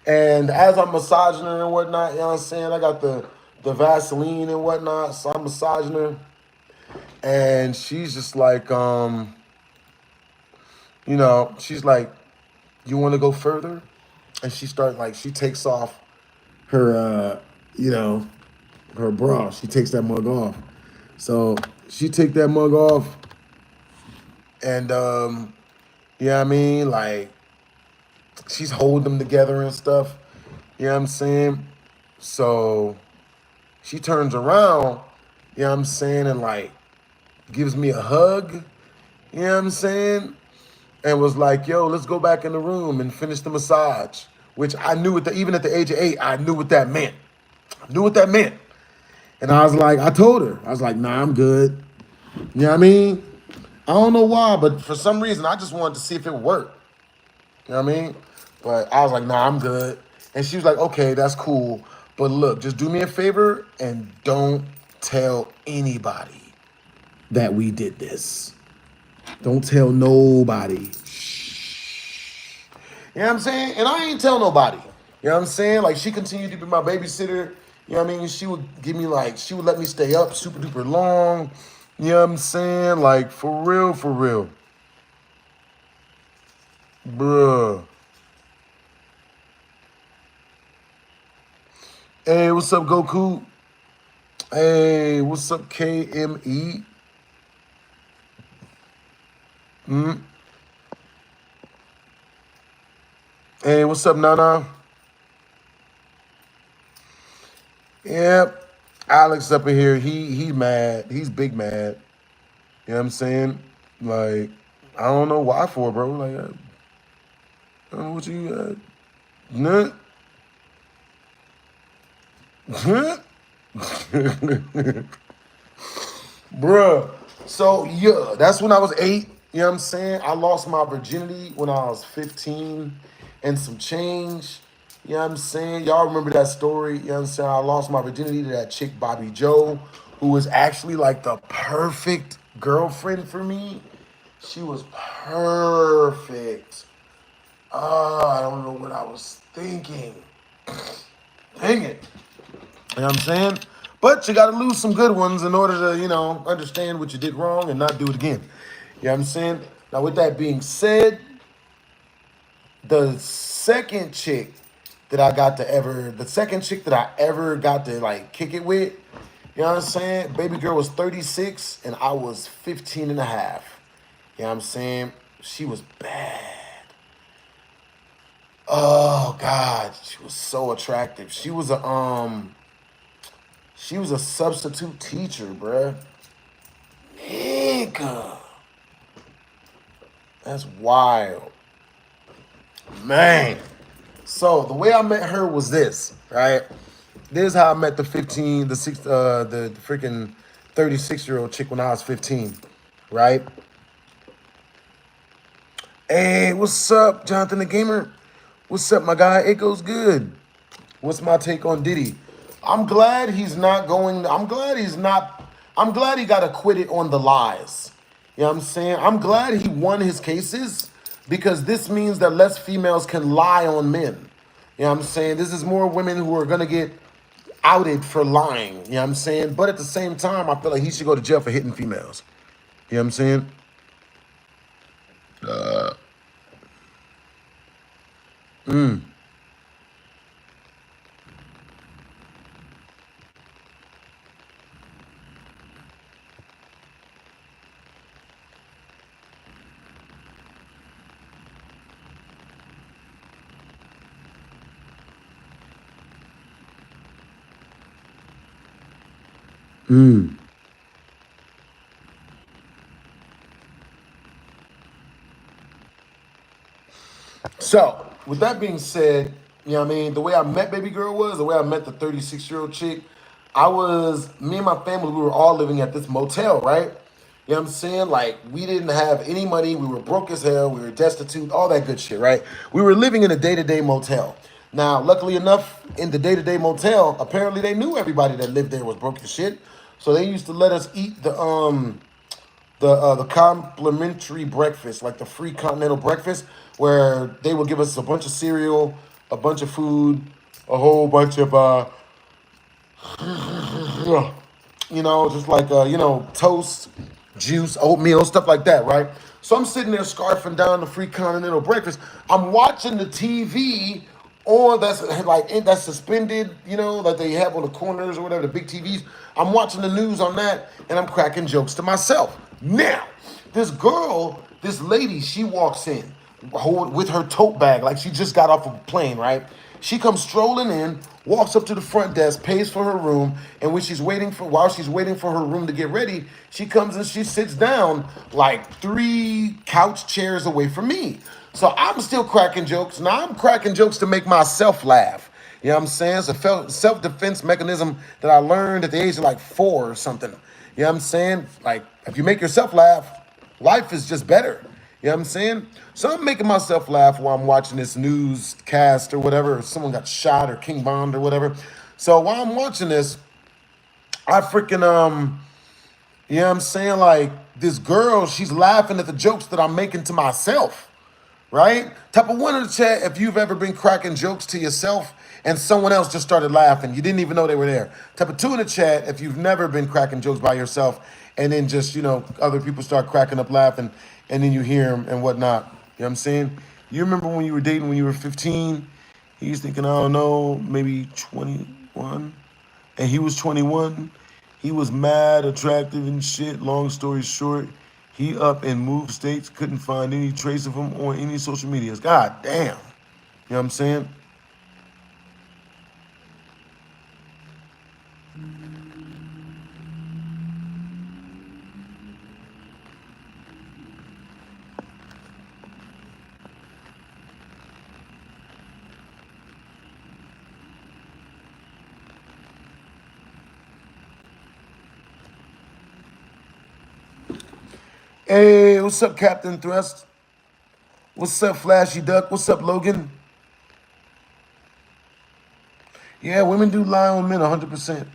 And as I'm massaging her and whatnot, you know what I'm saying? I got the Vaseline and whatnot. So I'm massaging her. And she's just like, she's like, you want to go further? And she takes off her, her bra. She takes that mug off. So she take that mug off. And, you know what I mean? Like, she's holding them together and stuff. You know what I'm saying? So she turns around, you know what I'm saying, and like gives me a hug, you know what I'm saying? And was like, yo, let's go back in the room and finish the massage. Which I knew even at the age of 8, I knew what that meant. I knew what that meant. And I was like, I told her, I was like, nah, I'm good. You know what I mean? I don't know why, but for some reason, I just wanted to see if it worked. You know what I mean? But I was like, nah, I'm good. And she was like, okay, that's cool. But look, just do me a favor and don't tell anybody that we did this. Don't tell nobody. Shh. You know what I'm saying? And I ain't tell nobody. You know what I'm saying? Like, she continued to be my babysitter. You know what I mean? She would she would let me stay up super duper long. You know what I'm saying? Like, for real, for real. Bruh. Hey, what's up, Goku? Hey, what's up, KME? Hey, what's up, Nana? Yep. Alex up in here. He mad. He's big mad. You know what I'm saying? Like, I don't know why for, bro. Like, I don't know what you nut. Bruh. So yeah, that's when I was 8. You know what I'm saying? I lost my virginity when I was 15 and some change. You know what I'm saying? Y'all remember that story? You know what I'm saying? I lost my virginity to that chick Bobby Joe, who was actually like the perfect girlfriend for me. She was perfect. I don't know what I was thinking. Dang it. You know what I'm saying? But you got to lose some good ones in order to, understand what you did wrong and not do it again. You know what I'm saying? Now, with that being said, the second chick that I ever got to like kick it with, you know what I'm saying? Baby girl was 36 and I was 15 and a half. You know what I'm saying? She was bad. Oh God, she was so attractive. She was a substitute teacher, bruh. Nigga. That's wild. Man. So the way I met her was this, right? This is how I met the freaking 36-year-old chick when I was 15, right? Hey, what's up, Jonathan the Gamer? What's up, my guy? It goes good. What's my take on Diddy? I'm glad he got acquitted on the lies. You know what I'm saying? I'm glad he won his cases because this means that less females can lie on men. You know what I'm saying? This is more women who are going to get outed for lying. You know what I'm saying? But at the same time, I feel like he should go to jail for hitting females. You know what I'm saying? So, with that being said, you know what I mean? The way I met baby girl was, the way I met the 36-year-old chick, me and my family, we were all living at this motel, right? You know what I'm saying? Like, we didn't have any money. We were broke as hell. We were destitute, all that good shit, right? We were living in a day-to-day motel. Now, luckily enough, in the day-to-day motel, apparently they knew everybody that lived there was broke as shit. So they used to let us eat the complimentary breakfast, like the free continental breakfast, where they will give us a bunch of cereal, a bunch of food, a whole bunch of just like toast, juice, oatmeal, stuff like that, right? So I'm sitting there scarfing down the free continental breakfast. I'm watching the TV on that's suspended, that they have on the corners or whatever, the big TVs. I'm watching the news on that, and I'm cracking jokes to myself. Now, this lady, she walks in with her tote bag, like she just got off of a plane, right? She comes strolling in, walks up to the front desk, pays for her room, and while she's waiting for her room to get ready, she comes and she sits down like 3 couch chairs away from me. So I'm still cracking jokes. Now I'm cracking jokes to make myself laugh. You know what I'm saying? It's a self-defense mechanism that I learned at the age of like 4 or something. You know what I'm saying? Like, if you make yourself laugh, life is just better. You know what I'm saying? So I'm making myself laugh while I'm watching this newscast or whatever, or someone got shot or King Bond or whatever. So while I'm watching this, I freaking, you know what I'm saying? Like, this girl, she's laughing at the jokes that I'm making to myself, right? Type of 1 in the chat if you've ever been cracking jokes to yourself and someone else just started laughing. You didn't even know they were there. Type of 2 in the chat if you've never been cracking jokes by yourself and then just, other people start cracking up laughing and then you hear them and whatnot. You know what I'm saying? You remember when you were dating when you were 15? He was thinking, I don't know, maybe 21. And he was 21. He was mad, attractive and shit. Long story short, He up and moved states, couldn't find any trace of him on any social medias. God damn. You know what I'm saying? Hey, what's up, Captain Thrust? What's up, Flashy Duck? What's up, Logan? Yeah, women do lie on men 100%.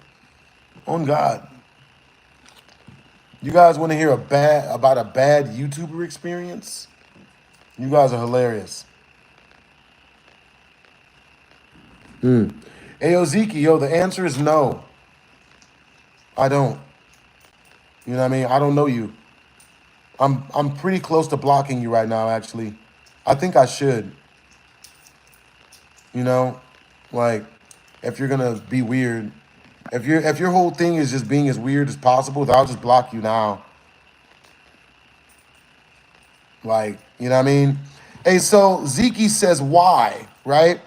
On God. You guys want to hear about a bad YouTuber experience? You guys are hilarious. Hey, yo, Zeke, yo, the answer is no. I don't. You know what I mean? I don't know you. I'm pretty close to blocking you right now, actually. I think I should. You know? Like, if you're gonna be weird, if your whole thing is just being as weird as possible, then I'll just block you now. Like, you know what I mean? Hey, so Zeke says why, right?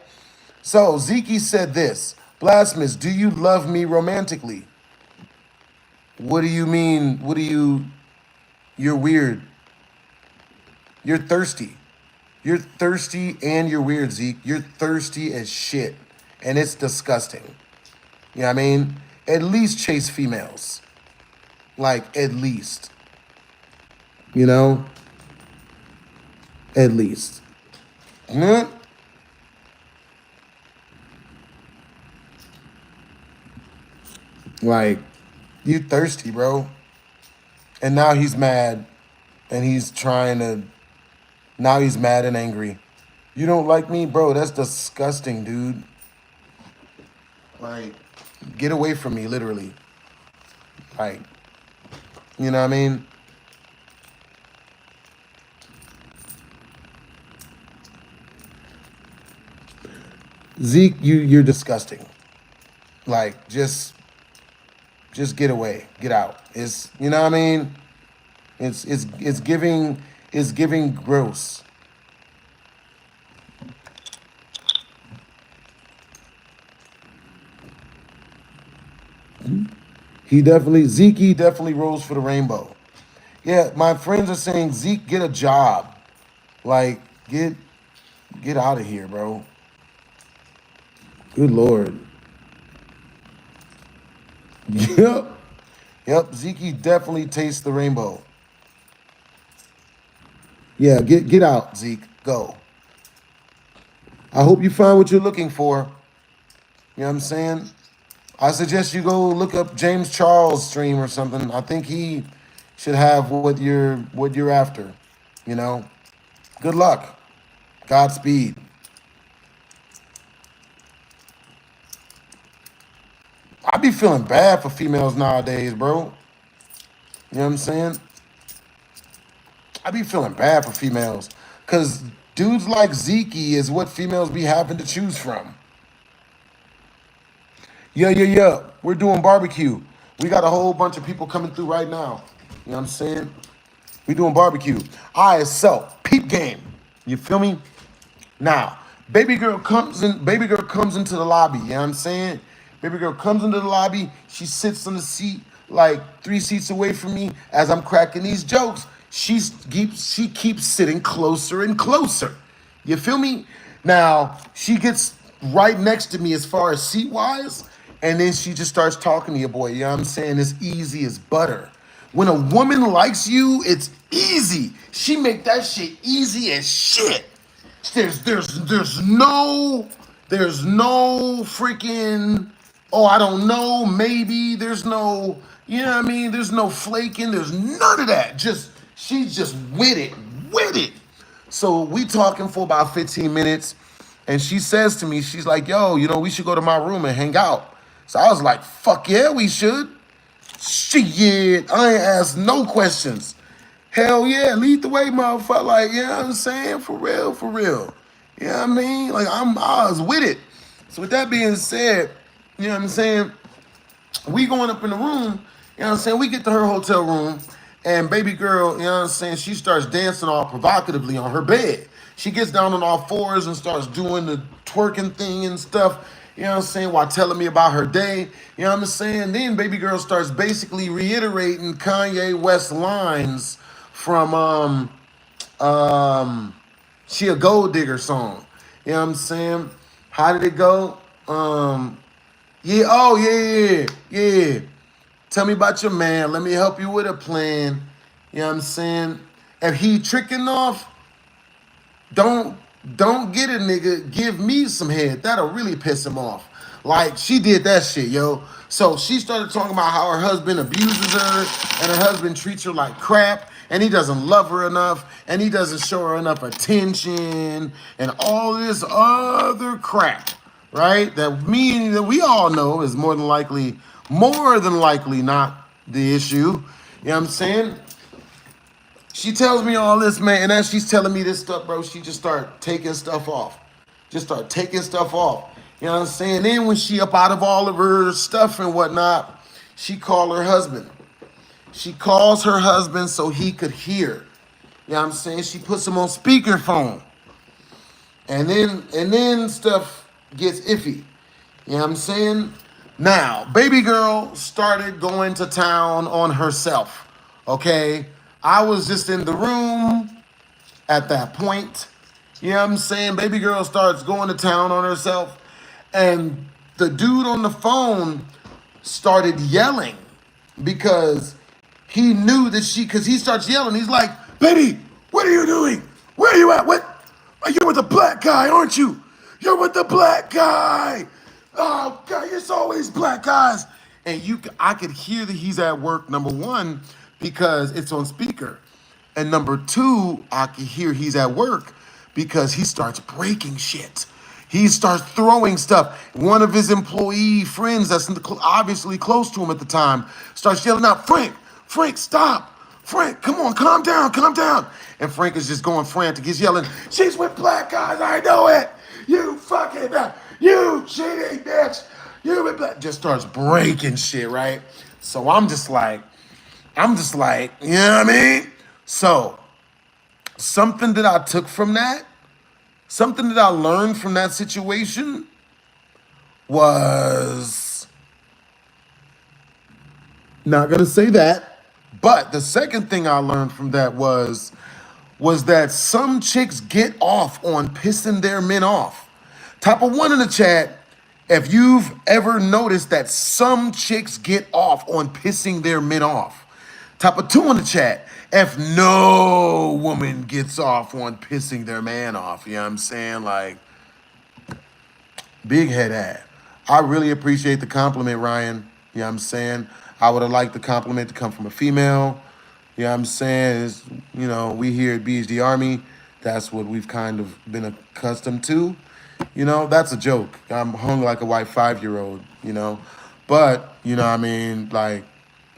So Zeke said this: Blasphemous, do you love me romantically? What do you mean? You're weird. You're thirsty. You're thirsty and you're weird, Zeke. You're thirsty as shit. And it's disgusting. You know what I mean? At least chase females. Like, at least. You know? At least. Hmm? Like, you thirsty, bro. And now he's mad. And he's now he's mad and angry. You don't like me? Bro, that's disgusting, dude. Like, get away from me, literally. Like, you know what I mean? Zeke, you're disgusting. Like, just get away. Get out. It's, you know what I mean? It's giving gross. Zeke definitely rose for the rainbow. Yeah, my friends are saying, Zeke, get a job. Like, get out of here, bro. Good Lord. Yep, Zeke definitely tastes the rainbow. Yeah, get out, Zeke. Go. I hope you find what you're looking for. You know what I'm saying? I suggest you go look up James Charles' stream or something. I think he should have what you're after. You know? Good luck. Godspeed. I be feeling bad for females nowadays, bro. You know what I'm saying? I be feeling bad for females. Because dudes like Zeke is what females be having to choose from. Yeah. We're doing barbecue. We got a whole bunch of people coming through right now. You know what I'm saying? We doing barbecue. All right, so peep game. You feel me? Now, baby girl comes into the lobby. You know what I'm saying? Baby girl comes into the lobby. She sits on the seat like 3 seats away from me as I'm cracking these jokes. She keeps sitting closer and closer. You feel me? Now, she gets right next to me as far as seat-wise, and then she just starts talking to your boy. You know what I'm saying? It's easy as butter. When a woman likes you, it's easy. She make that shit easy as shit. There's no freaking, oh, I don't know, maybe. There's no, you know what I mean? There's no flaking. There's none of that. She's just with it. So we talking for about 15 minutes. And she says to me, she's like, yo, you know, we should go to my room and hang out. So I was like, fuck yeah, we should. Shit, I ain't asked no questions. Hell yeah, lead the way, motherfucker. Like, you know what I'm saying? For real. You know what I mean? Like, I was with it. So with that being said, you know what I'm saying? We going up in the room, you know what I'm saying? We get to her hotel room, And baby girl, you know what I'm saying, she starts dancing all provocatively on her bed. She gets down on all fours and starts doing the twerking thing and stuff, you know what I'm saying, while telling me about her day. You know what I'm saying? Then baby girl starts basically reiterating Kanye West lines from She a Gold Digger song. You know what I'm saying? How did it go? Yeah, oh yeah. Tell me about your man. Let me help you with a plan. You know what I'm saying? If he tricking off, don't get a nigga. Give me some head. That'll really piss him off. Like, she did that shit, yo. So she started talking about how her husband abuses her and her husband treats her like crap and he doesn't love her enough and he doesn't show her enough attention and all this other crap, right? That we all know is more than likely not the issue. You know what I'm saying? She tells me all this, man, and as she's telling me this stuff, bro, she just start taking stuff off. You know what I'm saying? Then when she up out of all of her stuff and whatnot, she called her husband. She calls her husband so he could hear. You know what I'm saying? She puts him on speakerphone. And then stuff gets iffy. You know what I'm saying? Now, baby girl started going to town on herself. Okay? I was just in the room at that point. You know what I'm saying? Baby girl starts going to town on herself. And the dude on the phone started yelling because he knew that because he starts yelling. He's like, baby, what are you doing? Where are you at? What? You're with the black guy, aren't you? You're with the black guy. Oh, God, it's always black guys. And I could hear that he's at work, number one, because it's on speaker. And number two, I could hear he's at work because he starts breaking shit. He starts throwing stuff. One of his employee friends that's obviously close to him at the time starts yelling out, Frank, stop. Frank, come on, calm down. And Frank is just going frantic. He's yelling, she's with black guys, I know it. You fucking, you cheating bitch. You with black, just starts breaking shit, right? So I'm just like, you know what I mean? So, something that I took from that, something that I learned from that situation was, not gonna say that, but the second thing I learned from that was that some chicks get off on pissing their men off. Type of one in the chat, if you've ever noticed that some chicks get off on pissing their men off. Type of two in the chat, if no woman gets off on pissing their man off. You know what I'm saying? Like, big head ad. I really appreciate the compliment, Ryan. You know what I'm saying? I would have liked the compliment to come from a female. You know what I'm saying? It's, you know, we here at BHD Army, that's what we've kind of been accustomed to. You know, that's a joke. I'm hung like a white 5-year-old, you know. But, you know what I mean? Like,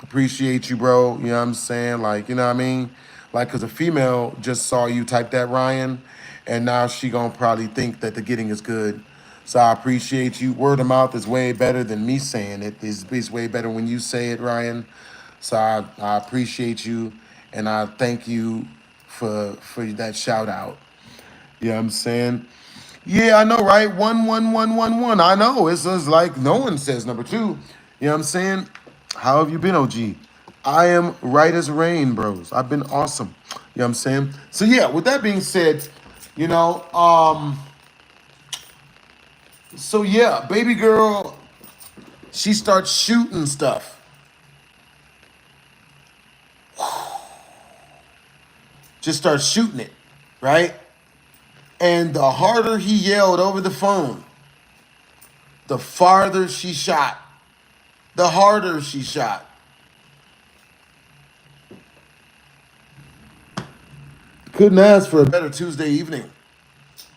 appreciate you, bro. You know what I'm saying? Like, you know what I mean? Like, because a female just saw you type that, Ryan, and now she gonna probably think that the getting is good. So I appreciate you. Word of mouth is way better than me saying it. It's way better when you say it, Ryan. So I appreciate you, and I thank you for that shout out. You know what I'm saying? Yeah, I know, right? 11111. I know. It's like no one says number 2. You know what I'm saying? How have you been, OG? I am right as rain, bros. I've been awesome. You know what I'm saying? So yeah, with that being said, you know, so yeah, baby girl, she starts shooting stuff. Just starts shooting it, right? And the harder he yelled over the phone, the farther she shot. The harder she shot. Couldn't ask for a better Tuesday evening.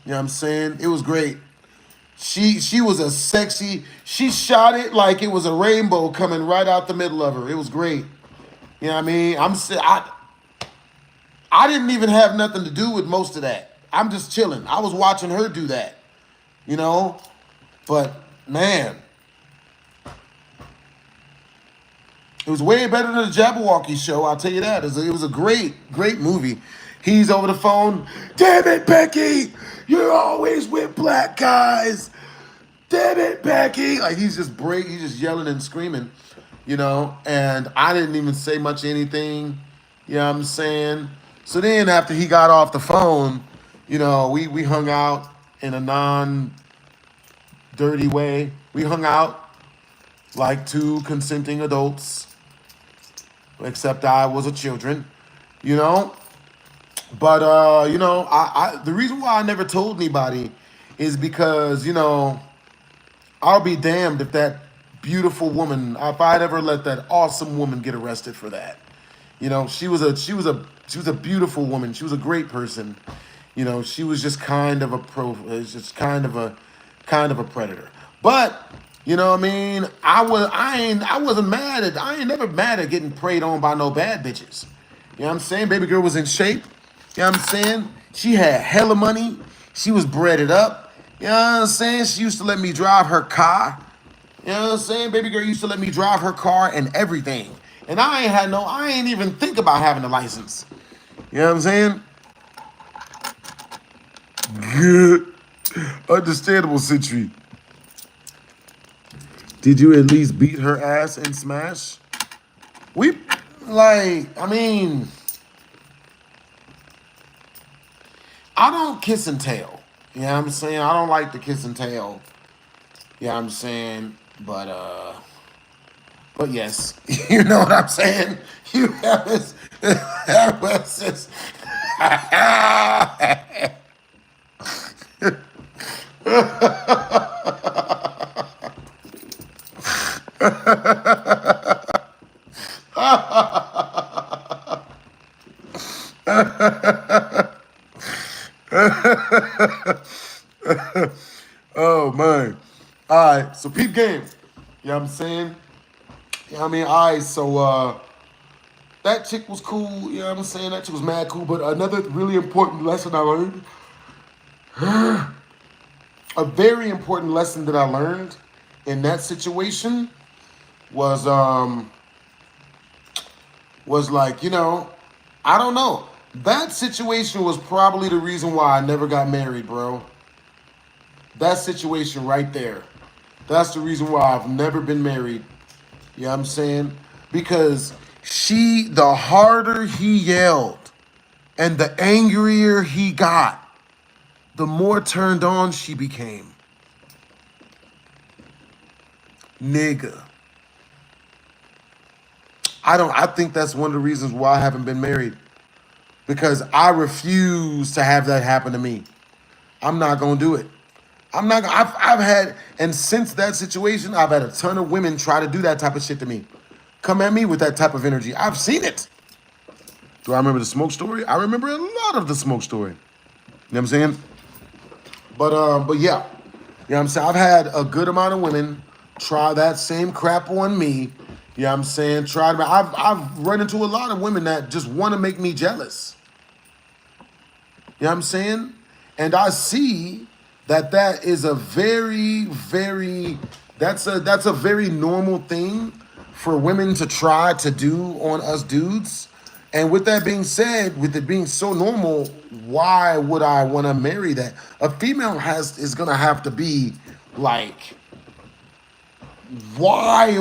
You know what I'm saying? It was great. She was a sexy, she shot it like it was a rainbow coming right out the middle of her. It was great. You know what I mean? I didn't even have nothing to do with most of that. I'm just chilling. I was watching her do that, you know? But, man, It was way better than the Jabberwocky show, I'll tell you that. It was a great, great movie. He's over the phone. Damn it, Becky! You're always with black guys. Damn it, Becky! Like he's just yelling and screaming, you know. And I didn't even say much anything. You know what I'm saying? So then after he got off the phone, you know, we hung out in a non-dirty way. We hung out like two consenting adults, except I was a children, you know. But you know, I the reason why I never told anybody is because, you know, I'll be damned if that beautiful woman, if I'd ever let that awesome woman get arrested for that. You know, she was a beautiful woman. She was a great person. You know, she was just kind of a predator. But you know what I mean? I ain't never mad at getting preyed on by no bad bitches. You know what I'm saying? Baby girl was in shape. You know what I'm saying? She had hella money. She was breaded up. You know what I'm saying? She used to let me drive her car. You know what I'm saying? Baby girl used to let me drive her car and everything. And I ain't even think about having a license. You know what I'm saying? Good. Understandable, Century. Did you at least beat her ass and smash? I don't kiss and tell. You know what I'm saying? I don't like to kiss and tell. You know what I'm saying? But yes, you know what I'm saying? You have this. Oh man. All right, so peep game. You know what I'm saying? You know what I mean? All right, so that chick was cool. You know what I'm saying? That chick was mad cool. But another really important lesson I learned, a very important lesson that I learned in that situation was like, you know, I don't know. That situation was probably the reason why I never got married, bro. That situation right there. That's the reason why I've never been married. You know what I'm saying? Because the harder he yelled and the angrier he got, the more turned on she became. Nigga. I think that's one of the reasons why I haven't been married. Because I refuse to have that happen to me. I'm not gonna do it. I've had, and since that situation, I've had a ton of women try to do that type of shit to me. Come at me with that type of energy. I've seen it. Do I remember the smoke story? I remember a lot of the smoke story. You know what I'm saying? But yeah. You know what I'm saying? I've had a good amount of women try that same crap on me. You know what I'm saying? I've run into a lot of women that just want to make me jealous. You know what I'm saying? And I see that is a very, very, that's a very normal thing for women to try to do on us dudes. And with that being said, with it being so normal, why would I want to marry that? A female is gonna have to be like wild